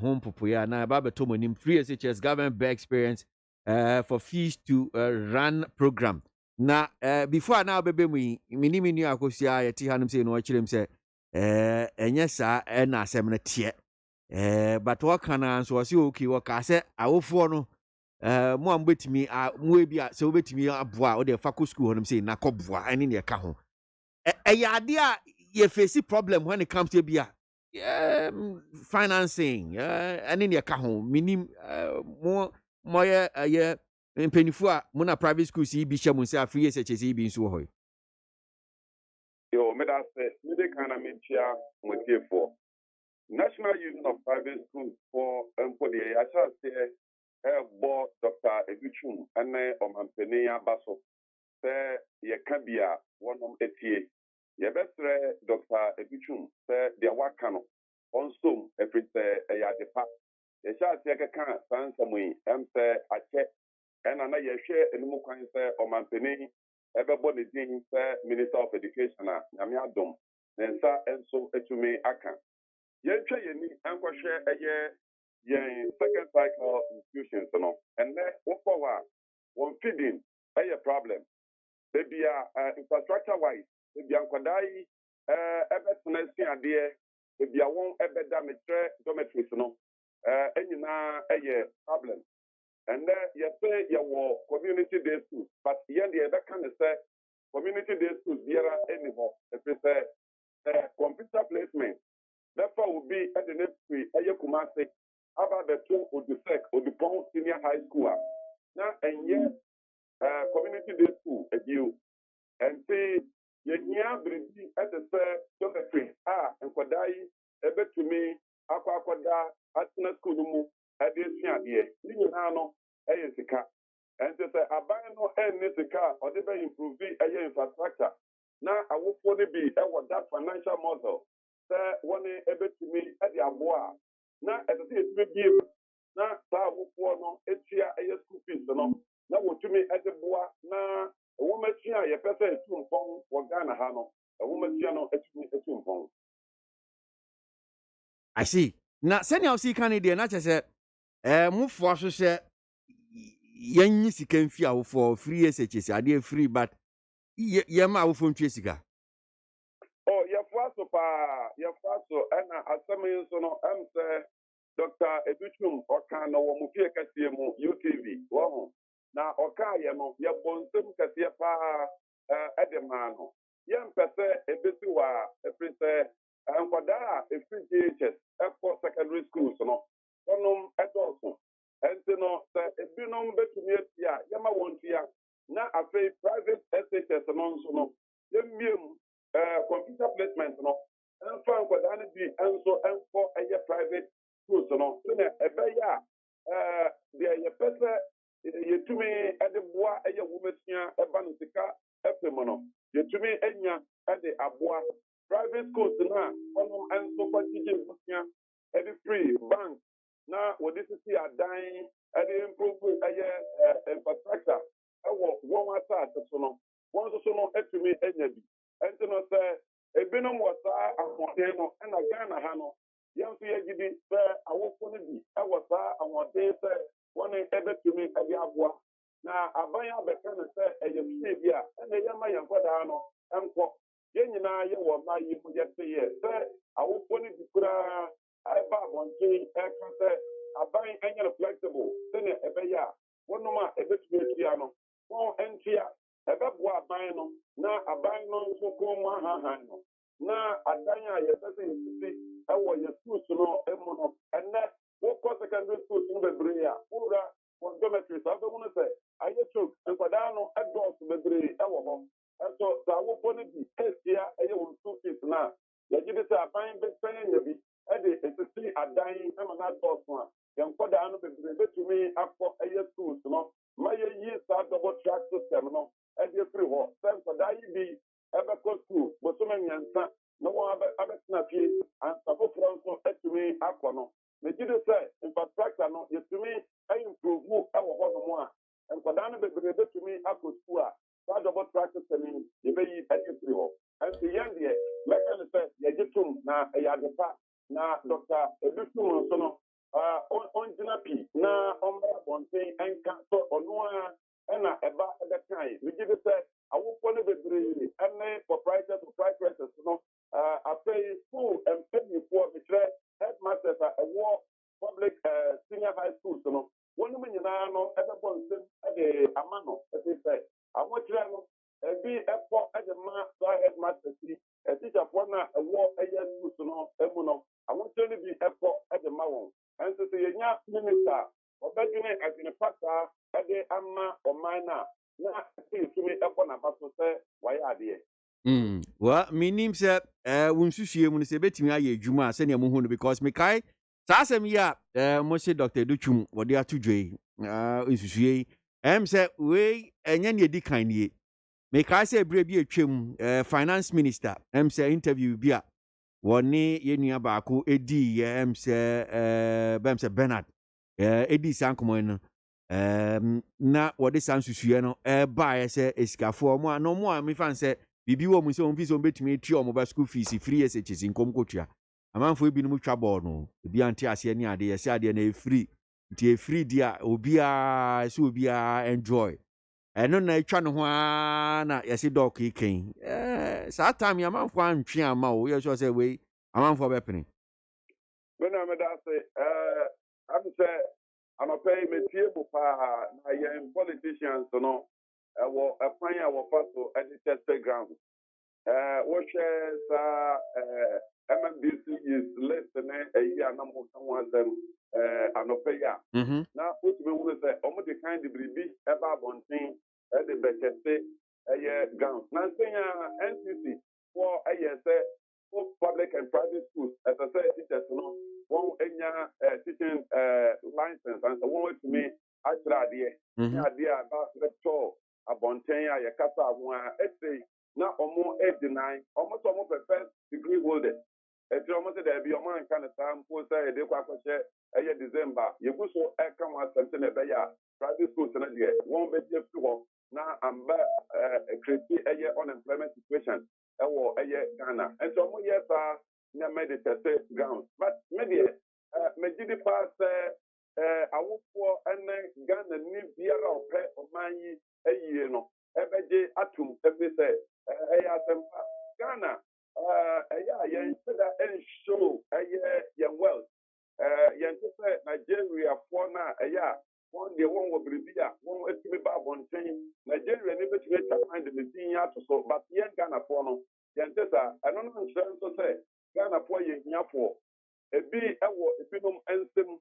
home popoya na ba beto monim free SHS government bear experience for fees to run program na before na bebe mu minim ni akosia yeti hanum se no kirem se enye sa na asem na tie but what can answer was okay what ka se awofo no mo am betimi mo e bia se obetimi aboa o de fakọ school honum se na kọboa ene ne ka ho yade a you face problem when it comes to be financing and in your kahon minim more ye mpenifu a mo na private school si bi hye mo say free SHS bi nso hoy
yo me da say me de kana me chia mo tie for National Union of Private Schools for employee I shall say bo Dr. Ebichum ane omampeni abaso say ye kan bia wonom etie Yebestre Dr. Ebichum say the wakano on some every say ya depa. Ye sha tie kan san samui say ache and na ye hwe enimu kwan say omampeni ebebo ne din say Minister of Education na nyame adom nensa enso etumi aka. Ye twa ye ni enkohwe ye second cycle institutions no and wo for one feeding a problem. Maybe infrastructure wise ebi ankwadai ebetena si ade ebi awon ebeda metre dormitories no enyina eye problem and you say you community day schools but yen the ebe kan say community day schools biara anyhow if say computer placement therefore will be at the next week eye Kumasi about the two Odusek Odupon senior high school now and yes community day school you and say yenya bredi at the dormitory nkwadai ebetumi akwakwada atena school mu ade suade ni nyina no sika and say aban no sika or dey improve infrastructure na awofo ne bi that financial model say one ebetumi ade aboa na say etumi bi na sa awofo no etua school fees no na wotumi ade boa na womatua ye pese etumpon wo Ghana ha no womatua no etumpon
I see na senior see Canada na chese mufo so se yanyi sika mfi awofo free SHS ade free but ye ma awofo ntwe sika
oh ye faso ana asemi so no say Dr. Ebichum oka no wo mufie kasie mu UTV wo na oka ye no ye bonsem kasie pa edema no ye mpese ebesi wa efrise enkwada efri GHS for secondary schools no onum edoso enti no se ebinom betumi atia ye ma wontia na afei private SHS no nso no ye miem computer placement no enfa enkwada ne bi enso enfo eye private schools no so na ebeya de ye pese yetumi ede boa eye womatua eba no sika efemo no yetumi enya ede aboa private schools na onum enso kwatije busia ede free bank na wodisisi adan ede improve eye infrastructure ewo won asa so no won so no etumi enya bi enti no say ebinom wasa ahode no na Ghana ha no yɛnso yɛgidi sɛ awofo no bi ɛwɔ saa ahoɔden sɛ wɔne ɛbɛtumi ɛde aboa na aban abɛka no sɛ ɛyɛ fie bi a ɛna yɛma yɛn nkɔdaa no ɛnkɔ yɛn nyinaa yɛwɔ mma yi mu yɛte yɛ sɛ awofo no bi koraa ɛba abɔnten ɛka sɛ aban ɛnyɛ no flexible sɛnea ɛbɛyɛ a wɔnom a ɛbɛtumi atua no wɔn ɛntua ɛbɛboa aban no na aban no nso kɔn mu ahahan no na adan a yɛsɛ sɛ yɛsisi ɛwɔ yɛ schools no emu no ɛnɛ wokɔ secondary school country, so I don't want to say, I just took and Padano at Dos Medri, our and so I will put it here, I will two kids now. The Judith are buying big penny, Eddie, it's a sea are dying, I'm not boss one. Young Padano, to me, up for a year schools, my years are double track system, and you're free war. Then for that, be ever go to, but so many answer, no one ever snap you, and support from to me, Aquano. The Judith say, infrastructure, no, you to me, I improve our one. And for that, to me, I could school. Double practice and you may eat at your and the young year, Mekan said, Yajitum, na a Yadapa, na Dr. Education, on Jinapi, na Ombra Bonte, and Canto, or Noah, and about the time. We did say, I will put it with and proprietors to prices, I pay school and pay you for the headmasters at a war public senior high school, one woman, at the Bonson, at the Amano, as they say. I want to know be a for as a master headmaster, a teacher for now, a war, a year, Emuno. I want to be a for as a mawon. And to say, young minister, or begging as in a factor, a day, Amma or minor. Now, see to me upon a master, say, why are they?
Well, me name said, Wunsushi, when say betting I Juma, send your moon because me kai. Sasem ya, Mose Dr. Duchum, what they are to J. Unsushi. Say, we and ye di kind ye. Make I say, brave ye trim, finance minister. Say, interview beer. One ye near Baku, Eddie, say, Bernard, Eddie Sancomo. Na what this sounds to you, buy, say, esca for more, no more. Me fan say, Bibi woman so on bet me 3 mobile school fees, free as it is in Comcotia. A man for being much trouble, no. Be anti as any idea, say, free. Tie free dia obia so obia enjoy eno na etwa no ho na yesi dog ken sa time ya man for antwe ama o ye sure say we aman for bepene
when I say I'm say I'm a pay me table pa na yen politicians no wo afan ya wo paso at the test ground what shares MMDC is less than a year number someone them anopeya. Now, what we will say, almost the kind of baby ever bonting at the better say a year gown. Now, saying NCC for a year say both public and private schools, as I said, teachers, one teaching license, and so one to me, I tried the idea about the tour, a bonting, a casa, one essay, now almost 89, almost a first degree holder. It's almost there be a man kind of time for say they share a December. You go so I come out something about private schools and won't be just to now I'm create a year unemployment situation or a year Ghana. And so more years are made it ground. But maybe the past I will for and Ghana new beer or pay or money a year no. Every day atum every say Ghana. Yeah, show young wealth. Nigeria for now, one day one will be one will be back on thing. Nigeria never to get find the machine to so, but young Ghana for no. Yantesa, I don't know to say Ghana for you for a be a binum and sim.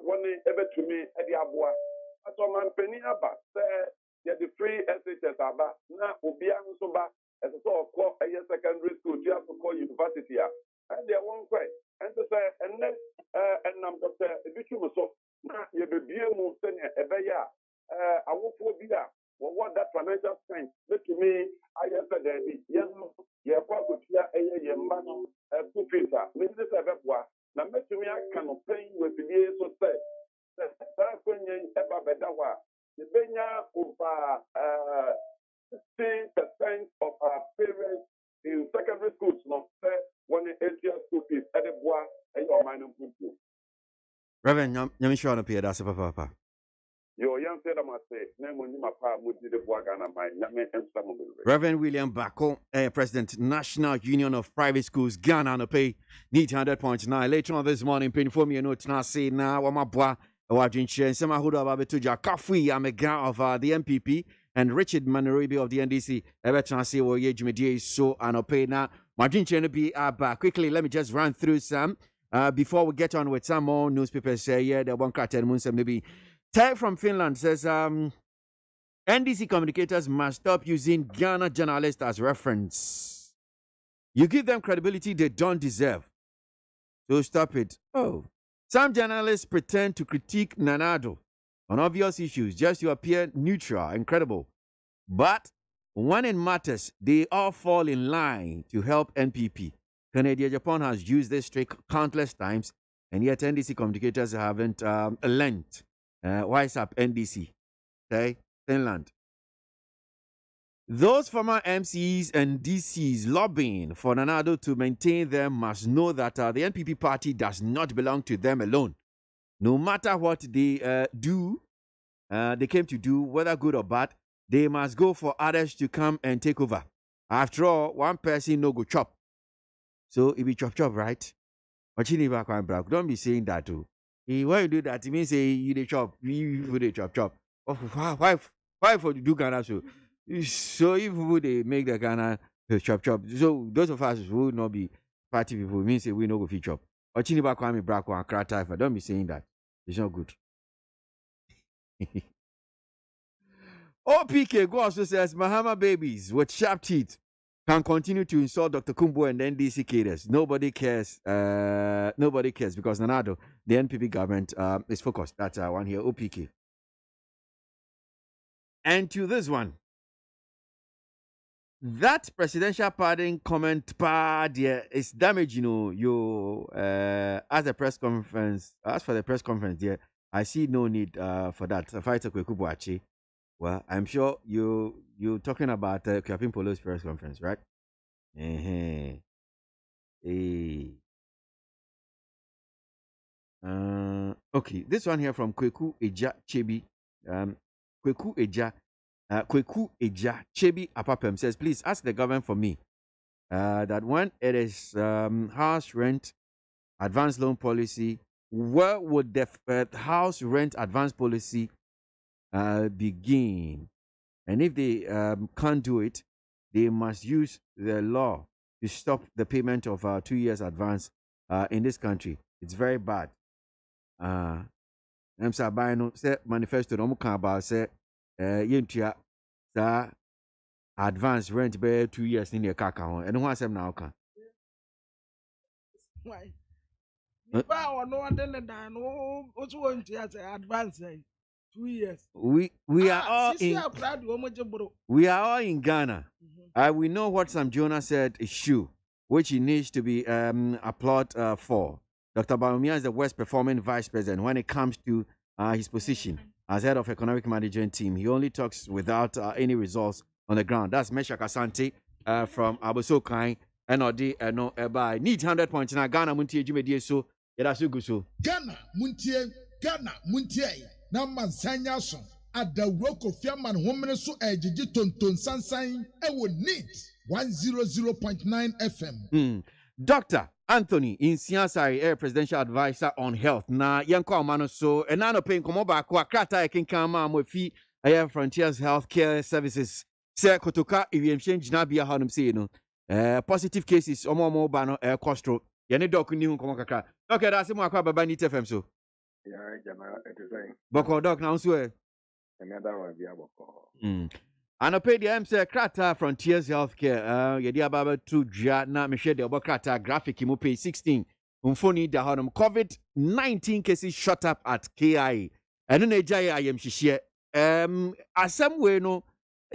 One ever to me at the Aboa. I saw man penny about say the free SHS about now, Obiang so back. As a sort of call a secondary school, you have to call university. And they won't quite. And to say, and then, and I'm Dr. Bishop, so now you be able to send a bear. I will for beer. Well, what that financial strength, but to me, I said, young, you're quite good here, a man, a two feature. Mrs. Everbois. Now, make me, I cannot pay with the years or say, that's when you ever better. The Benya over 60% of our parents in secondary schools not say when the 8 years school fees at the bois and your mind on good.
Reverend Yamisha appeared as a papa.
Your young said I must say, name when you my pa would the bois and my name and some of the
Reverend William Bako, President, National Union of Private Schools, Ghana, on pay need 100.9. Later on this morning, paying for me a note now say now, what my boy, watching share, some who have Abetuja, Kafui, I'm a guy of the MPP. And Richard Manoribi of the NDC, Everton or Yejimedi, so and pay now. Margin be back. Quickly, let me just run through some before we get on with some more newspapers. The one cartel Munsa maybe Ty from Finland says, NDC communicators must stop using Ghana journalists as reference. You give them credibility they don't deserve. So stop it. Oh. Some journalists pretend to critique Nanado on obvious issues just to appear neutral and credible. But when it matters, they all fall in line to help NPP. Canadian Japan has used this trick countless times, and yet NDC communicators haven't learned. Wise up, NDC. Okay? Finland. Those former MCs and DCs lobbying for Nanado to maintain them must know that the NPP party does not belong to them alone. No matter what they do, they came to do, whether good or bad, they must go for others to come and take over. After all, one person no go chop. So it be chop, right? Don't be saying that too. Why you do that? It means say you dey chop, you dey chop. Why for do Ghana so? So if people they make the Ghana chop. So those of us who will not be party people means say we no go fit chop. Or Chiniba Kwame Brako and Krata. Don't be saying that. It's not good. OPK Go also says Mahama babies with sharp teeth can continue to insult Dr. Kumbo and the NDC cadres. Nobody cares. Nobody cares because Nanado, the NPP government, is focused. That's one here, OPK. And to this one, that presidential pardon comment is damaging. As for the press conference, there, I see no need for that. Fighter Kwekubuachi. Well, I'm sure you're talking about Kapin Polo's press conference, right? Okay, this one here from Kweku Eja Chebi. Kweku Eja Chebi Apapem says, please ask the government for me that when it is house rent advance loan policy, where would the house rent advance policy begin? And if they can't do it, they must use the law to stop the payment of 2 years advance in this country. It's very bad. I'm saying, by no say manifesto no can about say yentua that advance rent by 2 years in your kaka ho. And who say now can?
Why? Nipa no one then no what you want to say advance 2 years.
We are all in Ghana. We know what Sam Jonah said is true, which he needs to be applauded for. Dr. Bawumia is the worst performing vice president when it comes to his position as head of economic management team. He only talks without any results on the ground. That's Meshak Asante from Abosokai. NOD no by need 100 points na Ghana Muntie Jumedie so yedasugu so.
Ghana Muntie na mansanya so adawroko fiaman homene so ejiji tonton sansan ewo need 100.9 FM.
Dr. Anthony Insiansari, presidential advisor on health. Na yanko amano so enano paying komo ba kwa krata ekinkama amwefi Frontiers Healthcare Services. Se kotoka iwiemshen jinabia hanum se no. Positive cases omo ba no costro. Yene doc ni komo kakra. Okay, that's mo akwa baba ni TFM so.
Yeah, jama design.
Boko doc na unso e.
Another one bia boko.
Anope the MC Krata Frontiers Healthcare. Yedi ababa to dja na mehwe de obo krata graphic mo page 16. Umfoni da honum COVID-19 cases shot up at KI. Eno na ejaye ayem hihye. Asem we no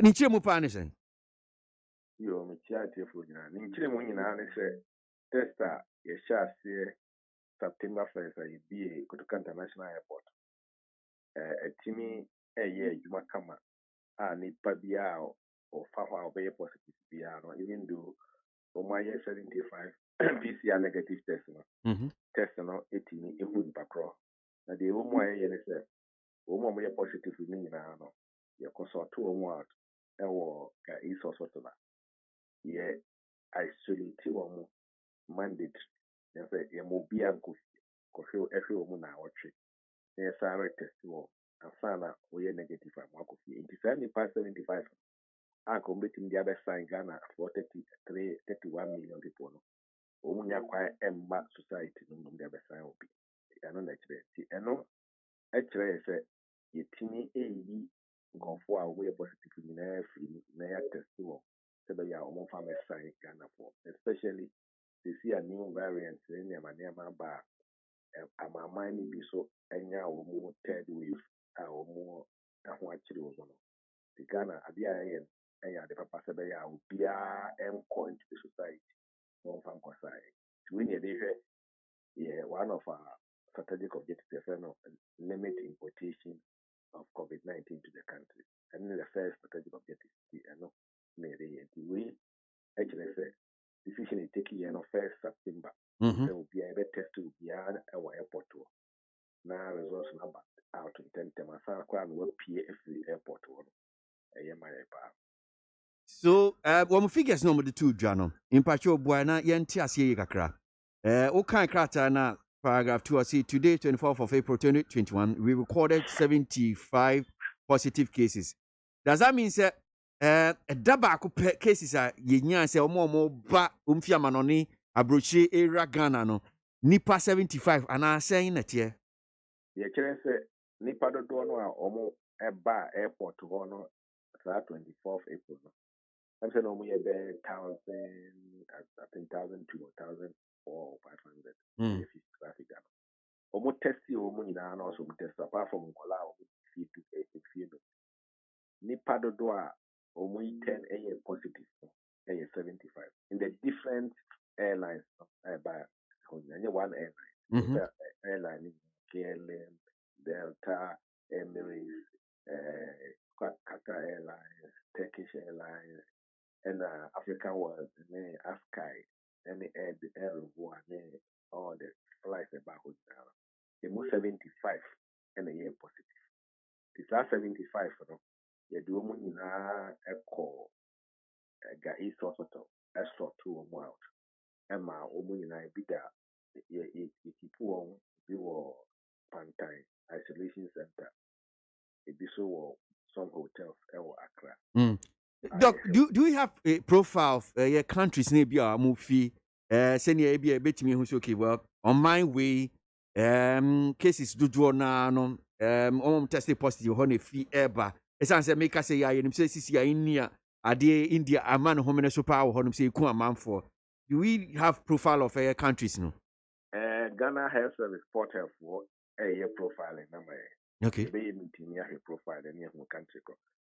ni kire mu pa ne sen.
Yo me chia telefone na. Ni kire mu nyina ne se tester ye sha se September 1st I be Kotoka International Airport. Etimi eye adwuma kama nipa bia o fa ho obey positive bia no, even though my 75 PCR negative test no. Test no etimi ehu bakro. Na de omo aye ne se omo mo ye positive ni nyina no. Ye consult omo out ewo ka iso soto na. Ye isolate omo mandate. Ye say ye mo bia ko ehwe omo na otwe. Ye sare test wo afana we negative am akofi. It is only past 75. I committing the other side Ghana for 31 million people. Omunya kwa emma society no the other side will be. I know that. I know actually say yɛtumi ɛyi nkɔfoɔ a wɔyɛ positive nyinaa firi na yɛatɛste wɔ sɛ bɛyɛ a wɔmfa mɛsae Ghanafoɔ, especially sɛsi a new variant ne nneɛma aba a amaaman no bi so anya wɔn third wave a wɔn ho akyerɛ wɔ mu no. The Ghana adeɛ a ɛyɛ ade papa sɛ bɛyɛ a obiara ɛnkɔ into the society na wɔmfa nkɔsae. Nti wei ne yɛde hwɛ yɛ one of our strategic objectives limit importation of COVID-19 to the country. And the first strategic objective is we actually decision is taken on 1st September. There will be a test to be at our airport. Now results number out in 10 Temasa and what PF airport one.
So when figures number 2 Jano in Pacho Buana Yantiasi Kakra. Okay, Krata na paragraph 2 I see today 24th of April 2021 we recorded 75 positive cases. Does that mean say daba ko cases a yenya say omo ba umfia manoni abrochi area Ghana no nipa 75 ana say na tie
ye kire say nipa do no a omo eba airport ho no 24th April no I'm saying omo ye be 1,000 I think 1,002 or 1,000 or 500 if it's traffic Ghana omo test omo nyina na also test apart from kola omo fit to fit nipa do a omo 10 positive 75 in the different airlines by only one airline airline KLM Delta Emirates Qatar Airlines Turkish Airlines and African World and Afsky and Air all the flights about they move 75 and a year positive. It's 75 no you do echo ga East Hospital extra 2 out Emma Omunina Bida Ikipu we were Pantai Isolation Center. It be so some hotels or Accra.
Doc, do we have a profile of your countries maybe a movie senior be a bit me who's okay well on my way cases do draw no tested positive on a fee ever. It sounds like make us say I say in near India a man home super power say ku man for. Do we have profile of your countries no?
Ghana Health Service Port Health for a profile in number.
Okay.
Be meeting a profile in your country.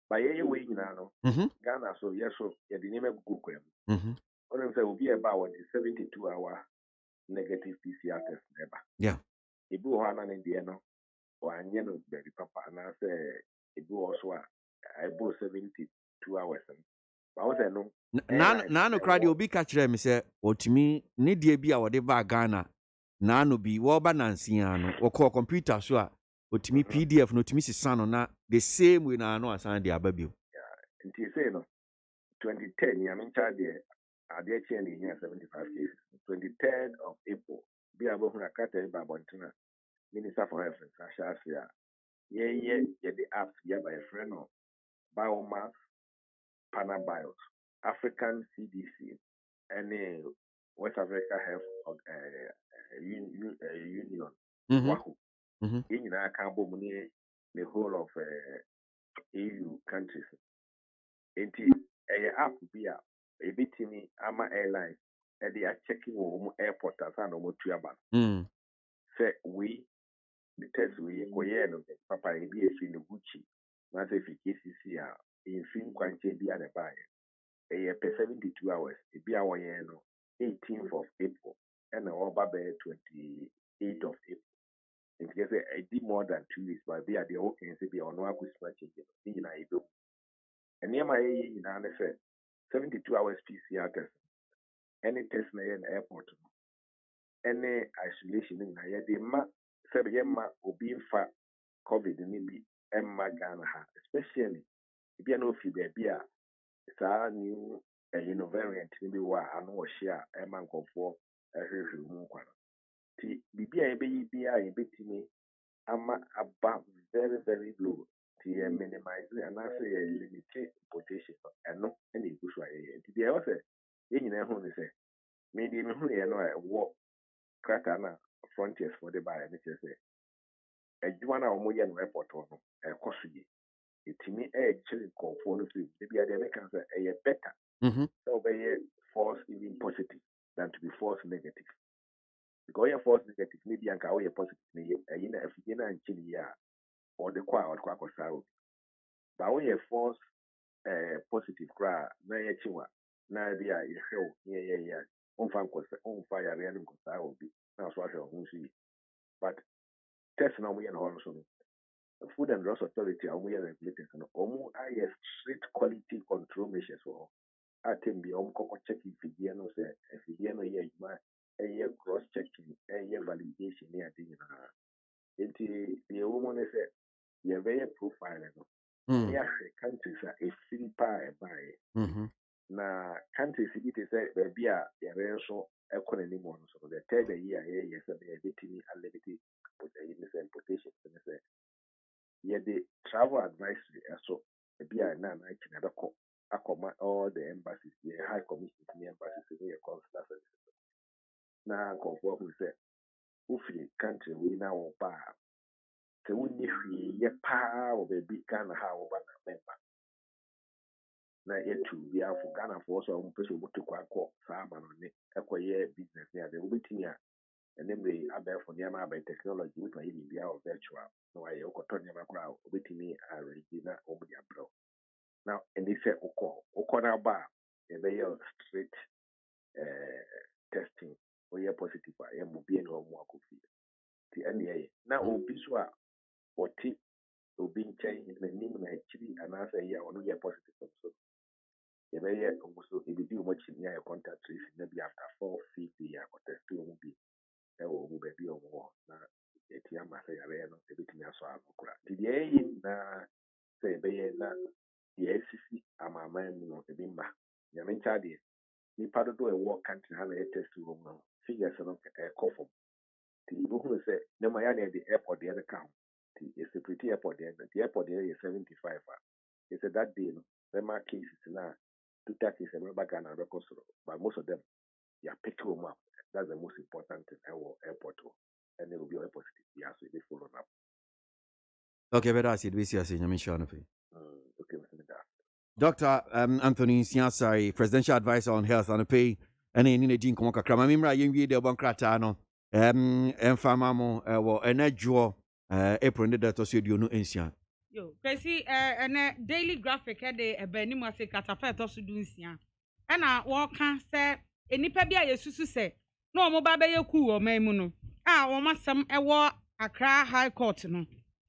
By any way now, Ghana so yes so you didn't make good them. What will be about 72-hour negative PCR test never.
Yeah.
If you want an Indiana or an yellow baby papa and I say if you also I bought 72 hours but what I know
no crowd will be catch them say or to me need be a Ghana no be woba nansiano or call computer so or to me PDF no to me son na the same way na no assign the ababu.
Yeah, and you say no 2010 I mean child are there changing here 75 cases 23rd of April be above Nakata Babontina Minister for Health and Social the apps by a friend of Biomass Panabios African CDC and West Africa Health Union Wahoo in the whole of EU countries. Enti app be a bit me ama airlines and they are checking airport as I know to about. Say we the test we papa be a fin Gucci. Not if it is here in film quantity be at a buy. A per 72 hours, it be our 18th of April and our baby 28th of April. In case I did more than 2 weeks, but be at the okay and be on one Christmas in I do. And near my in an 72 hours PCR test. Any test in the airport. Any isolation in the ma said Yemma will be fat COVID in the Emma Ghana, especially if you know if there it's a new variant maybe why I know share a man go for a review. Be a bit me. I'm about very, very low to minimize and I say a limited importation and not any push. The other in a home say, maybe I know a walk cracker frontiers for the buyer, say. adwuma na wɔn yɛ no report no ɛkɔ so yie etimi ɛkyerɛ nkɔfoɔ no firi ebi adeɛ meka sɛ ɛyɛ better sɛ ɔbɛyɛ false even positive than to be false negative because ɔyɛ false negative ne bi anka ɔyɛ positive ne yɛ ɛyi na afidie na nkyɛn yie a ɔde kɔ akɔsaa obi ba ɔyɛ false positive koraa na yɛ kyiwa na bi a yɛhwɛ o yɛ ɔmfa nkɔsɛ ɔmfa yareɛ no nkɔsaa obi na ɔso ahwɛ ɔho nso yie but test na ɔmo yɛ no hɔ no so no Food and Drugs Authority are we regulators and I strict quality control measures for I can be checking if you know say if you know a cross checking a validation near the woman is a very profiling. Yeah, countries are a simple by na countries it is a be a very so economy more so the third year yes and the unlimited importation and the travel advisory so be a na I can accommodate all the embassies, the high commissions in the embassies, the consular services. Now, conform who say, Ufi country we now bar. So we need ye power baby Ghana how about a member. Now, yet to be out for Ghana for so person to call Salmon on it, acquire business near the Witia. And then they are there for Yama by technology, which may even be our virtual. No, I occurred never crowd, with me, I Regina over the bro. Now, and they say, Okona bar, a very straight testing, or you're positive, I am being or more coffee. The NDA. Now, Obiswa, or T, being changed in the name of actually, and I say, yeah, or no, you're positive. So, a very also, if you do much in your contact trace, maybe after 4 feet, the test will be. Ɛwɔ mu baabi a wɔwɔ na yɛte ama sɛ yɛreyɛ no ɛbɛtumi asɔ ano koraa nti deɛ ɛyɛ na sɛ ɛbɛyɛ na deɛ ɛsisi amaaman mu no ebi mma nyame nkyɛ adeɛ nipa dodoɔ ɛwɔ country ha na yɛtest wɔ mu no figures no ɛkɔ fam nti wohunu sɛ ne ma yɛane de airport deɛ no ka ho nti yɛseparate airport deɛ no the airport deɛ yɛ 75 a yɛsɛ that day no bɛma cases na total cases ɛbɛba Ghana bɛkɔ soro but most of them yɛapɛke wɔ mu a that's the most important thing airport and it will be a positive. Yeah, so they follow up.
Okay, but I said we see you okay,
Dr.
Anthony Siasari, presidential advisor on health and pay and in a gene conquer cram. I mean, I am the one cratano, famamo, or an edgewaw, apron that to see you no ancient.
Yo, Casey, and daily graphic at the Benimasi catafet also doing sian. And I walk can say, any pebia yesu say. No mo ba be yeku o man mu no a wo masam ewo Accra High Court no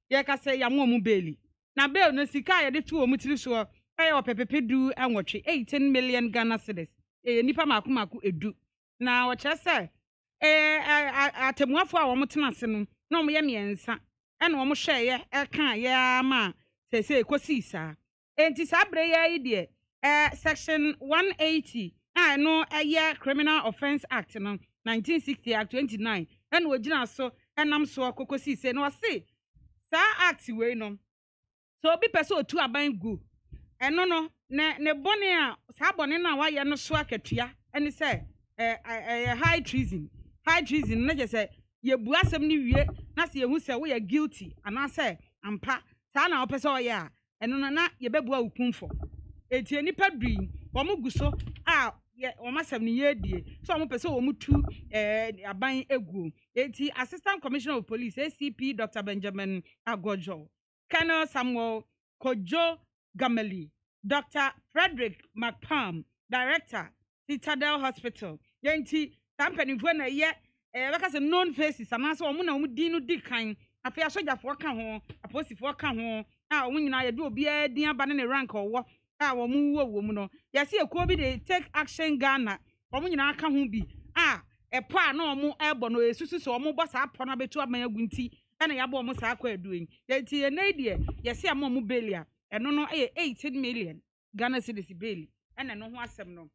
ye ka say ya mo mu baili na bail no sika ye de tu o mu tiri so e o pepepedu anwotwe 18 million Ghana cedis nipa maku edu na wo che say atemuafo a wo motena ase no na mo ye miensa e na wo mo hwe ye e kan ye ama se ekosi sa enti sa bre ye ide section 180 no Criminal Offence Act no 1960 Act 29 and we gina so enam so kokosi se no say sa act we no so bi person otu aban gu eno no ne bone a sa bone na wa ye no so akatua ene say high treason na je say ye bu asem ni wie na se ye hu say we are guilty and say ampa sa na opese o ye a eno no na ye bebu awukunfo eti enipa dui wo mu gu so a o masam ni yedie so mo pese o mu tu aban egu eti Assistant Commissioner of Police ACP Dr. Benjamin Agojo, Colonel Samuel Kojo Gameli, Dr. Frederick McPalm, Director Citadel Hospital yenti company fo na ye beka se known faces anase o mu na o di no di kan afia sojafo ka ho aposifo ka ho a o nyina ye de obi a din aba ne rank owo a wo mu wo mu no yesi ekuo bi de take action Ghana wo mu nyina aka ho bi a epo a na o mu ebo no esusu so o mu bo sa apo na betu aban agunti e na yabo o mu sa akwa aduin yeti ye na die yesi am o mu belia eno no e 18 million Ghana cedis beli ena no ho asem no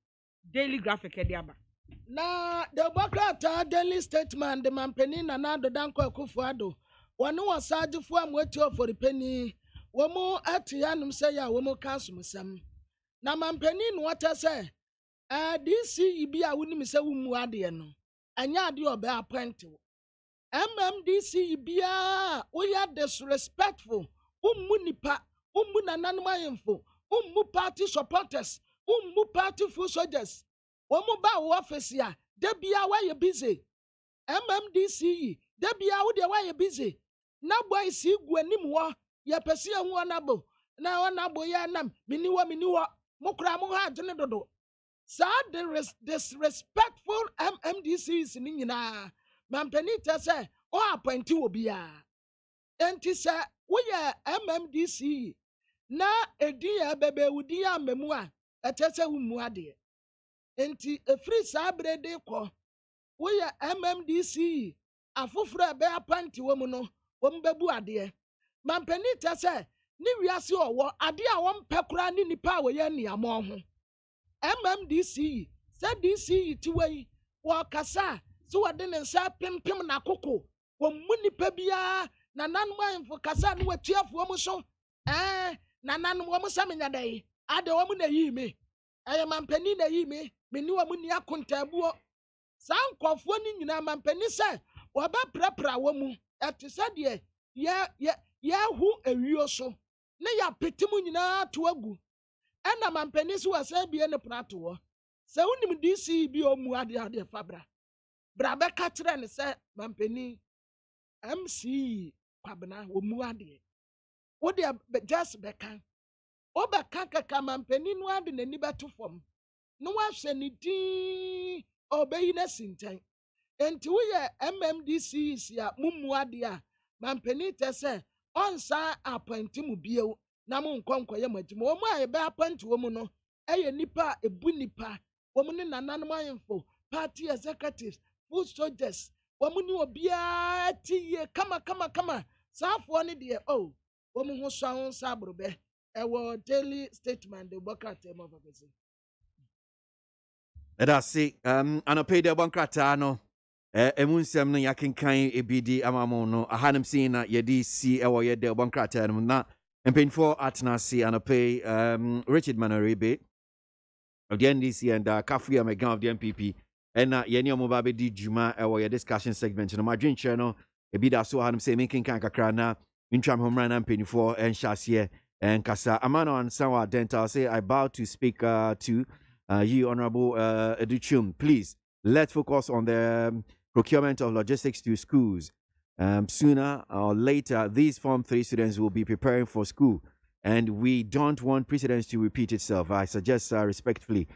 daily graphic e de aba
na the Bokata daily statement the mampeni na na do danko akufuado wonu wasagefo amwetu for the penny womu atianum say ya womu kasum sam na mampeni no wata say DC ibi a woni me say wumu ade no anya ade obe appoint MMDC bia we are disrespectful. Nipa, nananmayemfo, party supporters, party full soldiers. Ba office ya, debia why you busy. MMDC, debia why you busy. Na boy si gwenim wo, ye pesi hu anabo. Na onabo ya nam, miniwa, mukra mu ha dene dodo. Sa disrespectful MMDCs ni nyina. Mampenita say, o appointi obia. Enti say, we MMDC. Na edi ya bebe udi ya memua, etese humu ade. Enti free sabre de ko. We MMDC. Afufra be appointi wo mu no, wo mbebu ade. Mampenita say, ni wiase owo ade a wo mpekura ni nipa we ya niamo ho. MMDC said DC tiwei wa kasa so wade ne nsa pempem na koko wo munipa bia na nanman fo kasa no watuafo mu so na nan wo mu samenya dai ade wo mu na yi me mampani na yi me ni wo mu ni akontabuo sankofo ni nyina mampani se wo ba prapra wo mu etise de ya hu ewio so ne ya petimu nyina to agu ena mampani so wasa bie ne prato wo se unim DC bi o mu ade fabra bra be ka kire ne se mampani MC kwabena wo mu ade wo de just be kan o be kan kaka mampani no ade nani beto fom no wa hwe ne din obeyi na sintan enti wo ye MMDC sia mumu ade a mampani te se onsa appointi mu bieu na mu nkonkoye madwuma wo mu a ebe appoint wo mu no eye nipa ebu nipa wo mu ne nananom ayemfo party executives food soldiers wo mu ni obia tiye kama safo ne de wo mu ho so ahon sabrobe ewo daily statement de bokate mo babese
Edasi anopay de bankrata no emunsem no yakenkan ebidi amamo no ahanem sin na yedi si ewo ye de bankrata no na mpanyinfo atenase anopay Richard Manaribe of the NDC and Kafuya Megan of the MPP and yeni omoba be di juma ewo ye discussion segment no madwin che no ebida so ahanem say making kan kakra na ntwam homran mpanyinfo en hyase en kasa amano ansawa dental say I bow to speak to you, Honorable Educhum, please, let's focus on the procurement of logistics to schools. Sooner or later, these Form 3 students will be preparing for school, and we don't want precedents to repeat itself. I suggest respectfully,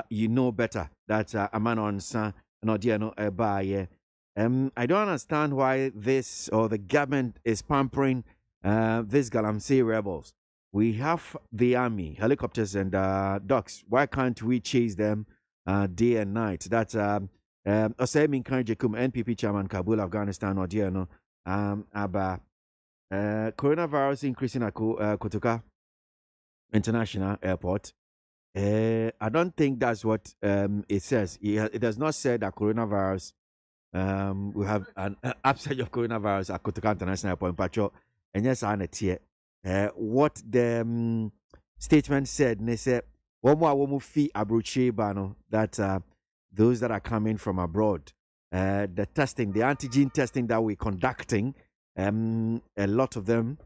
you know better that Amanon San Nodiano Ebaye. I don't understand why this or the government is pampering these Galamsey rebels. We have the army, helicopters and dogs. Why can't we chase them day and night? That's Osemin Kanjekum, NPP chairman, Kabul, Afghanistan, or Diano, Aba. Coronavirus increasing at Kotoka International Airport. I don't think that's what it says. It does not say that coronavirus, we have an upsurge of coronavirus at Kotoka International Airport, Patrol, and yes, I'm a tier. What the statement said, they said, one fee abroche bano that those that are coming from abroad, the testing, the antigen testing that we're conducting, a lot of them,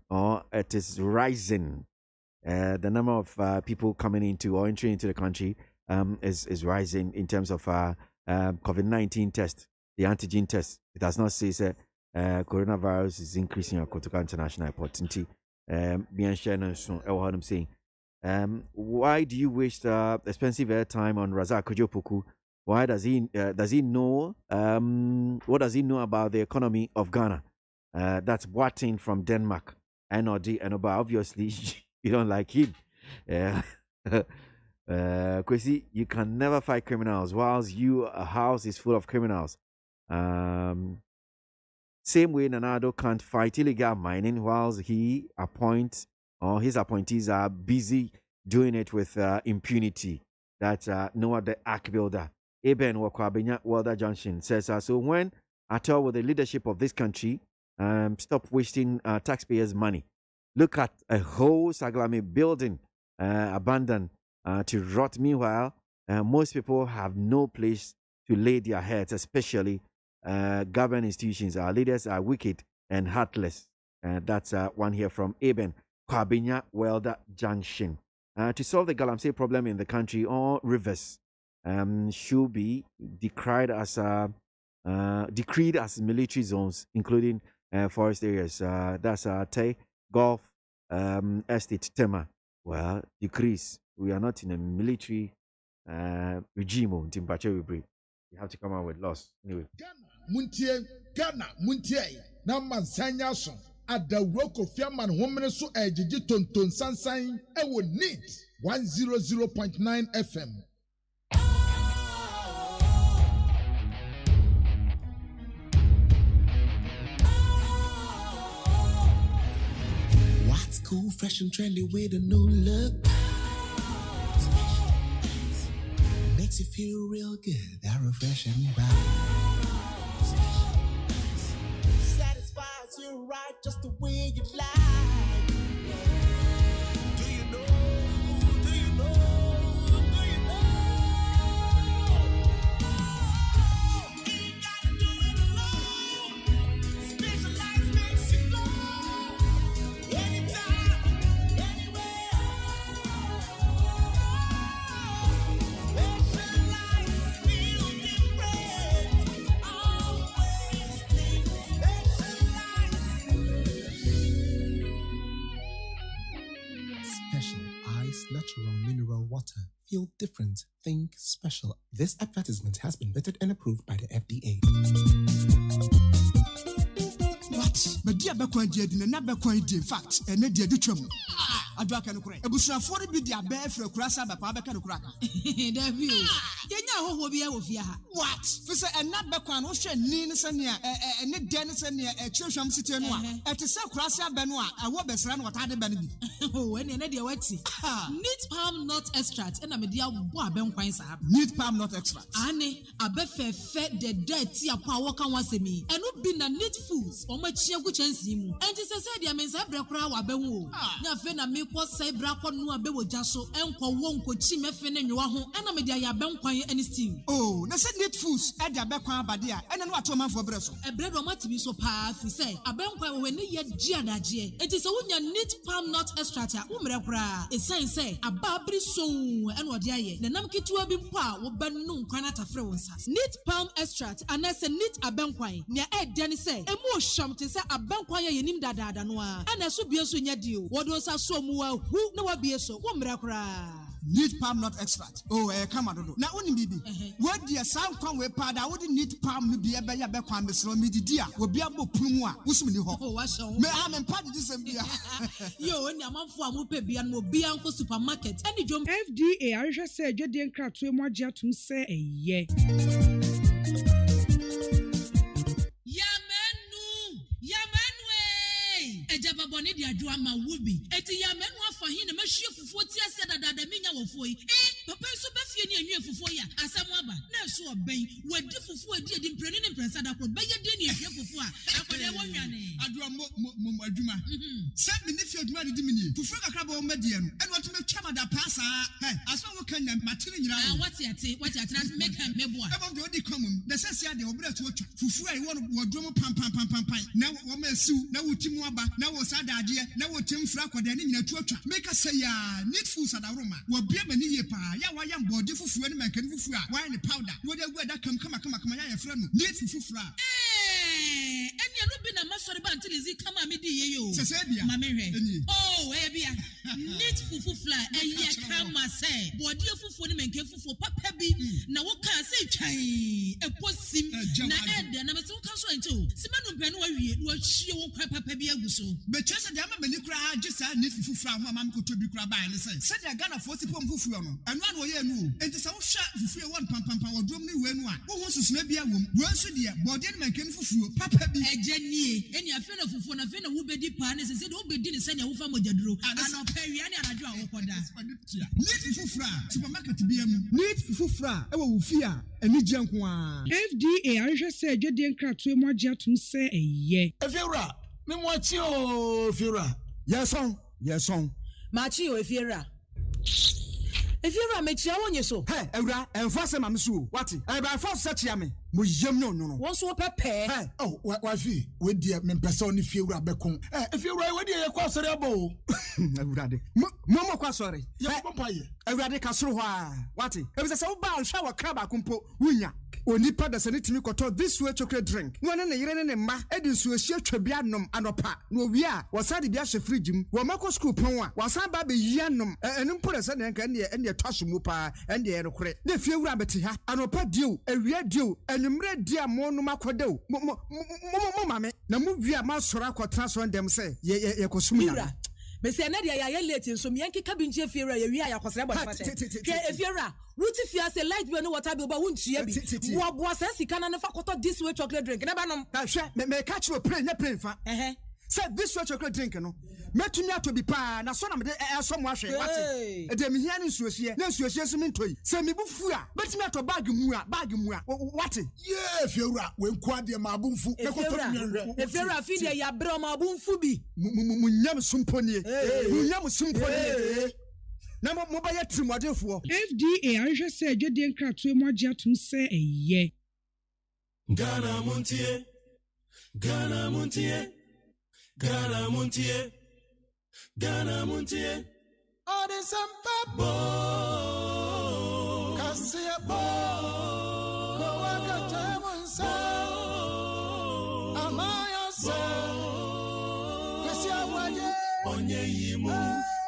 it is rising. The number of people coming into or entering into the country is rising in terms of COVID-19 test, the antigen test. It does not say coronavirus is increasing at Kotoka International Airport. Saying, why do you waste expensive airtime on Razak Kojopuku? Why does he know what does he know about the economy of Ghana? That's Boatin from Denmark. NOD and about obviously you don't like him. Kwesi, you can never fight criminals whilst your house is full of criminals. Same way Nanado can't fight illegal mining whilst he appoints or his appointees are busy doing it with impunity. That's no other arc builder. Eben Wakwabenya Welder Junction says so when at all with the leadership of this country, stop wasting taxpayers' money. Look at a whole Saglami building abandoned to rot. Meanwhile, most people have no place to lay their heads, especially government institutions. Our leaders are wicked and heartless. That's one here from Eben Kwabinya Welder Junction. To solve the Galamsey problem in the country, all rivers should be decreed as military zones, including forest areas. That's Tay Gulf Estate Tema. Well, decrease. We are not in a military regime in Timpache we breathe. You have to come out with laws. Anyway.
Ghana, Muntie, Naman Sanyason, at the Roko Fiaman Woman so Ejiji Tonton Sansan, I will need 100.9 FM.
What's cool, fresh and trendy with a new look? Makes you feel real good, that refreshing vibe. Satisfies you right just the way you like. Do you know? Do you know? Do you know? Ain't gotta do it alone. Specialized makes you flow. Anytime, anywhere. Specialized feel different. Always think specialized. Special Ice Natural Mineral Water. Feel different. Think special. This advertisement has been vetted and approved by the FDA.
What? But dear Bakwan did in another coin, in fact, and a dear Duchum. I drag and crack. A bush of 40 bid their bear for a crassa by Pabaka cracker. There you know who will be over here. What? For and not Bakwan, Ocean, Nina Sania, and Nick Dennis and a church on City Noir. At the South Crassa Benoit, I will best run what I had been. Oh, when an idea what's it? Neat palm nut extract and a media boabem quines up. Neat palm nut extract. Annie, a befe fed the dead tea power can once a me, and not been a neat fools or much your good chance. And it's a said, I mean, Sabra wa Bemu. Nafena me was say Bracon no Abewo Jasso, and Wonko Chimefen and Yoahu, and a media bem quine any steam. Oh, that's a neat fools at the Bakwan Badia, and then what a man for Bresso. A bread or mat to be so powerful, say, a bemqua when they yet Giadagie. It is a winner neat palm nut extract, Umra, a sign say, a babri so, and what yaye, the Namki to a bimpa will burn no canata frozen. Neat palm extract, and that's a neat a bemquine, near Ed Denny say, a more sham to say a bemquire in him dada noa, and a subios in your deal. What was a so more who no be so, Umra. Neat palm nut extract. Oh, come on. Now, only baby. What dear sound come with pad, I wouldn't need palm to be a bear back on the slow midi dear, will be able to puma, who's me ho. What's so? May I am part of this? Yo, and your mom for Mupebi and will be uncle supermarket. Any jump FDA, I just said, you didn't cut to more jet to say a ye. Ejaba boni dia juama wubi. Eti ya menu afa hine mashie fufuo ti ase dada minya wofoi. Papa so be fie ni anwie fufuo ya asamu aba. Na so oben wadi fufuo edi edi mpreni ne mpresa da kro. Be ye de ni ehwe fufuo a. Akode wo nwane. Adua mo adwuma. Se me ne fie adwuma de mini. Fufuo kakra ba o medie no. Eno to me twama da pasa. Aso wo kan na matire nyira. What ate na make am meboa. Ebo de odi komum. Na sese ade obra to otwa. Fufuo ai wo wodwo pam. Na wo ma siu na wotimu aba. Na wo sada ade na wo tem fra kwada ne nyina tuatwa make say ya need food sada roma wo bia mani ye pa ya wa ya mbode fufuo ne mankani fufuo a wa ne powder wo de gu da kam kama ya fra no need fufuo a enya no bi na masori ba antilizi kama me di ye yo sese bia ma me hwe oh e bia need fufuo e kama say bode fufuo ne mankani fufuo papa bi na wo ka say twan e posim na ede na me so kan so ento simanu pe no wa wie wo hie wo kwa papa bi aguso be chese de ama mani kura just need fufuo a mam ko to bi kura ba ne say said ya Ghana for sipom fufuo no eno an wo ye nu enti se wo hwa fufuo won pam wodrom ne we nu a wo ho susuna bi awom wo nso de bode ne mankani fufuo papa bi ejanie eni afi na fufuo na afi na wo bedi pa ne se de wo bedi ne sanya wo fa mogyaduro ana pawia ne anadwo a wo koda need fufuo supermarket bi am need fufuo e wo fi a eni gye nko a FDA ahwehwe se agedie nkrato mu agye atum se eye efiura me mo achi o fiura yes on
machi o efiura me chia wonye so
hey ewura enfa se ma me so what e ba fa se chia me
mo yam no no.
Won so pepe.
Oh, wafi, we dear me person ni fie wura bekon. If you right we dear ye kwa sori abo.
Awurade. Mo kwa sori.
Ye papa ye.
Awurade ka soro hwa. Wati. E be say wo ba hwa wa kra ba kumpo wunya. Onipa da sene timi koto this way chocolate drink. No ne yire ne mma e de nsuo hie twabia nom anopa. No wi a wasade bia hye fridge mu. Wo mako school pon a wasan ba be yia nom. Enu mpore se ne nka ne twaso mu pa ende ye rekore. Na fie wura beti ha. Anopa dio, awia dio, enumre dia mo no makodew. Mo mame. Na mu wi a ma sora akotra so ndem se ye kosum ya.
Mesi na dia ya late nso me yanki kabinje fiera ya wi ya kwasere body fashion. Ke efiera wuti fia say light bill no water bill ba wuntua bi. Wo bo asa sika na fa koto this way chocolate drink na ba nom.
Hwe me catch you play fa. Say this way chocolate drink no. Metumi ato bi pa na so na me so mo ahwe wate. E de me hia ne nsuohie. Na nsuohie so me ntoi. Say me bufu a betumi ato bag mu a wate.
Yeah, fiewura we nko ade ma abunfu. Me koto nwenre.
Efiera fi de ya bre ma abunfu bi.
Munyam sumponie. Munyam sumponie. Na mo ba ya trimodefo.
FDA ahwe se adwede nkratoe mo agye atum se eye.
Ghana Montie. Ghana Montie. Ghana Montie. Ghana Montie.
All the sampa
Bo.
Kasia bo. Go waka tamunsa. Amaya se. Kasia waje.
Onye yimu.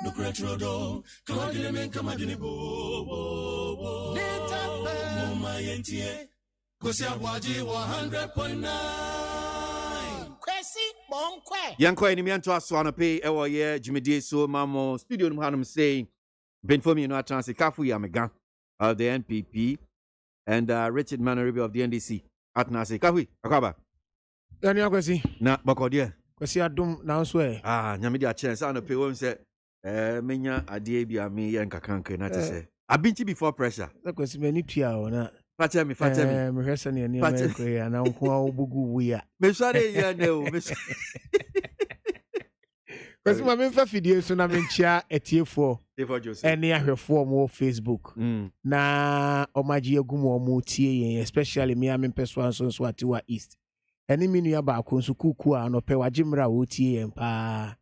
No cretrodo. Kawagile men kamadini bo.
Nitafe.
Muma yentie. Kasia waje 100.9.
Yankwa ni mianto aso anope ewo ye jimedie so mamo studio no hanum saying ben for me no chance kafu ya mega of the NPP and Richard Manoribi of the NDC atna say kafu akwaba
Daniel Kwasi
na bakodie
Kwasi adum na nso
nyame dia chance anope won say menya ade bia me ye nkakanka na te say abinchi before pressure
Kwasi mani tua ona
Fache me
me hwese ne ani ma ko ya na nko obugu wu ya
me sware ya ne o me
Kwasi ma me fa fidie so na me nchia etiefo
Joseph
ene ahwefo mo Facebook na omaji agumo mo tie yen especially me am peso anso so atiwa east ene minu ya ba ko nso kuku a no pe wagimra wo tie yen pa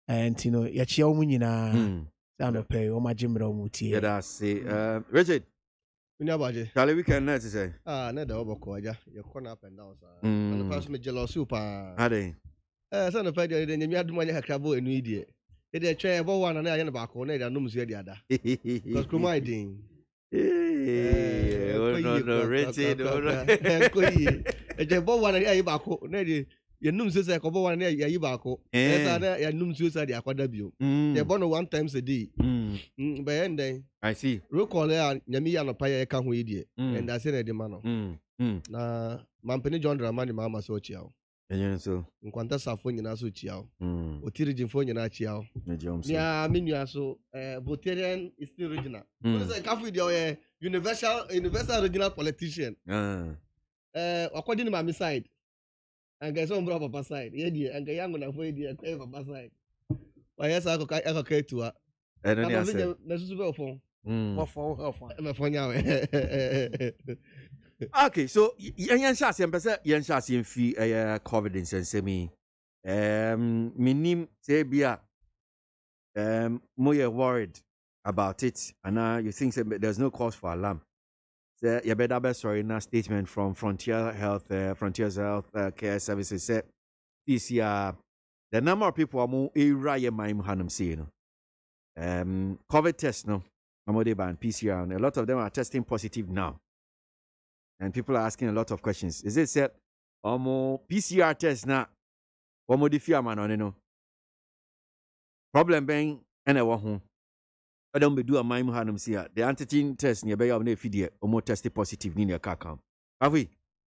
entino ya chia wo nyina sa no pe omagimra wo tie
ya da say Richard
ABOAGYE.
Charlie weekend net say.
Na da oboko aja. You corner up and down sir. And pass me jealousy pa.
Ade.
Say no pay dey nyami aduma nya kakrabo enu idie. E dey twen ebo one na ya ne ba ko na dey anum so dey ada. Because kroma idin.
No Richard.
Koyi. E dey ebo one na ya ba ko na dey yenum so say ko ebo one na ya yi ba ko. Esa na ya num so say dey akwada bio. Dey born one times a day. But end then
I see.
Recall nyami ya no pa ya ka ho idie. And I say na dey man no. Na mampeni John Dramani mama so chiao.
Enyen so.
Nkwanta safo nyina so chiao. Otiri jimfo nyina chiao. Ya menu aso Botarian is still original. So say kafu idie universal original politician. According to my side. Anga so mbra papa side. Ye die anga yangu na fo idie kwa papa side. Wa yesa akaka etua.
Eno ni ase.
Na susu be ofon.
Okay, so yen shase empese yen shase fi COVID insensemi minim say bia more worried about it and you think there's no cause for alarm. Say you better be sorry in a statement from Frontiers Health Care Services said this year the number of people are more area maim hanum say you know COVID test no and PCR and a lot of them are testing positive now. And people are asking a lot of questions. Is it said PCR test now? Or more the fear man on no problem being and I want home. I don't be do a mime hanum see the antigen test near bay of ne feed or more tested positive in your car count. Have we?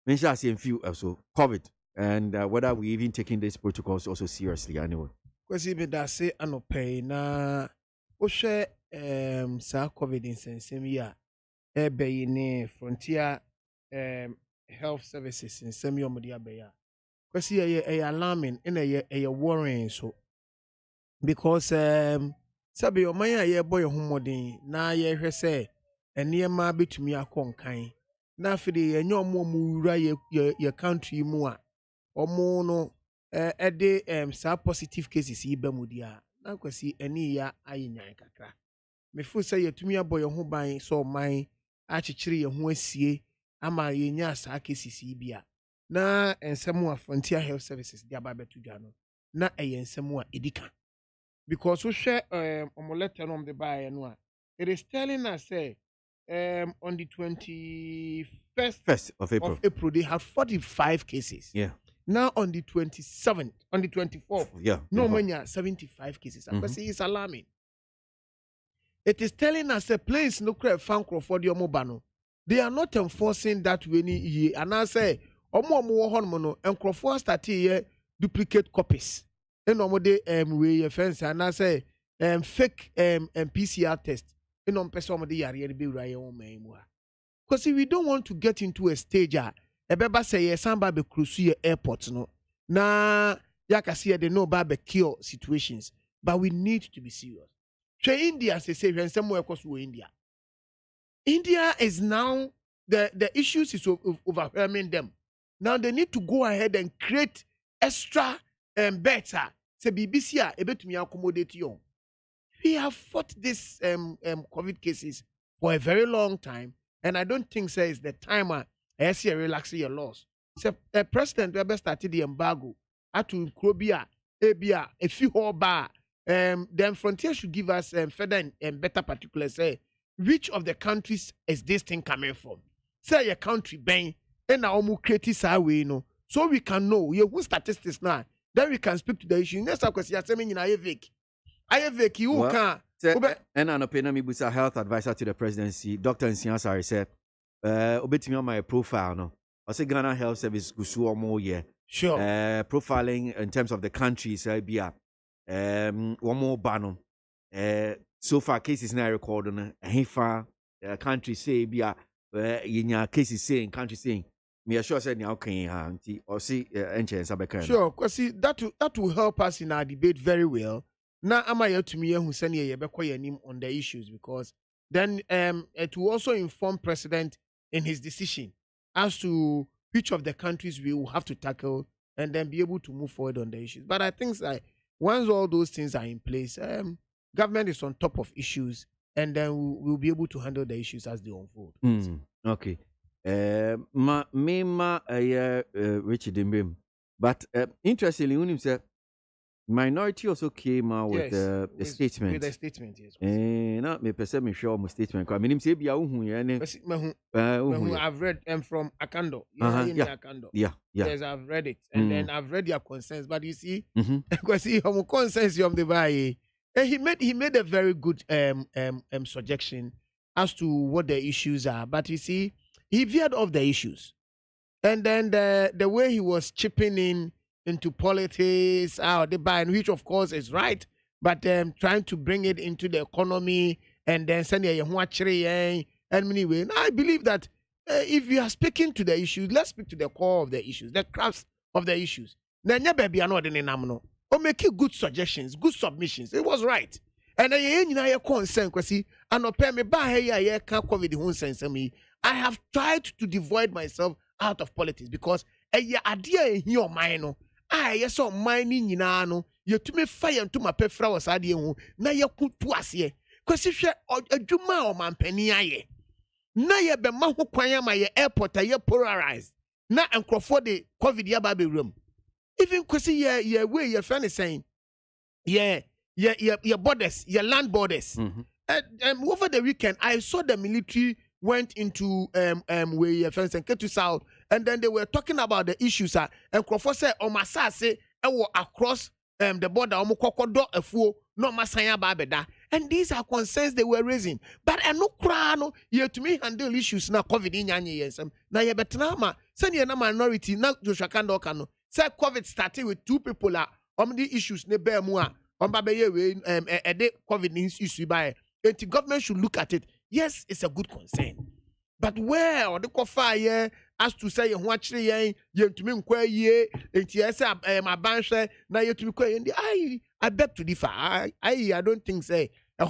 Mention I see few also COVID and whether we even taking these protocols also seriously anyway.
Because me that say anope na o share sa COVID in same year ebe ni Frontier Health Services in semi omodia beya because ye alarming in a worrying so because sabi o man ye boy homodin na ye hwe say eniema betumi akonkan na afede enye omo mu wura ye country mu a omo no sa positive cases yi ba mu dia na kwasi eni ya ayenyan kakra me fu say yetumi aboy ho ban so man achichire ye ho asie ama yenya sa cases yi bia na ensemu a Frontier Health Services dia ba betu dwa no na ensemu a edika because we share letter on the buy no a it is telling us say on the 21st
of April
they have 45 cases.
Yeah.
Now on the 27th, on the 24th, no mania 75 cases. Because it's alarming. It is telling us a place no crap fan for the Omobano. They are not enforcing that way ye. And I say, Omo Honmono and Crawford start here duplicate copies. And omode we fence and I say fake PCR test. And on person de yari be right on me. Because we don't want to get into a stage ebeba say yes samba be cruise airport no. Na yaka see they know about cure situations. But we need to be serious. So India say when somewhere across India. India is now the issues is overwhelming them. Now they need to go ahead and create extra better. Say BBC ebetumi accommodate you. We have fought this COVID cases for a very long time, and I don't think it's the time I see relaxing your laws. So the president ever started the embargo to Krobia, Abia, a few bar. Then Frontier should give us further and better particulars. Say which of the countries is this thing coming from? Say your country bang and now more creative way, no, so we can know who statistics now. Then we can speak to the issue. Next question, you're saying in Ayevik, you can.
And an opinion, me health advisor to the presidency, Dr. Nsiansari said, obetimi on my profile, no. I say Ghana Health Service go more year.
Sure.
Profiling in terms of the countries, one more banner. So far, cases now recorded. Hifa country say in cases saying country saying. Me sure said now can or see
Sure, because that will help us in our debate very well. Now am I to me who send ye name on the issues because then it will also inform President in his decision as to which of the countries we will have to tackle and then be able to move forward on the issues. But I think that once all those things are in place, government is on top of issues and then we'll be able to handle the issues as they unfold.
Okay. Richard Imbim. But interestingly, when you said minority also came out with a statement.
With a statement, yes.
No, me person me show my statement. I mean, say be
I've read from Akando. Akando.
Yeah.
Yes, I've read it, and then I've read your concerns. But you see, because he concerns you on the way. He made a very good suggestion as to what the issues are. But you see, he veered off the issues, and then the way he was chipping into politics, which of course is right, but trying to bring it into the economy and then sending and anyway. I believe that if you are speaking to the issues, let's speak to the core of the issues, the crux of the issues. Then or make good suggestions, good submissions. It was right. And I concern I have tried to devoid myself out of politics because a idea in your mind. Yes, so mining no, you to me fire into my pet flowers idea. Na ye could twas ye. Because if you a juma or man penny aye. Na ye be man who quire my airport a ye polarized. Na and Crawford the COVID ya baby room. Even because ye way your friend is saying, your borders, your land borders. Over the weekend, I saw the military went into where your friends and Ketu South. And then they were talking about the issues. And Crawford said, Omasa say, across the border, Omokokodo, a fool, no Masaya Babeda. And these are concerns they were raising. But I no crano, you to me handle issues now, COVID in Yanni. Now, you better send you a minority, not Joshua Kando Kano. Say COVID started with 2 people the issues, ne bear more, Babaye, COVID issue by. The government should look at it. Yes, it's a good concern. But where or the coffee as to say you watch the to me ye and yes my bank now you to me I beg to differ. I don't think say a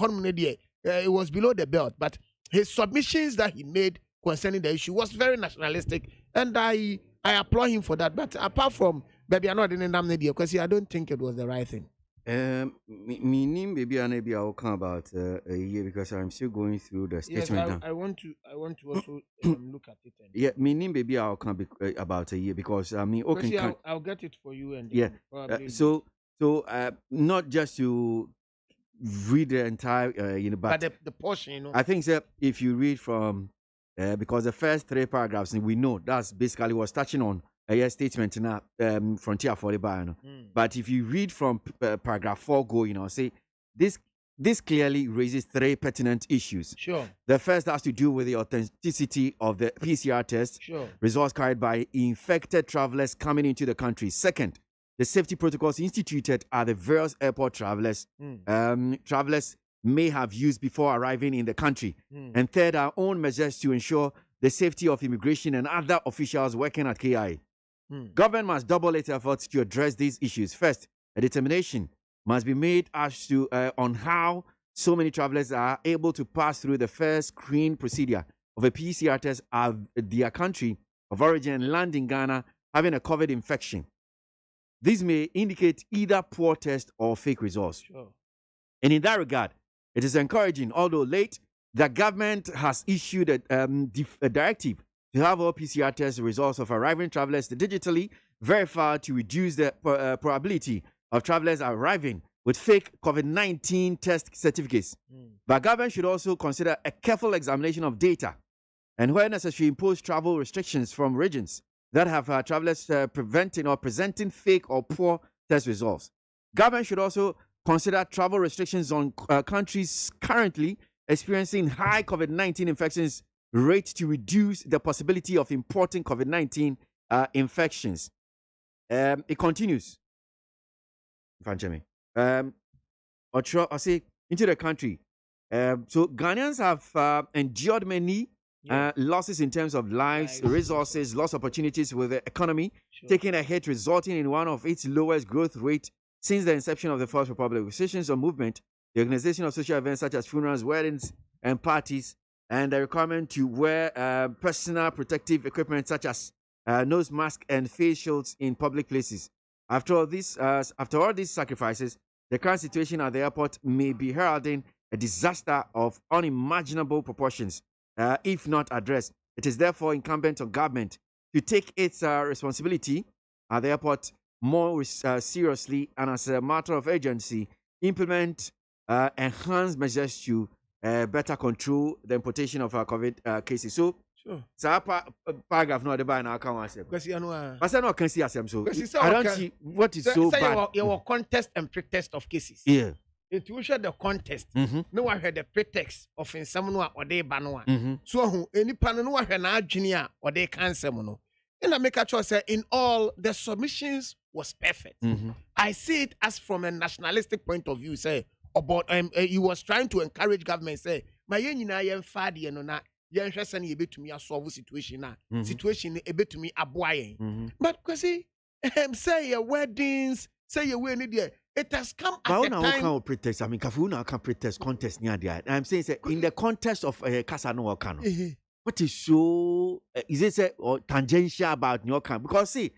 it was below the belt, but his submissions that he made concerning the issue was very nationalistic, and I applaud him for that. But apart from baby, I'm not in the media because I don't think it was the right thing.
Meaning maybe I will come about a year because I'm still going through the statement.
Yes, I want to also look at it.
Yeah, meaning maybe I'll come about a year because I mean, okay,
I'll get it for you and
yeah. So not just to read the entire but
the portion,
I think that if you read from because the first 3 paragraphs we know that's basically what's touching on a statement in a frontier for the bar. But if you read from paragraph 4 going, say this clearly raises 3 pertinent issues.
Sure.
The first has to do with the authenticity of the PCR test results carried by infected travelers coming into the country. Second, the safety protocols instituted at the various airport travelers may have used before arriving in the country. And third, our own measures to ensure the safety of immigration and other officials working at KIA. Government must double its efforts to address these issues. First, a determination must be made as to on how so many travelers are able to pass through the first screen procedure of a PCR test at their country of origin and land in Ghana having a COVID infection. This may indicate either poor test or fake results. And in that regard, it is encouraging, although late, the government has issued a directive to have all PCR test results of arriving travelers digitally verified to reduce the probability of travelers arriving with fake COVID-19 test certificates. But government should also consider a careful examination of data and where necessary impose travel restrictions from regions that have travelers preventing or presenting fake or poor test results. Government should also consider travel restrictions on countries currently experiencing high COVID-19 infections rate to reduce the possibility of importing COVID-19 infections. It continues. I say into the country. So Ghanaians have endured many losses in terms of lives, resources, lost opportunities with the economy, taking a hit resulting in one of its lowest growth rate since the inception of the First Republic. Restrictions on movement, the organization of social events such as funerals, weddings, and parties, and the requirement to wear personal protective equipment such as nose mask and face shields in public places. After all these sacrifices, the current situation at the airport may be heralding a disaster of unimaginable proportions if not addressed. It is therefore incumbent on government to take its responsibility at the airport more seriously and as a matter of urgency, implement enhanced measures to better control the importation of COVID cases. So, paragraph no the by now can say.
Because you know,
I no can see as so. I don't see what is so bad.
Your contest and pretest of cases.
Yeah.
It will show the contest. No one had the pretext of in someone or they banwa. So any panel no one had junior or they cancel mono. And I make a choice in all the submissions was perfect. I see it as from a nationalistic point of view. Say about he was trying to encourage government. Say my yen fadi and na yen shasani a bit to me a solve situation na situation a bit to me ABOAGYE. But because say your weddings, say your wedding there. It has come at a time.
Can't pretest. I mean, Kafuna can pretest contest near there. I'm saying in the context of Kasano Kano. What is so is it or tangential about your camp? Because see,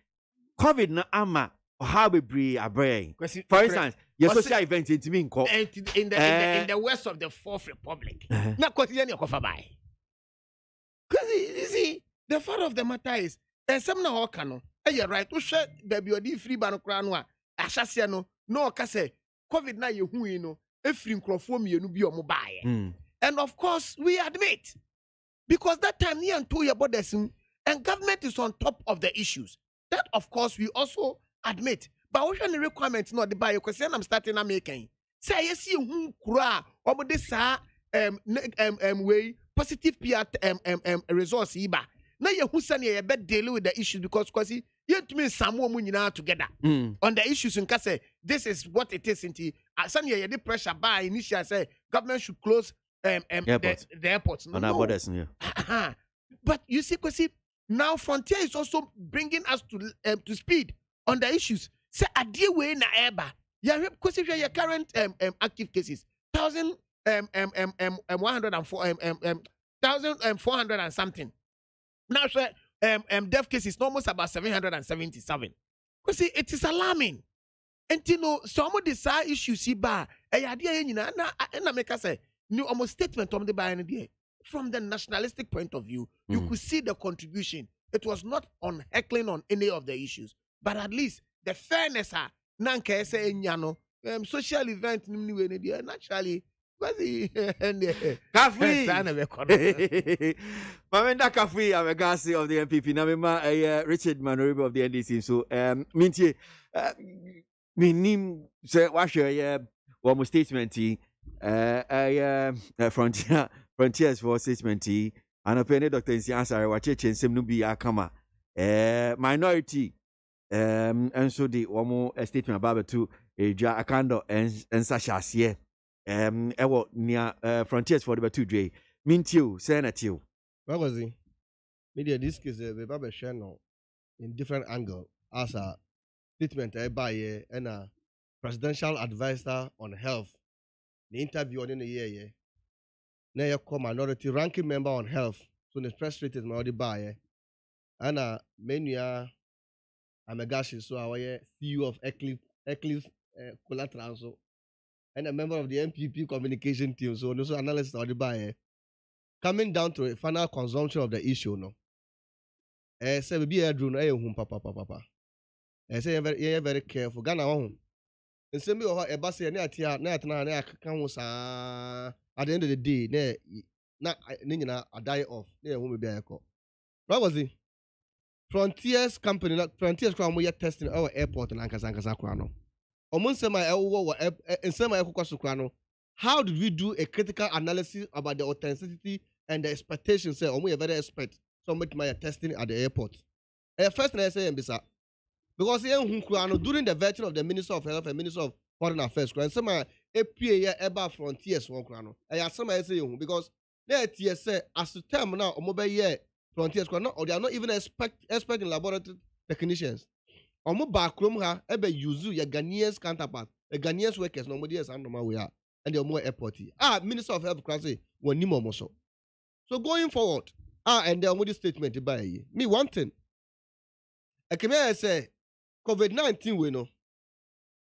COVID na ama or how we breathe a brain. For instance, your social event in
in the west of the Fourth Republic. Not because you cover by. Because you see, the fact of the matter is, and some na Kano. You're right. To share baby or the free banokranwa. Ashasiano. No, say COVID na you know, every microphone you be on mobile. And of course, we admit because that time you and 2 year borders and government is on top of the issues. That of course we also admit. But what the requirements not the buy because I'm starting to making. Say yes, you kura or this way positive PR resource iba. Now you who send you better deal with the issues because you to me some woman together on the issues in Kase. This is what it is. Inti send you the pressure by initial say government should close the airports.
On our borders, yeah.
But you see, now Frontier is also bringing us to speed on the issues. Say a deal way na eba. Yeah, because if your current active cases 1,400 and something. Now, death case is almost about 777. You see, it is alarming. And you know, some of the side issues see bar. Na make us say new almost statement on the by from the nationalistic point of view, you could see the contribution. It was not on heckling on any of the issues, but at least the fairness nanka say nyano social event naturally. Kafui
Mamenda Kafui Amegasi of the MPP Namema Richard Manoribe of the NDC so Mintie minim say washe one statement frontiers for statement and opinion Dr. Nsiansare wache chensem no bi akama minority and so the one statement about to eja akando ensashase ewo nia frontiers for the 2 dre mintio senatio
what was it media this case we baba share no in different angle as a statement by and a presidential advisor on health the interview on the year na ya minority ranking member on health so the press rate is my by and a menua Amegashi so our CEO of Eclipse Collateral so and a member of the MPP communication team. So also analysis of the buyer coming down to a final consumption of the issue. No, say be a drone, papa. Say very careful. Ghana home. And send me or a bass at the end of the day, na a die off. There won't be a call. What was it? Frontiers company, Frontiers Crown, we are testing our airport in Ankasakrano. How did we do a critical analysis about the authenticity and the expectations? Say, we are very expert. Somebody might testing at the airport. First, I say, because during the vetting of the Minister of Health and Minister of Foreign Affairs, and some APA about Frontiers one crown. I some say because they say as the term now, mobile Frontiers crown, or they are not even expecting laboratory technicians. Omo backroom ha ebe use your Ghanaians counterpart. The Ghanaians workers nobody else normal we are and the more airport. Minister of Health can say one ni more so. So going forward, and the only statement by me one thing. I can say COVID-19 we know.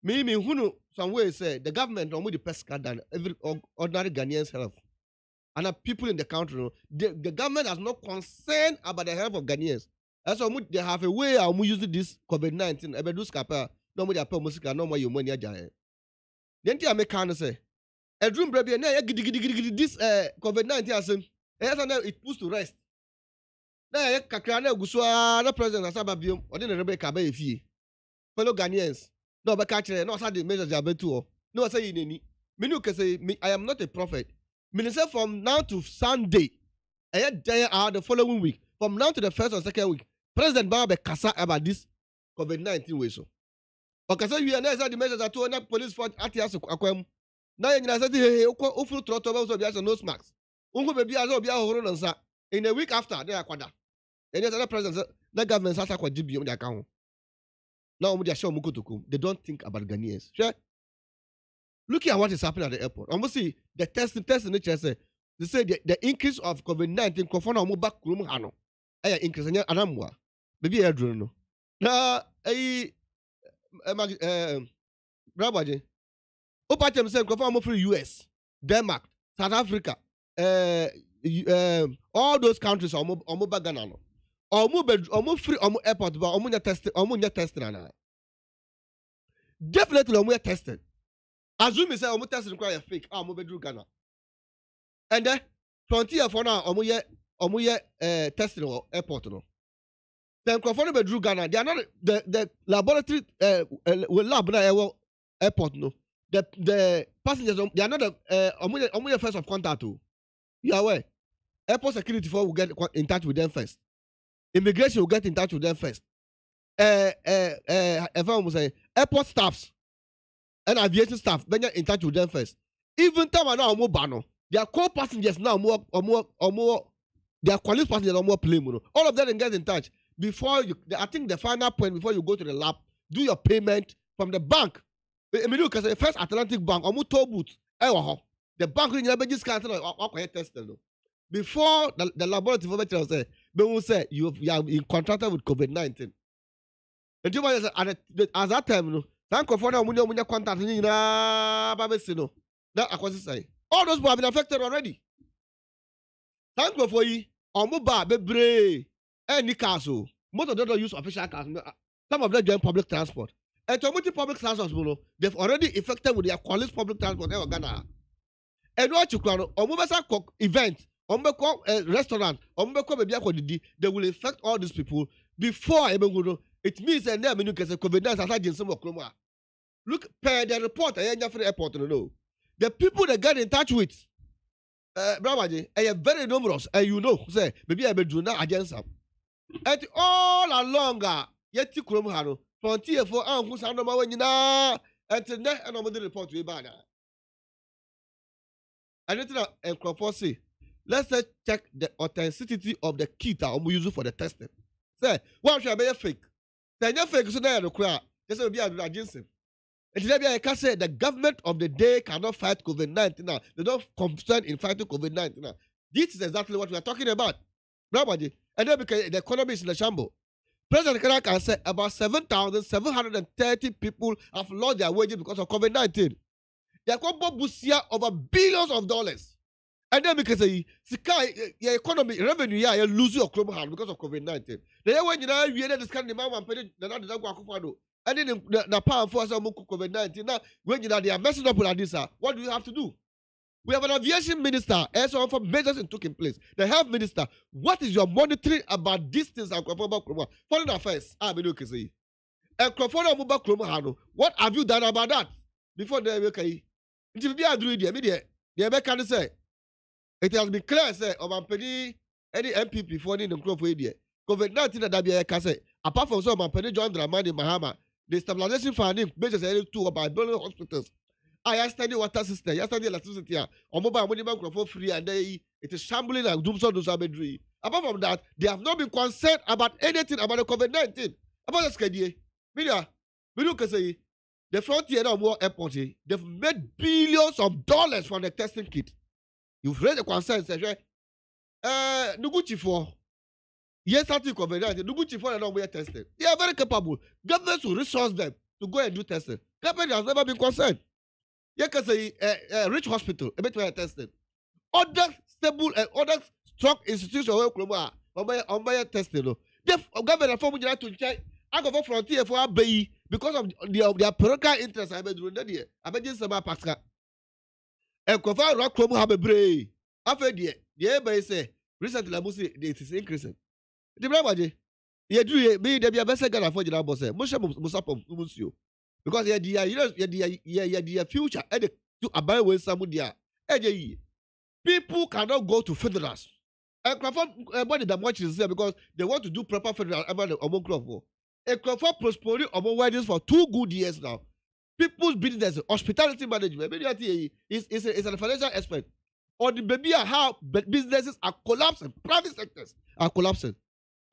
Me who know some way say the government only the best than every ordinary Ghanaians health. And people in the country, the government has no concern about the health of Ghanaians. That's why they have a way of using this COVID-19. Ebe do scapa, no more apple music, no more your money ajaye. Then I make kind of say, a dream baby, this COVID-19 as it puts to rest. Now, Kakrana Guswa, no president, Sababium, or then Rebecca Bay fee. Fellow Ghanaians, no, but catch it, no, the measures are better. No, say in any. Menu can say, I am not a prophet. Minister from now to Sunday, I had there the following week, from now to the first or second week. President Baba Kasa about this COVID-19 way so. Okasa you na the measures that to police for atias akwam. Na yen na say hey ofuru trotto ba so bia nose mask. Ungo be bia so bia horo no nsa. In a week after they akwada. And the other president the government has akwaji biom their account. Now omo dey show omo kotokum. They don't think about Ghanaians. Sure. Look at what is happening at the airport. Almost see the testing nature say they say the increase of COVID-19 confirm omo back room hano. Increase anya anamwa. Baby I don't know. Na Brabaje. Opatem say confirm free US, Denmark, South Africa, all those countries are omo Ghana no. Omo free omo airport but omo nya testing na. Definitely omo tested. Assume say omo testing require fake. Omo bedru Ghana. And then frontier for now omo ye testing or airport no. Then Crawford bedru Ghana. They are not the laboratory lab na airport no. The passengers they are not the first of contact to. You are aware. Airport security will get in touch with them first. Immigration will get in touch with them first. Everyone will say airport staffs and aviation staff get in touch with them first. Even time now bano. Their co-passengers now more their quality passengers are more plain. All of them get in touch before you. I think the final point before you go to the lab, do your payment from the bank. Because the First Atlantic Bank, toll booth, the bank in your just can't tested. Before the laboratory say, but we say you are in contracted with COVID-19. And you might say at that time, no, thank you for the money contact na babesino. That I say. All those people have been affected already. Thank you for you. Omuba bebre any castle. Most of them don't use official cars. Some of them join public transport. And to public transport, they've already affected with their college public transport in Ghana. And what you can Omuba event, Omuba restaurant, Omuba they will affect all these people before it means that they can say COVID-19. Look, per the report, I ain't airport to know. The people that get in touch with Brahmaji are very numerous, and you know, say, maybe I will do not against them. And all along, yet to Kromhano, frontier for Uncle Sanoma when you know, and to net and over the report to Ibana. And it's say, let's check the authenticity of the kit we use for the testing. Say, what should I be a fake? Then you fake so there, the crowd, just will be against him. I can say the government of the day cannot fight COVID-19 now. They don't concern in fighting COVID-19 now. This is exactly what we are talking about. And then because the economy is in the shambles. President Kara can say about 7,730 people have lost their wages because of COVID-19. They are going to over billions of dollars. And then because the economy revenue you lose your crumb because of COVID-19. Then when you know you this kind of man and pay the and then the power force of COVID-19. Now, when you know they are messing up with this, what do you have to do? We have an aviation minister, as some of measures took in place. The health minister, what is your monitoring about distance and foreign affairs? What have you done about that? Before they okay. It has been clear, say, of any MPP for the COVID-19 that can say, apart from some John Dramani Mahama. The stabilization funding basis by building hospitals. I study water system, I study electricity, or mobile money bank for free, and it is shambling and doomsday to Sabedri. Apart from that, they have not been concerned about anything about the COVID-19. About the schedule, say the frontier no more airport, they've made billions of dollars from the testing kit. You've raised the concern, say, Nuguchi for. Yes, I think COVID-19. Nuguchi for and we are tested. They are very capable. Governments will resource them to go and do testing. Government has never been concerned. You can say rich hospital, a bit where tested. Other stable and other strong institutions on my testing. The government form to check. I go for frontier for our bay because of their political interests. I been doing that here. I been just about Pascal. And Kofa Rock Club have a bray. After the everybody say recently, it is increasing. The Brahmaji, you do be the best Ghana for your boss. Musapom, because the future to abide with somebody. People cannot go to federals. And body that much is there because they want to do proper federal among crop. A crop prospering among weddings for 2 good years now. People's business, hospitality management, is a financial aspect. Or the baby how businesses are collapsing, private sectors are collapsing.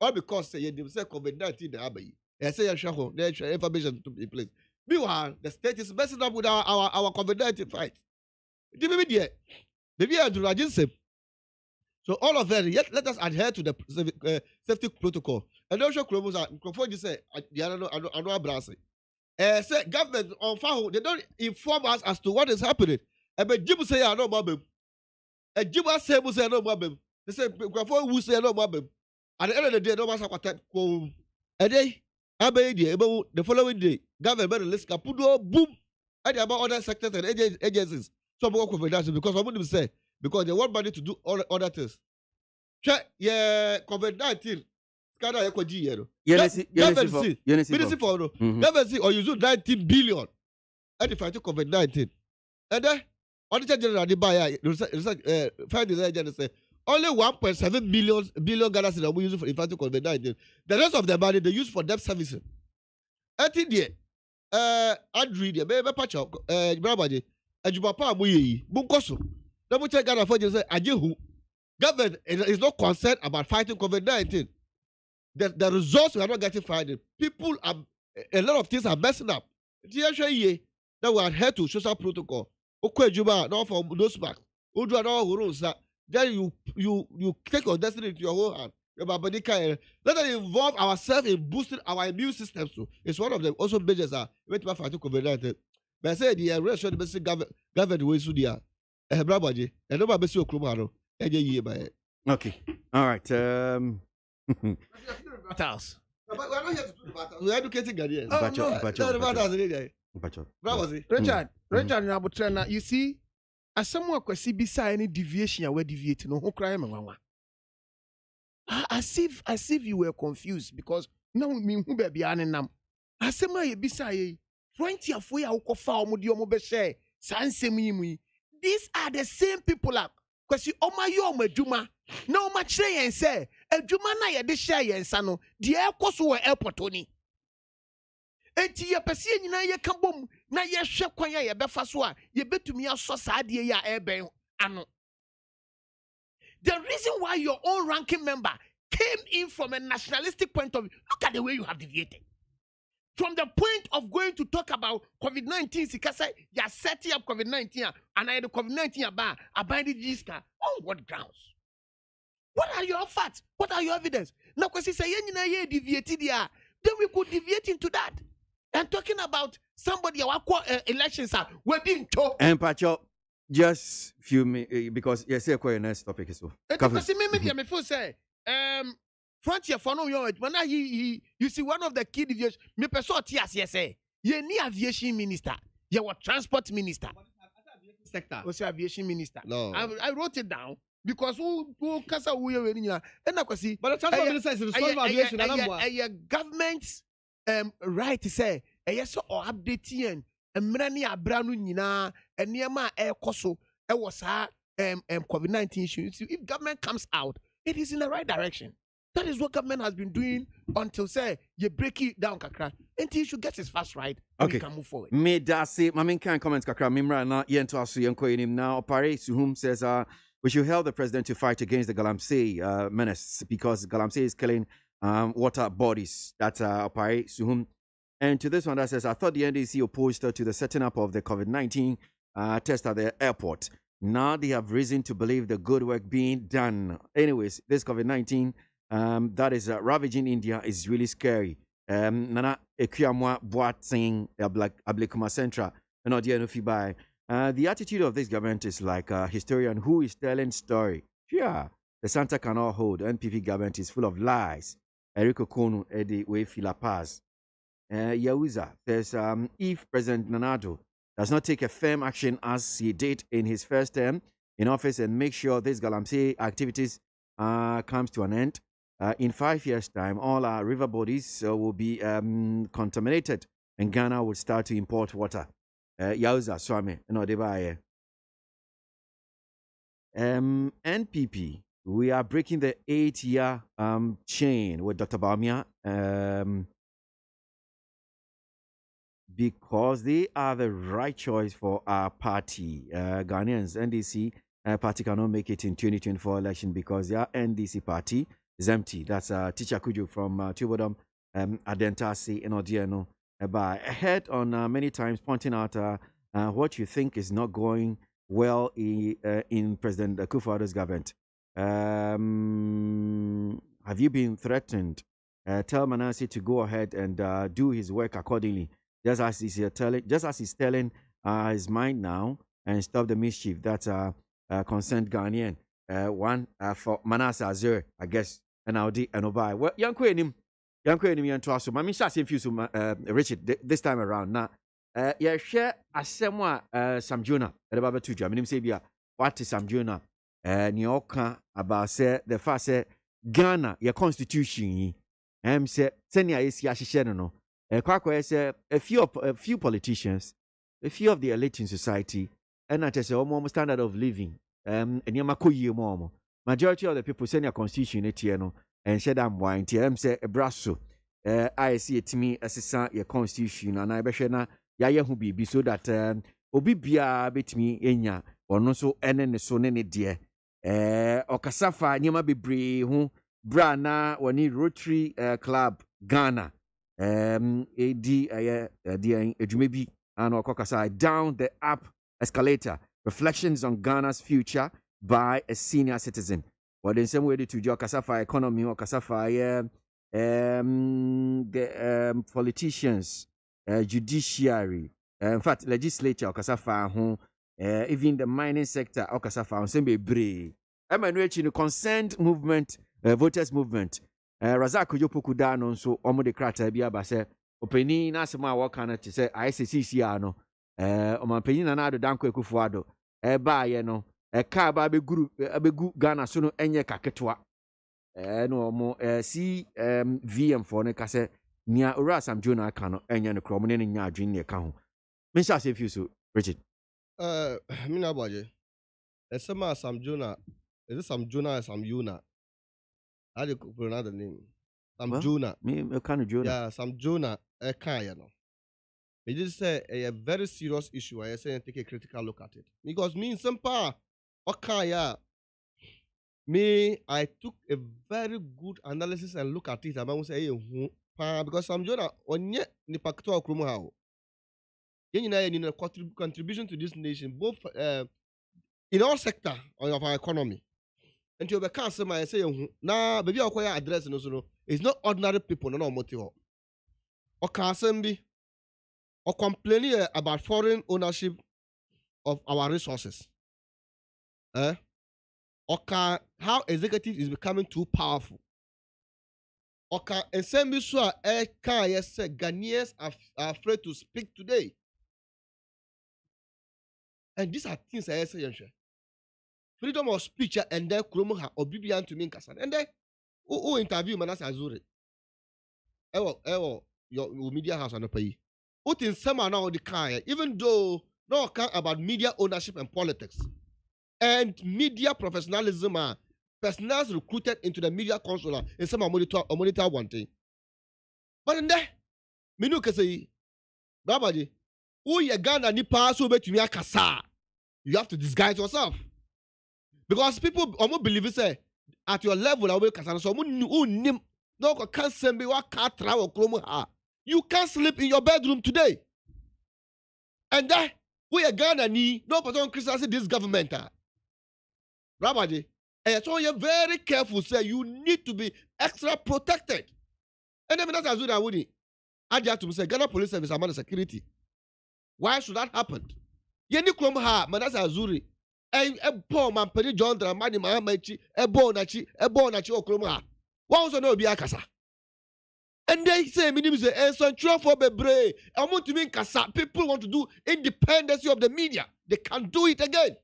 All because they say COVID-19 the abbey. They say information to be in place. Meanwhile, the state is messing up with our COVID-19 fight. Maybe I do agency. So all of that, yet let us adhere to the safety protocol. And also, Chromos say the other say government on file, they don't inform us as to what is happening. But Jim say I know mabem. And Jim say no mabem. They say who say no mabem. At the end of the day, no matter what time, a day, the following day, government release Capudo, boom, and about other sectors and agencies. Some work with that because I wouldn't say, because they want money to do all other things. Check, yeah, COVID-19. Government see, or you do 19 billion and if I took COVID-19. And then, Auditor General, the buyer, find the agent say, only 1.7 billion Ghana cedis we use for fighting COVID-19. The rest of the money they use for debt servicing. I think Andrew, the baby patch up, Brabadi, and Jupapa Muyi, Bunkoso. Double check Ghana for you say, Ajehu. Government is not concerned about fighting COVID-19. The results we are not getting fighting. People are, a lot of things are messing up. That we adhere to social protocol. Okay, Juba, not for those back. Udra, no, then you take your destiny into your own hand. But body can let us involve ourselves in boosting our immune system. So it's one of the also measures are wait to fight COVID-19. But I said the rest of the basic government way so dia. Brabwaje. And no basic okromaro. Eje by.
Okay. All right.
Battles.
But we're not here to do the battle. We're educating Ghanaians.
Richard, you see, as someone could see beside any deviation, we're deviating. No, who cry, mama. As if you were confused because no me who be an nam. As some way beside 20 of we are found Mudio Beshe, Sansemi. These are the same people up. Because you my Juma. No much say and say, a Juma na ya share and sano, the air course were airport Tony. Eti ya pesi nyina ye kabom na ye hwe kwan ya befa so a ye betumi aso saade ya eben ano. The reason why your own ranking member came in from a nationalistic point of view, look at the way you have deviated. From the point of going to talk about COVID-19, Sikasa, you are setting up COVID-19 and I had the COVID-19 about abiding Jiska. On what grounds? What are your facts? What are your evidence? Now, because say you deviated here, then we could deviate into that. And talking about somebody our elections are we're being told.
And Pacho, just few minutes because yes, your next topic is so.
Because me feel say frontier for no young man. You see one of the key deviations. Me person yes say you need aviation minister. You were transport minister. Sector. Was aviation minister.
No,
I wrote it down. Because who kasa we are and I see.
But the transport minister is responsible for aviation.
A government's right to say yes or updating and many abranu nina and near my air coso was COVID-19 issue. If government comes out, it is in the right direction. That is what government has been doing until say you break it down kakra until you should get his fast right.
Okay,
we can move forward.
Me that say my main kind comments kakra mimra na yento asu yenko him now. Opare to whom says we should help the president to fight against the Galamsey menace because Galamsey is killing water bodies. That's Opare Suhum. And to this one that says, I thought the NDC opposed to the setting up of the COVID-19 test at the airport. Now they have reason to believe the good work being done. Anyways, this COVID-19 that is ravaging India is really scary. Nana Ekuyamwa Boateng Ablekuma Centra and Odianofi. The attitude of this government is like a historian who is telling story. Yeah, the Santa cannot hold. NPP government is full of lies. Eriko Konu Edi Wefila Paz. Yauza says, if President Nanado does not take a firm action as he did in his first term in office and make sure this Galamsey activities comes to an end, in 5 years' time, all our river bodies will be contaminated and Ghana will start to import water. Yauza Swami, no debaye. NPP, we are breaking the 8-year chain with Dr. Bamia because they are the right choice for our party. Ghanaians, NDC party cannot make it in 2024 election because their NDC party is empty. That's Teacher Kuju from Tubodom, Adentasi, and Odiano. By ahead on many times pointing out what you think is not going well in President Akufo-Addo's government. Have you been threatened? Tell Manasseh to go ahead and do his work accordingly, just as he's telling his mind now, and stop the mischief that's concerned Ghanaian. One for Manasseh Azure, I guess, and Audi and Obai. Well, young Queen. So, my Misha Richard, this time around. Now, yeah, share a somewhat Samjuna at about 2 Germany. Say, what is Samjuna? Nyoka about say the first Ghana, your constitution. Say, Senia is Yashisheno. A few politicians, a few of the elite in society, and I say, almost standard of living. And Yamakuyi Momo. Majority of the people send your constitution, Etieno. And said I'm wine TM say a brasso. I see it to me as a your constitution and I beshena ya who be so that obi bia bet me enya or no so enen so nene dear. Okasafa nyama bebre hu brana wani Rotary Club Ghana. Edi Ejumebi and Okokasa down the app escalator. Reflections on Ghana's future by a senior citizen. Or the same way to do Kasafa economy or Kasafa the politicians, judiciary, in fact, legislature or Kasafa who even the mining sector or Kasafa on same brave. I'm in concerned movement, voters movement. Razak Yopukuda no so omo de krata bia ba se opani na asema wo kana te se ICCC ano omanpanyi na na ado danko ekufo ado ba ye no ka ba abegu Ghana so no enye kaketwa no omo VM for ne ka se nia ora Sam Jonah aka no enye ne kro mo ne nya adwen ne ka ho me sha se fi so Richard
mina boje esema Sam Jonah is it Sam Jonah or Sam Yuna? How do you pronounce the name? Sam Jonah.
Me kind of Jonah.
Yeah, Sam Jonah. You know. It just say a very serious issue. I say take a critical look at it because me in some part, me I took a very good analysis and look at it. I'm say because Sam Jonah onye ni pakto okrumu how. You contribution to this nation both in all sector of our economy. And you can't say my say now baby I address no it's not ordinary people no motive or can be or complaining about foreign ownership of our resources or can how executive is becoming too powerful or can and be so can yes say Ghanaians are afraid to speak today and these are things I say freedom of speech and then Kromo ha obibian to me Kasan. And then who interview Manas Azuri? Your media house on the pay. What in some now the kind, even though no account about media ownership and politics and media professionalism are personnel recruited into the media council in some monitor one thing. But in there, Minu say, Babaji, who you Ghana ni pass over to me kasa. You have to disguise yourself. Because people almost believe say at your level I will kasa so no can't send me what can't travel ha. You can't sleep in your bedroom today. And that we are Ghana ni no person criticize this government. Rabbi, and so you're very careful, say you need to be extra protected. And then that's what I wouldn't. I just to say Ghana Police Service among security. Why should that happen? Yeni krom ha manasa azuri. A poor man penny John Dramani Mahamachi, a bonachi okroma. Why also no be akasa? And they say, minimum say, and central for bebre. I want to mean kasa. People want to do independency of the media. They can't do it again.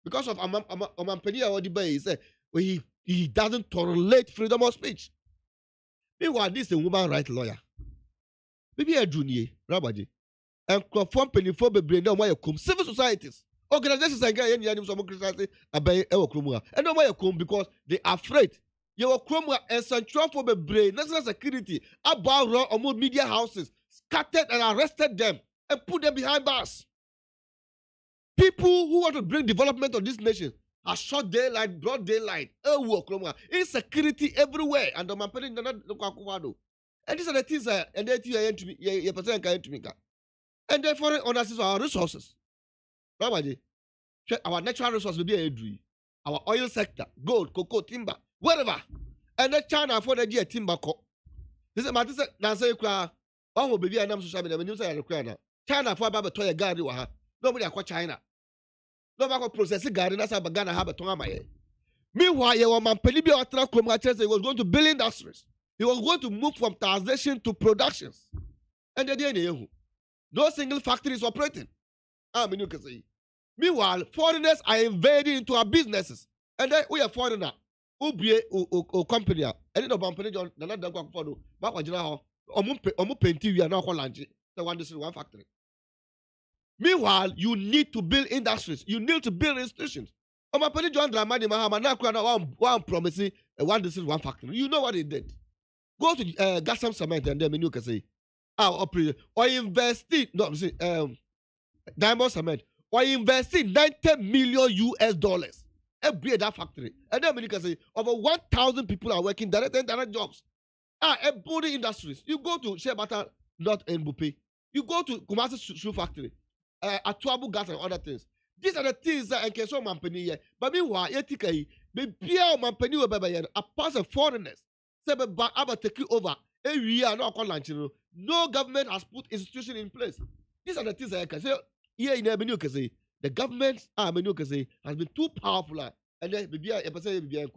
Because of Amampeni Awadibe, he said, he doesn't tolerate freedom of speech. Meanwhile, this is a woman rights lawyer. Maybe a junior, Rabbi. And conform penny for bebre, no way come civil societies. Organizations and guys and some criticize about Ewokromua. And no way come because they are afraid. Ewokromua and central for the brain, national security, about run among media houses, scattered and arrested them and put them behind bars. People who want to bring development of this nation are short daylight, broad daylight, insecurity everywhere, and the man putting the and these are the things and they to me. And therefore, on our resources. Our natural resources will be a our oil sector, gold, cocoa, timber, whatever. And then China for the year timber co. This is my answer. One will be a name social media. When you say China for about toy garden, nobody acquire China. Nobody processing garden as a Ghana have a tongue. Meanwhile, your man Pelibia he was going to build industries. He was going to move from taxation to productions. And then no single factory is operating. You can say. Meanwhile, foreigners are invading into our businesses. And then we are foreigner. Who be a company. And then the company John not done for do. Back when Omu painting we are now launching the one factory. Meanwhile, you need to build industries. You need to build institutions. Omu painting John Dramani Mahama now one promising one factory. You know what he did? Go to Gassam Cement and then you can say, or invest it. No, see, Diamond Cement. Or investing $90 million US every that factory. And then you can say over 1,000 people are working direct and indirect jobs. Body industries. You go to Shebata, not Mbupe. You go to Kumasi Shoe Factory, Atuabu Gas and other things. These are the things that can show company here. But meanwhile, Baby, my penny will be apart from foreigners. Say, but I'm taking over. Every year, no government has put institution in place. These are the things I can say. Here in the the government has been too powerful. And then, baby, I say, baby, and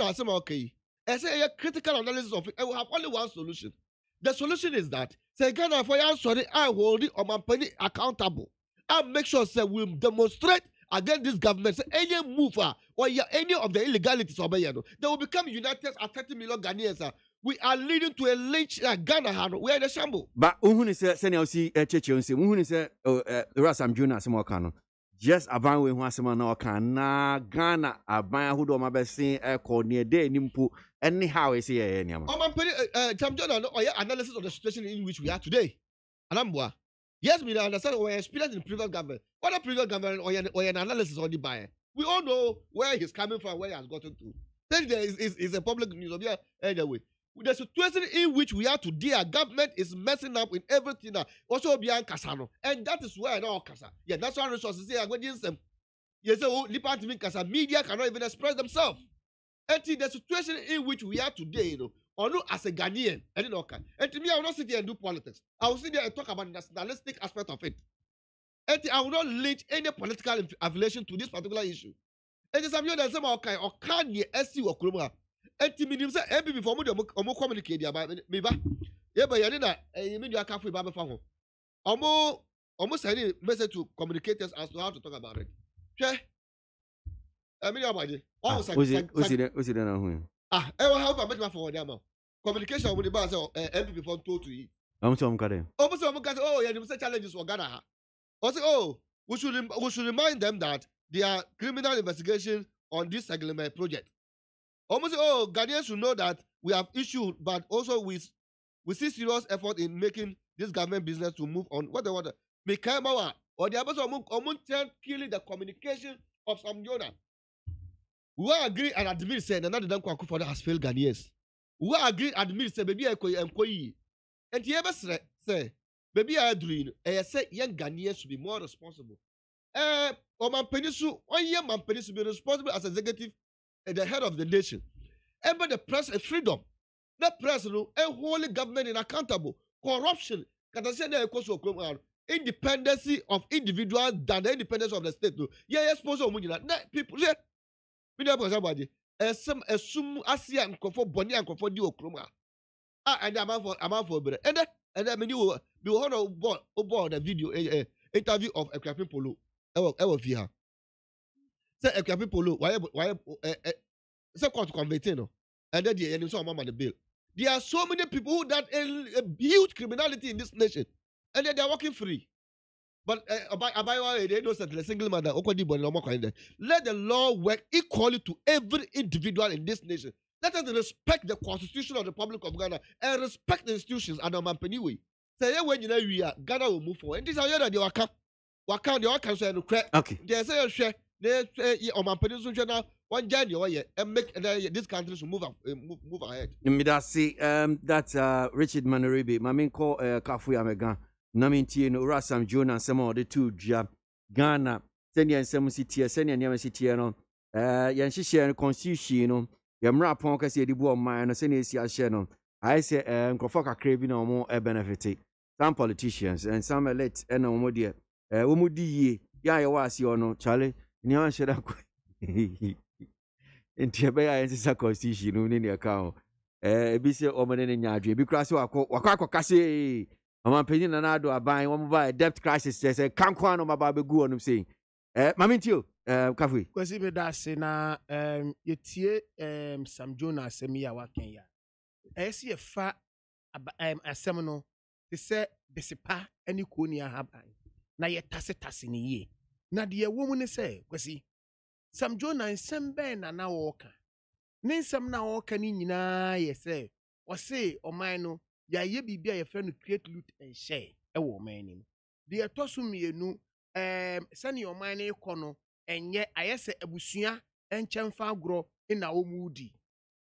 I'm okay. I say a critical analysis of it. I will have only one solution. The solution is that say Ghana for your sorry, I hold it on my penny accountable. I make sure say we demonstrate against this government. Say any mover or any of the illegalities over here, they will become united at 30 million Ghanaians. We are leading to a lynch Ghana. We are in a shambles.
But who say senior see church say who say Rasam Juna Samokano. Just aban we ho asema na oka na Ghana aban ahodo ma be sen call near day nimpo anyhow we say ye niam.
Champion no analysis of the situation in which we are today. Anambwa. Yes, we understand we experience in previous government. What a previous government or an analysis on the buyer. We all know where he's coming from, where he has gotten to. Then there is a public news of anyway. The situation in which we are today, our government is messing up with everything. Also beyond Kasano. And that is where I know Kasa. Yeah, natural resources say I'm going to them. Yes, so Department Kasa media cannot even express themselves. And the situation in which we are today, or no as a Ghanaian, and to me, I will not sit here and do politics. I will sit there and talk about the nationalistic aspect of it. And I will not link any political affiliation to this particular issue. And it's something that some or can ye SC or Kuruma. And to me, every before me, communicate about me. Yeah, but you mean you are careful about the almost any message to communicators as to how to talk about it. Okay? I mean, ABOAGYE. I will help a bit for them. Communication with the boss MP before told to you.
Almost
oh, yeah, there was challenges for Ghana. Also, we should remind them that there are criminal investigations on this settlement project. Almost Ghanaians should know that we have issued, but also we see serious effort in making this government business to move on. What they want, or the others killing the communication of some Jonah. We agree and admit say another than Kwaku has failed Ghanaians. We agree and admit say baby employee. And the ever say baby I dream. I say young Ghanaians should be more responsible. Man Penisu, 1 year man Penisu be responsible as executive at the head of the nation. But the press is freedom. The press a holy government is accountable. Corruption. Independency of individuals than the independence of the state. Yeah, sponsor people. ABOAGYE. Some assume Asia and comfort Bonnie and comfort you Kroma. And I'm for better. And then when you be on board the video interview of Ekwapi Polo. Ever fear. Say Ekwapi Polo, why say court to convict no. And then the enemy saw mama the bill. There are so many people who done a huge criminality in this nation, and then they are working free. But they don't settle a single mother. Let the law work equally to every individual in this nation. Let us respect the Constitution of the Republic of Ghana and respect the institutions and the Mampeniwe. Say when we are Ghana will move forward. And this is how they waka the waka so and crack.
Okay.
They say share. They on Mampeniwe now 1 January and make this country to move ahead.
Me that see that's Richard Manaribi. My main call Kafu Amegan. Naminti no Rasam Juna and some of the two Jab Ghana, Senia and some city, Senia and Yamacity, no, Yanshi and Constitution, Yamra Ponka say the boy mine, and Senia Shannon. I say, Kofoka craving no more a benefit. Some politicians and some elect and no more dear. Umudi, ya was your no, Charlie, Nyan should have. In Tiabaya and Sisa Constitution, in the account. Bisi Oman in Yadri, because you are Wakako. I'm opinion and I do a buying one by debt crisis. They say, can't quite on my baby go on. I'm saying, Mamintio, Kafi.
Because if that's na you tear some Jonas Semia Wakenya. I see a fat a seminal. They say, Besipa, any Kunia have I. Now ye tasse in a year. Now, dear woman say, Quasi, some Jonah and some Ben are now walker. Name some now walking in ye say, or say, or mine. Ya ye be a friend to create loot and share a woman. The atosumi no send your money corner and yet I say a busia and chamfa grow in our moody.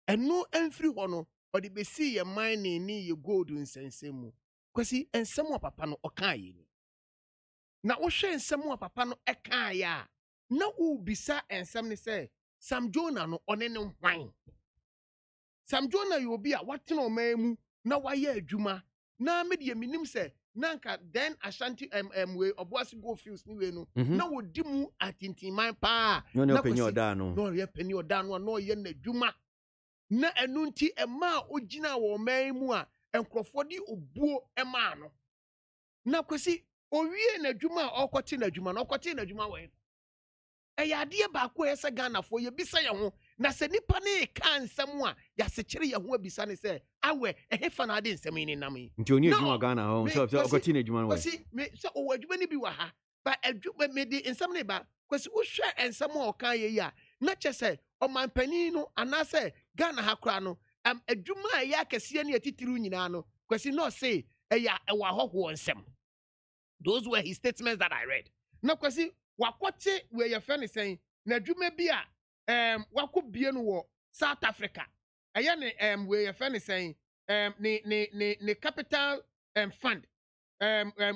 And no every honor or the be see your money near your gold in sensemo. Quasi and some more papano or kayin. Now, what share some more papano a kaya? na ubisa ensam ne say Sam Jonah no one ne hwan. Sam Jonah you be a what no mu na waye adwuma na me de minim say nanka then Ashanti we oboasi go fields ni we no na wodi mu atintiman pa
na penny oda no
no ye penny oda no no ye na adwuma na enu nti ema ogina wo man mu a enkrofo di obuo ema no na kwesi owie na adwuma okote na adwuma no okote na adwuma we eyade ba ko ese Ghana fo ye bisa ye ho na se nipa ne ka nsem a ya sekere ye ho abisa ne se awe ehefa na ade nsem ni nam yi
nti oni adwuma Ghana ho so okote na adwuma no we
kwesi me se o adwuma ni bi wa ha ba adwuma me de nsem ne ba kwesi wo hwe nsem a oka ye ya na che se omanpani no anase Ghana ha kra no adwuma ya kese ne atitiru nyina no kwesi no say eya ewa hoho nsem. Those were his statements that I read. Na kwesi wakote we ye fe ne sen na adwuma bi a wakobie no wo South Africa. Aya ne we ye fe ne sen ne capital fund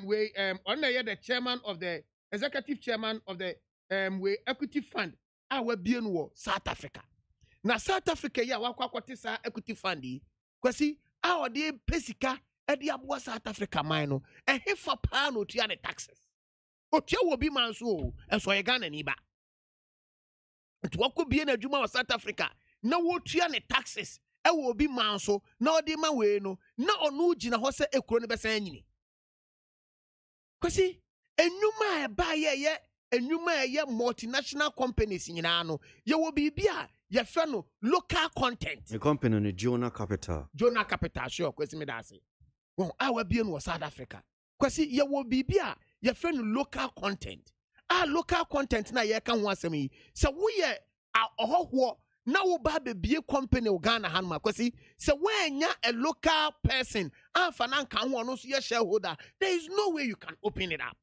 we on the chairman of the executive chairman of the we equity fund our bie no wo South Africa. Na South Africa ya wakwakote sa equity fund yi kwesi a ode pesika e de aboa South Africa man no ehefa pa no tua ne taxes. Otua wo bi man so enso ye Ghana ni ba. Nti wakobie na adwuma wa South Africa na wo tua ne taxes e wo bi man so na ode ma we no na onu gina ho se ekuro ne besan nyini. Kwesi enwuma e ba ye enwuma ye multinational companies nyina no ye wo bibia ye fe no local content.
The company no Jonah Capital
Sure kwesi me da say. Won awa bie no South Africa. Kwesi ye wo bibia ye fe no local content. Local content na ye ka ho asem yi. Se wo ye ohoho na wo ba bebie company o Ghana hanma kwesi se wo anya a local person amfa na nka ho no so ye shareholder, there is no way you can open it up.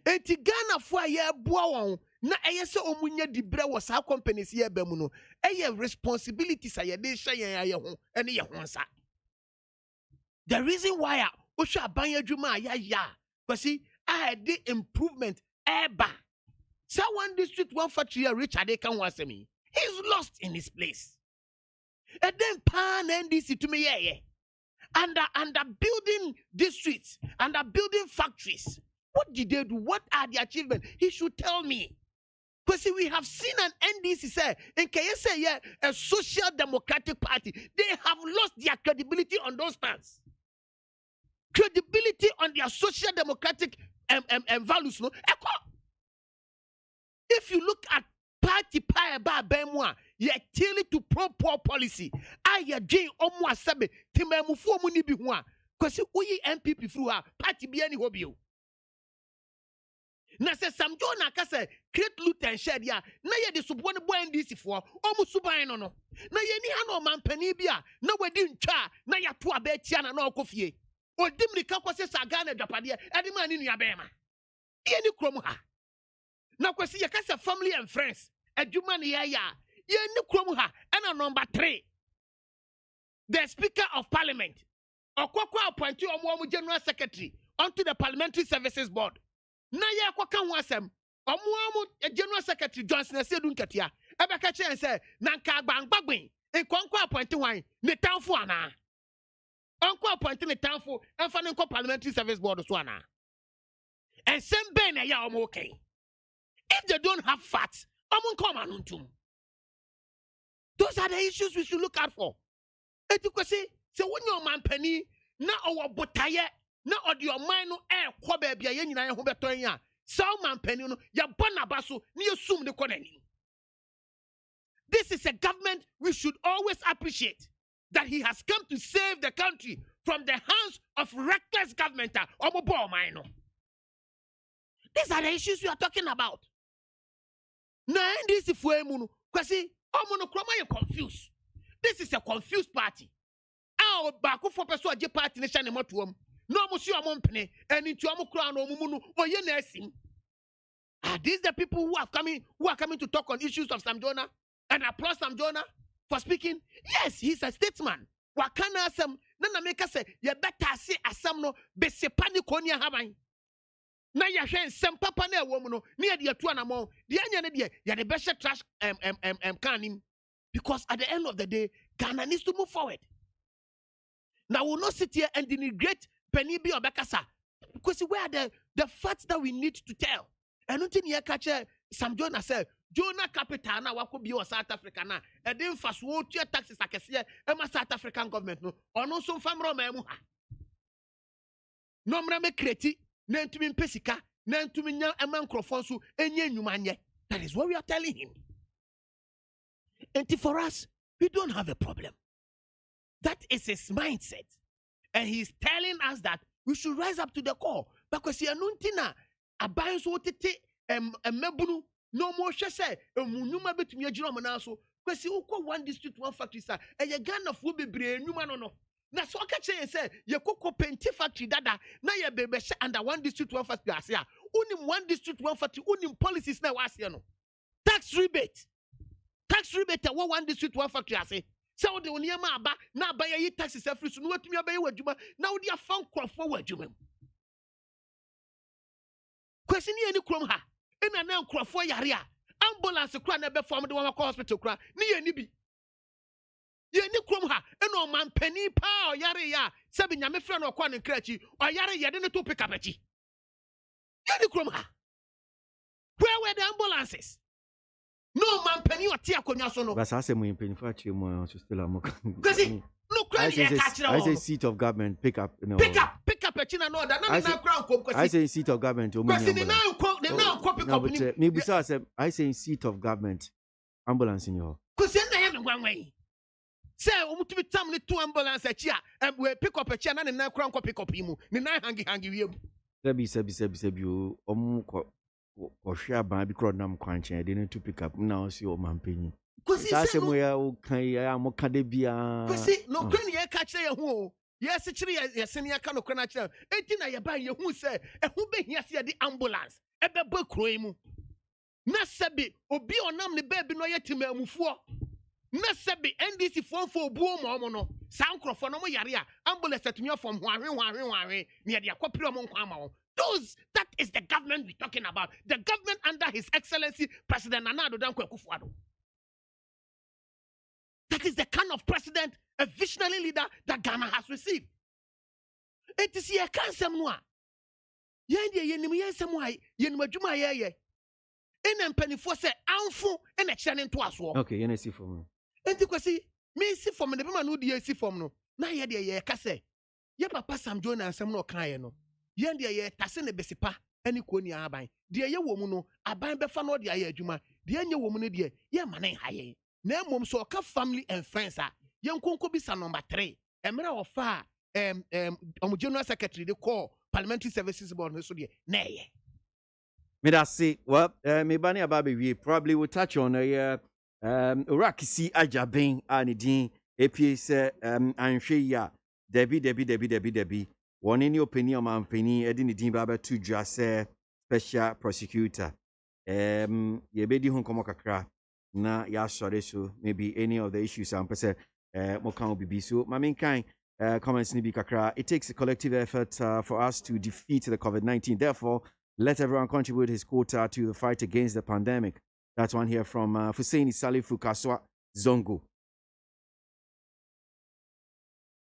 Enti Ghana fo a ye boa won na eye se omunya dibre wo sa companies ye ba mu no eye responsibilities a ye de hye yen aye ho ene ye ho nsa. The reason why o hwa ban adwuma ya kwesi the improvement eba. So one district, one factory, Richard they can was me. He's lost in his place. And then pan NDC to me, yeah. Under building districts, under building factories. What did they do? What are the achievements? He should tell me. Because we have seen an NDC say, in KSA, yeah, a social democratic party, they have lost their credibility on those stands. Credibility on their social democratic values, no? If you look at party pie ba bemwa, ye tell it to pro-poor policy. Aye jing omu asabe timemu fu omu ni bi ho a. Kwesi oyi MPP through her party bi ani hobby. Na se Sam Jonah ka se create loot and share ya. Na ye de subo ne boy NDC for omu suban no no. Na ye ni ha no mampani bi a na wadi ntwa na ya to abetia na na okofie. Odim ni ka kwese sa Ghana dwapade e de ma ni nua bema. Ye ni krom ha. Na kwesi ye ka se family and friends. Adwuma ne ya ye ni krom ha. And number 3. The Speaker of Parliament. Okwakwa appoint omu General Secretary onto the Parliamentary Services Board. Na ye akwaka ho asem. Omu General Secretary Johnson Asedu Nketia. Ebe ka che say na nka agbangbagben. Enkonkwa appoint wan ne tanfo ana. Uncle appointing a town for and funding Parliamentary Service Board so ana. And same ben ya okay. If they don't have facts, come on. Those are the issues we should look out for. And you can say, so when your man penny, na our botaye, na or your mind no air quabe be a yen in Hobetoya, so man penny no ya bonabaso, ni assume the coneni. This is a government we should always appreciate. That he has come to save the country from the hands of reckless government. These are the issues we are talking about. Now, this is for Emunu. Kwasi, Omonokroma confused. This is a confused party. Our Baku for Pessoa J party nation motuum. No Monsieur Mompene, and into Amokran or Mumunu or Yenesim. Are these the people who are coming to talk on issues of Sam Jonah and applaud Sam Jonah? For speaking, yes, he's a statesman. Wakana asam, nana make us say, you better say asam no, be se panic on your having. na yɛhwɛ nsɛm papa na ɛwɔ mu no ne yɛde yɛto anamɔ deɛ ɛnyɛ ne deɛ yɛde bɛhyɛ trash can nim because at the end of the day Ghana needs to move forward. Now we will not sit here and denigrate Penny B or Bekasa because where are the facts that we need to tell. And until you catch Sam Jonah said, Jonah capital now what could be South Africa now. And then fast what your taxes I can see Emma South African government no or no some family memuha. No mrame kreti, nen to me pesika, nen to me nya eman crofonsu, enye nyumanye. That is what we are telling him. And for us, we don't have a problem. That is his mindset. And he's telling us that we should rise up to the call. Because he anuntina abayans wotete mebunu no more say munuma betumi agiro manaso because he uko one district one factory sir e ye Ghana fo bebre enuma no na so ka che say ye koko penti factory dada na ye bebe under one district one factory ase a unim one district one factory unim policies na wase no tax rebate one district one factory ase say o de oniema aba na aba ye taxes every so no watumi aba ye wadwuma na wo de afan krofo wadwuma kwesi ni eni krom ha ena na nkrofo yare a ambulance kra na be form de won hospital kra ni ye ni bi ye ni krom ha ena o man pani pa o yare ya se bi nyame frɛ no kwa ne krachi o yare ye de ne to pick up achi ye ni krom ha where were the ambulances no man pani o tia konwa so no
but say mo pani fa chi mo so still am
kwesi no kra ni e ka kire
I say seat of government pick up no
pick up a china no that na crown kom kwesi
I say seat of government
kwesi ni na pick up ni
me bisa say I say seat of government ambulance in your
kwesi na ye ngwanwan say omutumi tam ni two ambulance achi a we pick up a china na crown ko pick up imu ni na hangi wiem
sebi o ko hwe aban bi kro nam kwanchen de ne to pick up na o si o mampanyi
kwesi
say mo ya o kan ya mo ka de bia
kwesi no kwani ye ka kire ye ho yes chiri ye sene ya ka no kwana kire enti na ye ban ye hu se ehu behia se de ambulance ebe ba kro mu na sebi obi onam ne ba bi no ye timamufuo na sebi NDC fonfo obuo mo no sankrofo no mo yare a ambulance atumi from hwanwe ne de akopire mo nkwa ma wo that is the government we talking about, the government under His Excellency President Nana Addo Dankwa Akufo-Addo. That is the kind of president, a visionary leader that Ghana has received. It is here cancer noa.
Okay, you see for me.
And you see, me see for me, the man who see for me. Na ye de ye kase. Ye papa Sam Jonah and Sam no kan no. Ye de ye tase ne besipa ani ko ni aban. De ye wo mu no, aban be fa no de aye adwuma. De ye wo mu no de ye manen haye. Na mom so ka family and friends a ye nkonko bi sa number 3. Emra wo fa general secretary de call parliamentary services board no so de na ye.
Me that say well me bani ababe we probably will touch on Orakisi Ajaben anidin APA say anhwe ya debi one in your opinion man penny edin din baba to just special prosecutor ye bedi hun komo kakra na ya sore so maybe any of the issues am pese mo kan obibi so mamin kan comments ni bi kakra. It takes a collective effort for us to defeat the COVID-19. Therefore, let everyone contribute his quota to the fight against the pandemic. That's one here from Fusaini Salifu Kaswa Zongo.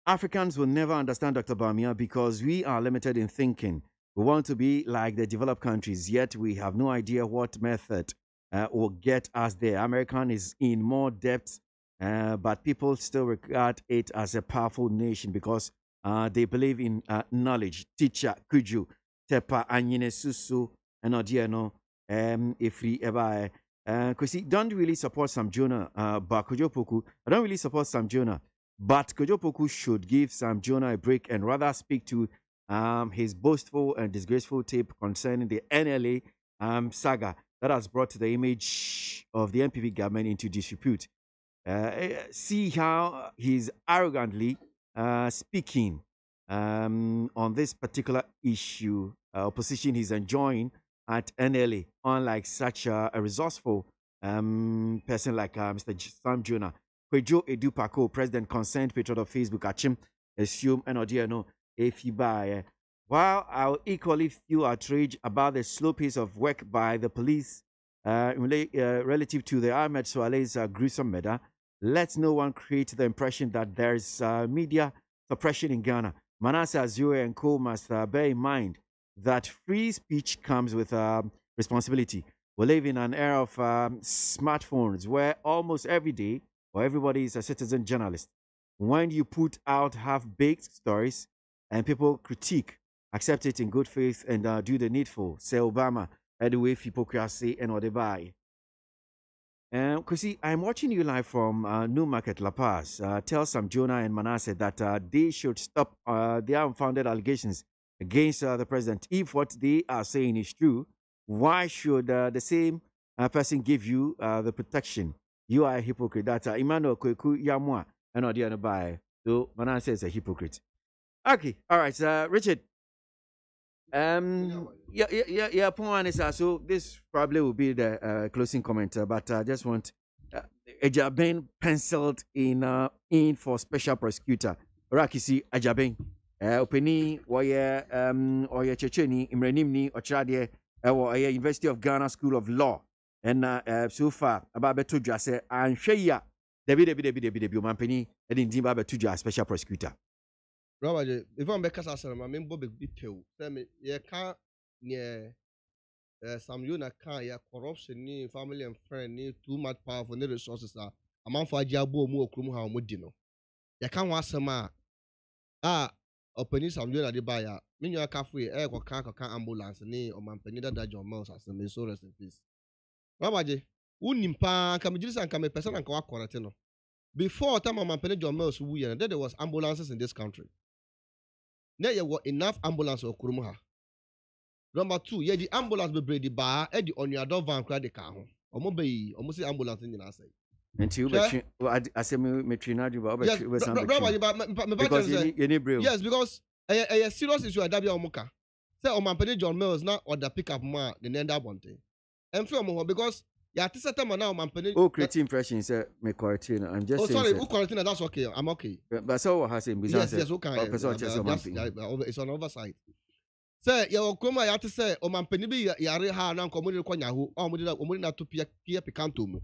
Africans will never understand Dr. Bamia because we are limited in thinking. We want to be like the developed countries, yet we have no idea what method will get us there. American is in more depth, but people still regard it as a powerful nation because they believe in knowledge. Teacher, Kuju, Tepa, Anyine, Susu, and Odiano, Ifri, Eba. Because don't really support Sam Jonah, but Kojo Poku. I don't really support Sam Jonah, but Kojo Poku should give Sam Jonah a break and rather speak to his boastful and disgraceful tape concerning the NLA saga that has brought the image of the NPP government into disrepute. See how he's arrogantly speaking on this particular issue, opposition he's enjoying at NLA, unlike such a resourceful person like Mr. Sam Jonah. Kwejo Edupako, president, concerned patron of Facebook, Achim, assume and no if you buy While I'll equally feel outraged about the slow pace of work by the police relative to the Ahmed Soale's gruesome murder, let no one create the impression that there's media suppression in Ghana. Manasseh Azure and co must bear in mind that free speech comes with responsibility. We live in an era of smartphones where almost every day, or everybody is a citizen journalist. When you put out half-baked stories and people critique, accept it in good faith and do the needful, say Obama, anyway, hypocrisy and what they buy. Kusi, I'm watching you live from Newmarket, La Paz. Tell Sam Jonah and Manasseh that they should stop their unfounded allegations against the president. If what they are saying is true, why should the same person give you the protection? You are a hypocrite. That's Emmanuel Kweku Yamwa and Odiana Bai. So Manasseh is a hypocrite. Okay, all right, Richard. Yeah, point is so this probably will be the closing comment, but I just want Ajaben penciled in for special prosecutor. Rakisi Ajaben. Openi Oye Checheni Imrenimni Ochradie University of Ghana School of Law. And so far about Betuja say and Shaya Debi Mampeni and in Dimba Betuja special prosecutor.
Robert, if I'm back as a man, Bobby detail. Tell me, you can't near some unit can't ya corruption, ni family and friend, ni too much powerful, ni resources are. A man for a job, more Krumha Mudino. You can't want some opening some unit the buyer. Mean your cafe, air or car ambulance, ni or Mampenida Dajo Mouse as a so rest in peace. Robert, Unimpa, Camijis and Came person and Quarantino. Before time of Mampenida Mouse, there was ambulances in this country. There were enough ambulance or Kurumuha. Number 2, the ambulance be brady bar, Eddie on your door van credit car. Or mobile, almost the ambulance in the say.
And you, I say, Metrina,
yes, because a serious issue at W. Moka. Say, on my penny John Mills now or the pickup more than end up one thing. And from because yeah, this time now, my penny.
Oh, create impressions, me quarantine. I'm just
saying. Oh, sorry, quarantine, that's okay. I'm okay.
But so has him business.
Yes, okay. It's an oversight. Say, your Kuma ya to say, O man penny be yare ha na community Konyahu, or Mudina to Pia Picanto.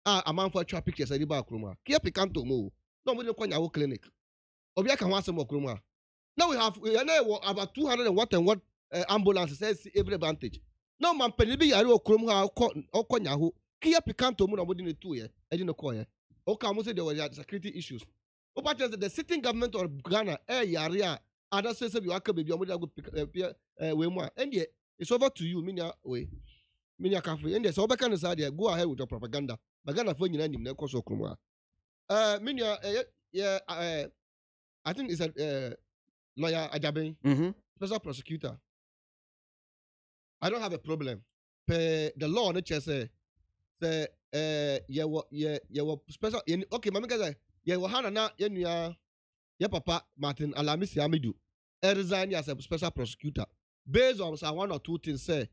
A man for traffic pictures, I did back Kruma. Kia Picanto mo. No Mudina Konyahu clinic. Obia can want some more Kruma. Now we have about 200 and what ambulances says every advantage. No man penny be yare or Kruma or Konyahu. Kia Picanto mo within the 2 years. I didn't call it. Okay, say there were security issues. But the sitting government of Ghana, yarea. And that's says you are coming, you are way more. And yet, it's over to you, Minya Cafe. And yes, all back on the idea, go ahead with your propaganda. Bagana for you, name, no course of Kruma. Minya, I think it's a lawyer Ajaben, special prosecutor. I don't have a problem. The law, nature say, yeah, special, okay, Mamma Gaza, yeah, Hana, yeah, Papa Martin Alamisi Amidu, resign as a special prosecutor. Based on one or two things, say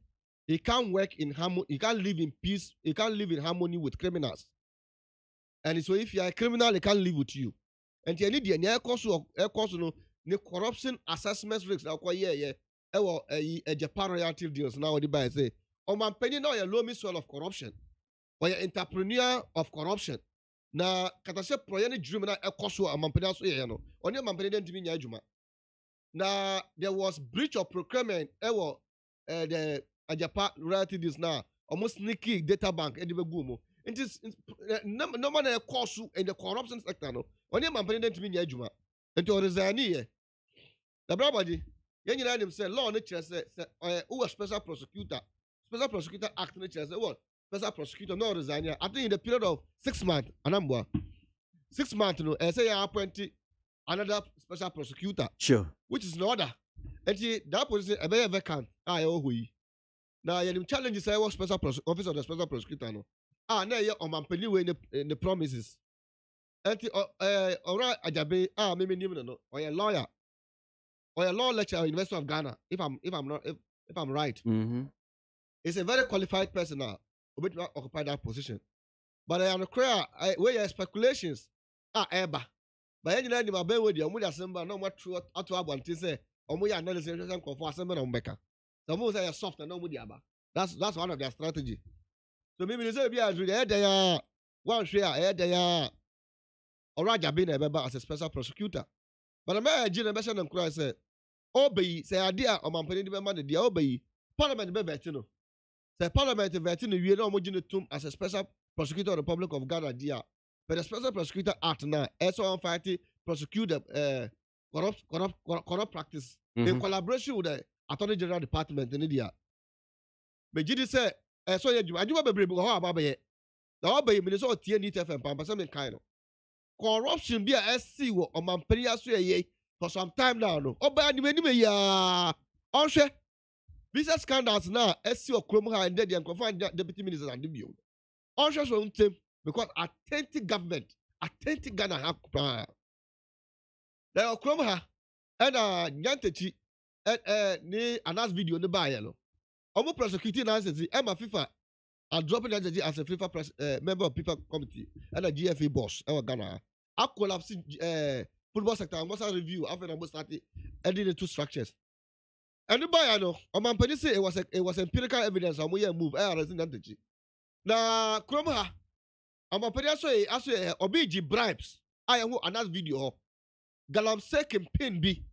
he can't work in harmony, he can't live in peace, he can't live in harmony with criminals. And so if you are a criminal, he can't live with you. And you need the air course no corruption assessment risks. Now, a Japan royalty deals now. The buy say, oh man, penny now a low soil of corruption, or your entrepreneur of corruption. Na katase proyeni dream na ekoso amampeda so ye no oni amampeda dem timi nya adwuma na there was breach of procurement the Ajapa royalties now almost sneaky data bank e de begu mo it is no man ekoso in the corruption sector no oni amampeda dem timi nya adwuma enti o resign ye the brabadi ye nyina dem say law no kire say who special prosecutor act no kire say what special prosecutor no resign. I think in the period of 6 months, 6 months, no, I say I appoint another special prosecutor.
Sure.
Which is no other. And that position a very vacant. Now you challenges say what special office of the special prosecutor no. Now you on my penny in the promises. And alright, Ajabe, maybe no, or a lawyer, or a law lecturer at University of Ghana. If I'm right, it's a very qualified person now. Occupy that position. But I am clear where your speculations are ever. But any name about Ben with your Muda Simba, no what true at to say omo ya analysis and confirm asem na mbeka. Some say soft and no mu diaba. That's one of their strategy. So maybe say be as there one share there Oraja being a member as a special prosecutor. But a man generation and cry say obey say idea or man the member the obey parliament be vetino. Say parliament vetino we no mo as a special prosecutor of the Republic of Ghana dia. But the special prosecutor act now also fighting prosecute corrupt practice in collaboration with the Attorney General Department in India. But Jidi say so you be brave go how about na obey Minnesota tie need FM pampa say me kind of corruption be a SC wo omampani aso ye for some time now no obey ni me ya onhwe visa scandals now SC okrom ha and dey confirm deputy ministers and bio onhwe so ntem because authentic government authentic Ghana ha na okrom ha and nyantechi ni announce video ni ba ye no omo prosecuting nonsense Emma FIFA and dropping that as a FIFA member of FIFA committee and a GFA boss Ghana. I collapse football sector and must review after I must start adding the two structures. Anybody I know, Oman say it was empirical evidence and we move resident. Now Kromha Oman say obiji bribes. I am another video. Galam say campaign B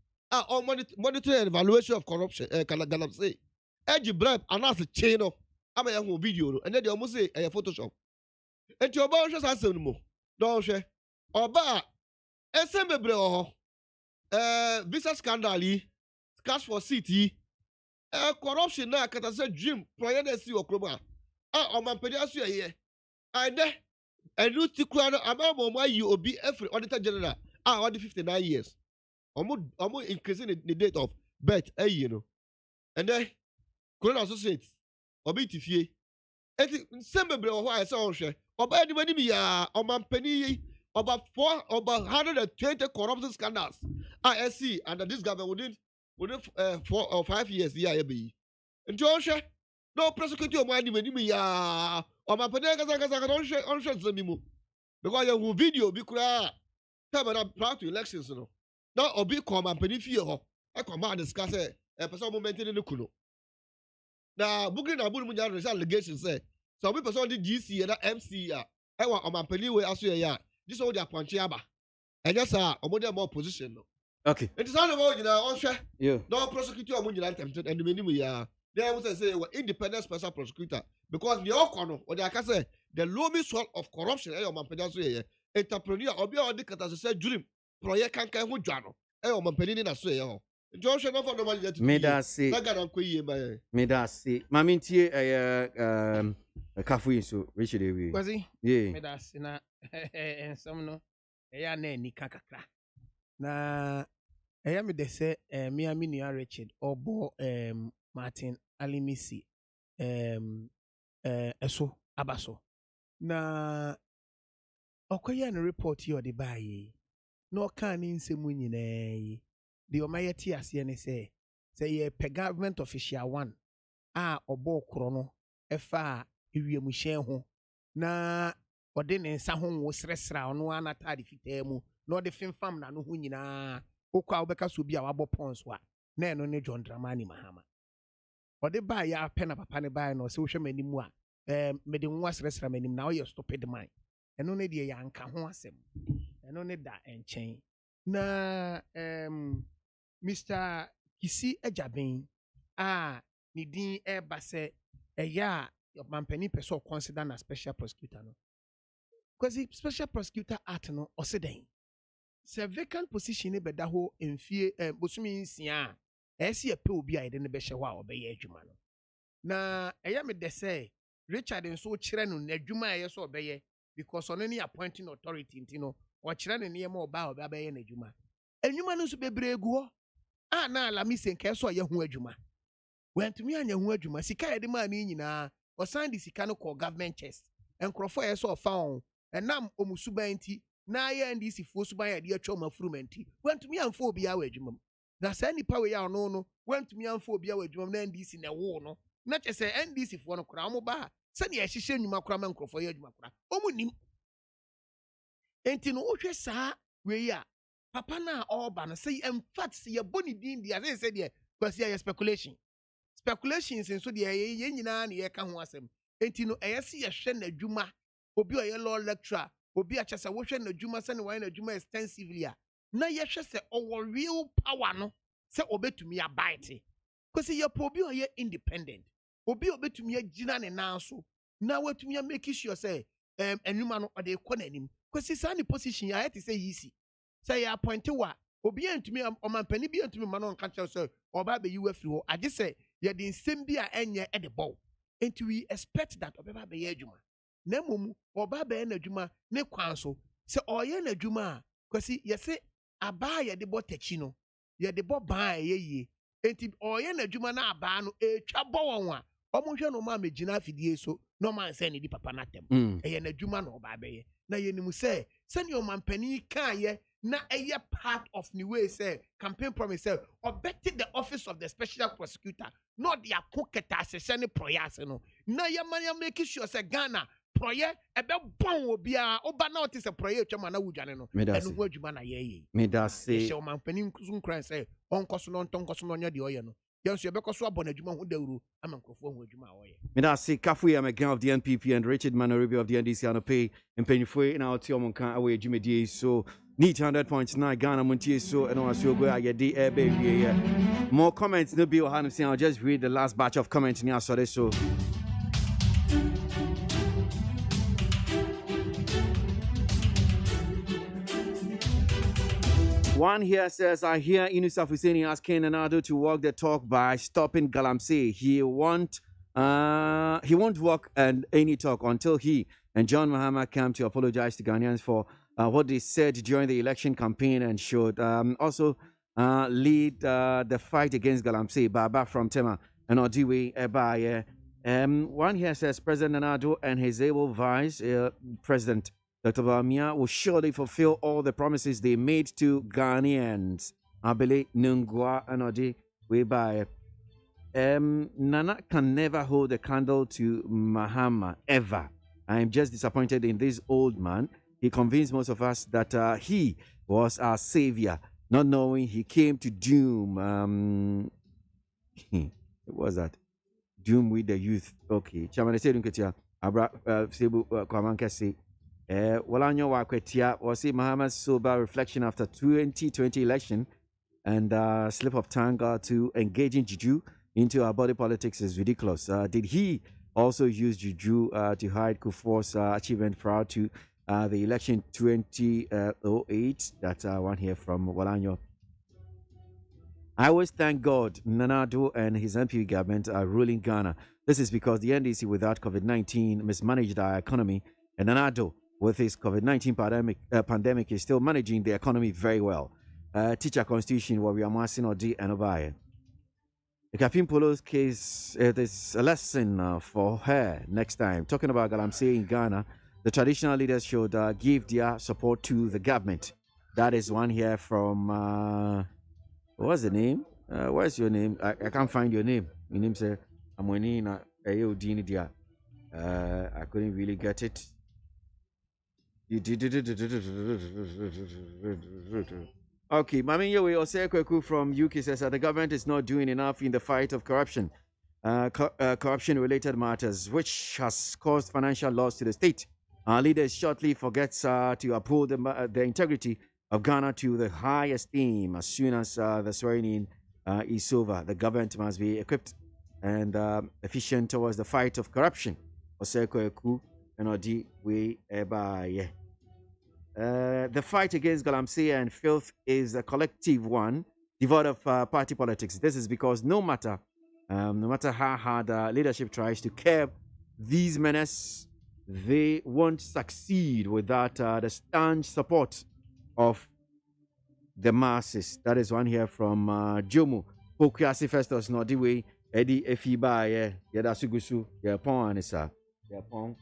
monitoring and evaluation of corruption. Galam say edgy bribe another chain of I'm a video and then they almost say a Photoshop. And your boss has some more. Don't share. Oba SMB visa scandal, cash for city, corruption na kata say dream, project see okroba. O man pediasu here. And then a new tikwano amamo you obi every auditor general all the 59 years. Omo increasing the date of birth you know. And then Corona Associates obi tifie. Eti sembebre o I say onhwe. Oba anybody me ya o man pani over 120 corruption scandals. I see under this government within 4 or 5 years yeah be. And Joshua no prosecutor money me ya o man pani gaza onhwe zamimu. Because you video be kura time na prior to elections no. Now obi come and pani fie ho. I come and discuss person moment in the kuno. Now, booking a bull allegation say some people saw the GC and MC. I want my penny way as you this all their punchiaba. And yes, sir, a more position.
Okay.
It is all about you know,
yeah.
No prosecutor among United and the minimum. They was say independent special prosecutor because the Okono or the say the lowest sort of corruption. My penny entrepreneur or be on the cat as I said dream. Project can carry who Jano. My penny in a say. Joshua no for no money yet.
Medasi. Mamintie kafu so Richard Ewi.
Kwasi?
Yeah.
Medasi na ensam no eya na ni kakakra. Na eya me de se me aminu Richard obo Martin Alimisi eso abaso. Na okoya no report yo de baye. No kan ni nsemu nyina the Omayeti asiene say ye pe government official one obo krono efa ewiamuhyen ho na ode ne nsa ho wo sresra ono anata de fitemu na ode fimfam na no ho nyina okwa obeka so bi a wabo ponso a na eno ne John Dramani Mahama ode ba ya pe na papa ne ba no se wo hwe manimu a me de nwa sresra manim na o ye stupid man eno ne de ya nka ho asem eno ne da enchen na Mr. Kisi Ejaben ni din base eya your mampeni person consider na special prosecutor no because special prosecutor act no oseden se vacant position ne beda ho emfie bosumi nsia esi epe obi a ide ne be hye ho a obeye adwuma no na eya me de say Richard nso kire no n'adwuma eye so obeye because on any appointing authority ntino o kire ne ne ma oba obeye na adwuma adwuma no nso bebre egu ho na la mi sen keso ye ho adwuma wantumi anya ho adwuma sika ye de ma na nyina o san di sika no call government chest enkrofo ye so fa on enam omusuban nti na ye ndc fo suban ye de atwa mafuruma nti wantumi amfo obi a wa adwuma na sa nipa we ya no wantumi amfo obi a wa adwuma na ndc na wo no na chese ndc fo no kra mo ba se ne ye hyehye nnwuma kra ma enkrofo ye adwuma kra omu nim enti no wo hwe saa we ya papa na oba no say in fact say boni din dia say there because here speculation speculations nso de ye nyina na ye ka ho asem enti no eyese ye hwe na adwuma obi oye law lecturer obi a chese wo hwe na adwuma se ne wan na adwuma extensively a na ye hwe se owo real power no se obetumi abite because ye po obi oye independent obi obetumi agina ne nan so na watumi make sure say enuma no ode kɔ nanim because say any position I had to say easy say ya appoint wa obi antumi omampani bi antumi ma no nka kyerɛ say oba be you afiri ho age say ye de nsɛm bi a enye e de bɔ enti we expect that oba be ye adwuma na momu oba be na adwuma ne kwan so say oye na adwuma because ye say aba ye de bɔ tachi no ye de bɔ ban ye yie enti oye na adwuma na aba no etwa bɔ wɔn a omonhwe no ma megina afidie so no man say ne di papa natem eye na adwuma no oba be ye na ye nim say send your mampani kan ye na eye part of the way say campaign promise say obeti the office of the special prosecutor not the akoketa asese ne proyase no na ye man make sure say Ghana proye ebe bon obi a oba na ote say proye twama na wudwane no enu ho adwuma na ye
me da say
she o mampani nkuzun kran say onkoso no ntonkoso no nya de oye no yenso yebekoso abona adwuma ho dawuru ama nkrofo ho adwuma oye
me da say Kafui Amegan of the NPP and Richard Manoribi of the NDC on pay and Penifue na oti omonkan away adwumedie so Neat 100.9 Ghana Montie so and also go ayedi baby. More comments no be I'll just read the last batch of comments near so. One here says, I hear Inusaf Husseini asking Nanado to walk the talk by stopping Galamsey. He won't walk and any talk until he and John Mahama come to apologize to Ghanaians for what they said during the election campaign and should also lead the fight against Galamsey. Baba from Tema and Odiwe Ebaye. One here says President Nanado and his able vice President Dr. Bamia will surely fulfill all the promises they made to Ghanaians. Abele Nungwa and Odiwe Ebaye. Nana can never hold a candle to Mahama ever. I am just disappointed in this old man. He convinced most of us that he was our savior, not knowing he came to doom. What was that? Doom with the youth. Okay. Chairman, I said, Abra Sebu Kwamankasi. Walanyo Wakwetia was Mahama's sober reflection after 2020 election and slip of tongue to engaging Juju into our body politics is ridiculous. Did he also use Juju to hide Kufuor's achievement prior to the election 2008? That's one here from Walanyo. I always thank God Nanado and his MP government are ruling Ghana. This is because the NDC without COVID-19 mismanaged our economy, and Nanado with his COVID-19 pandemic is still managing the economy very well. Teacher Constitution, where we are massing or D and Obaye. The Kafin Polo's case, it is a lesson for her next time. Talking about Galamsey in Ghana, the traditional leaders should give their support to the government. That is one here from, what's the name? What's your name? I can't find your name. Your name says, I'm winning I couldn't really get it. Okay, Mami Yowe Osekweku from UK says that the government is not doing enough in the fight of corruption, corruption-related matters, which has caused financial loss to the state. Our leaders shortly forgets to uphold the integrity of Ghana to the high esteem. As soon as the swearing-in is over, the government must be equipped and efficient towards the fight of corruption. Osekweku and Odi we Ebaye. The fight against Galamsey and filth is a collective one, devoid of party politics. This is because no matter how hard leadership tries to curb these menaces, they won't succeed without the staunch support of the masses. That is one here from Jomo. KWASI Festus Nodiwe Eddie Efiba Yeda Sugusu Yapon Anissa Yapon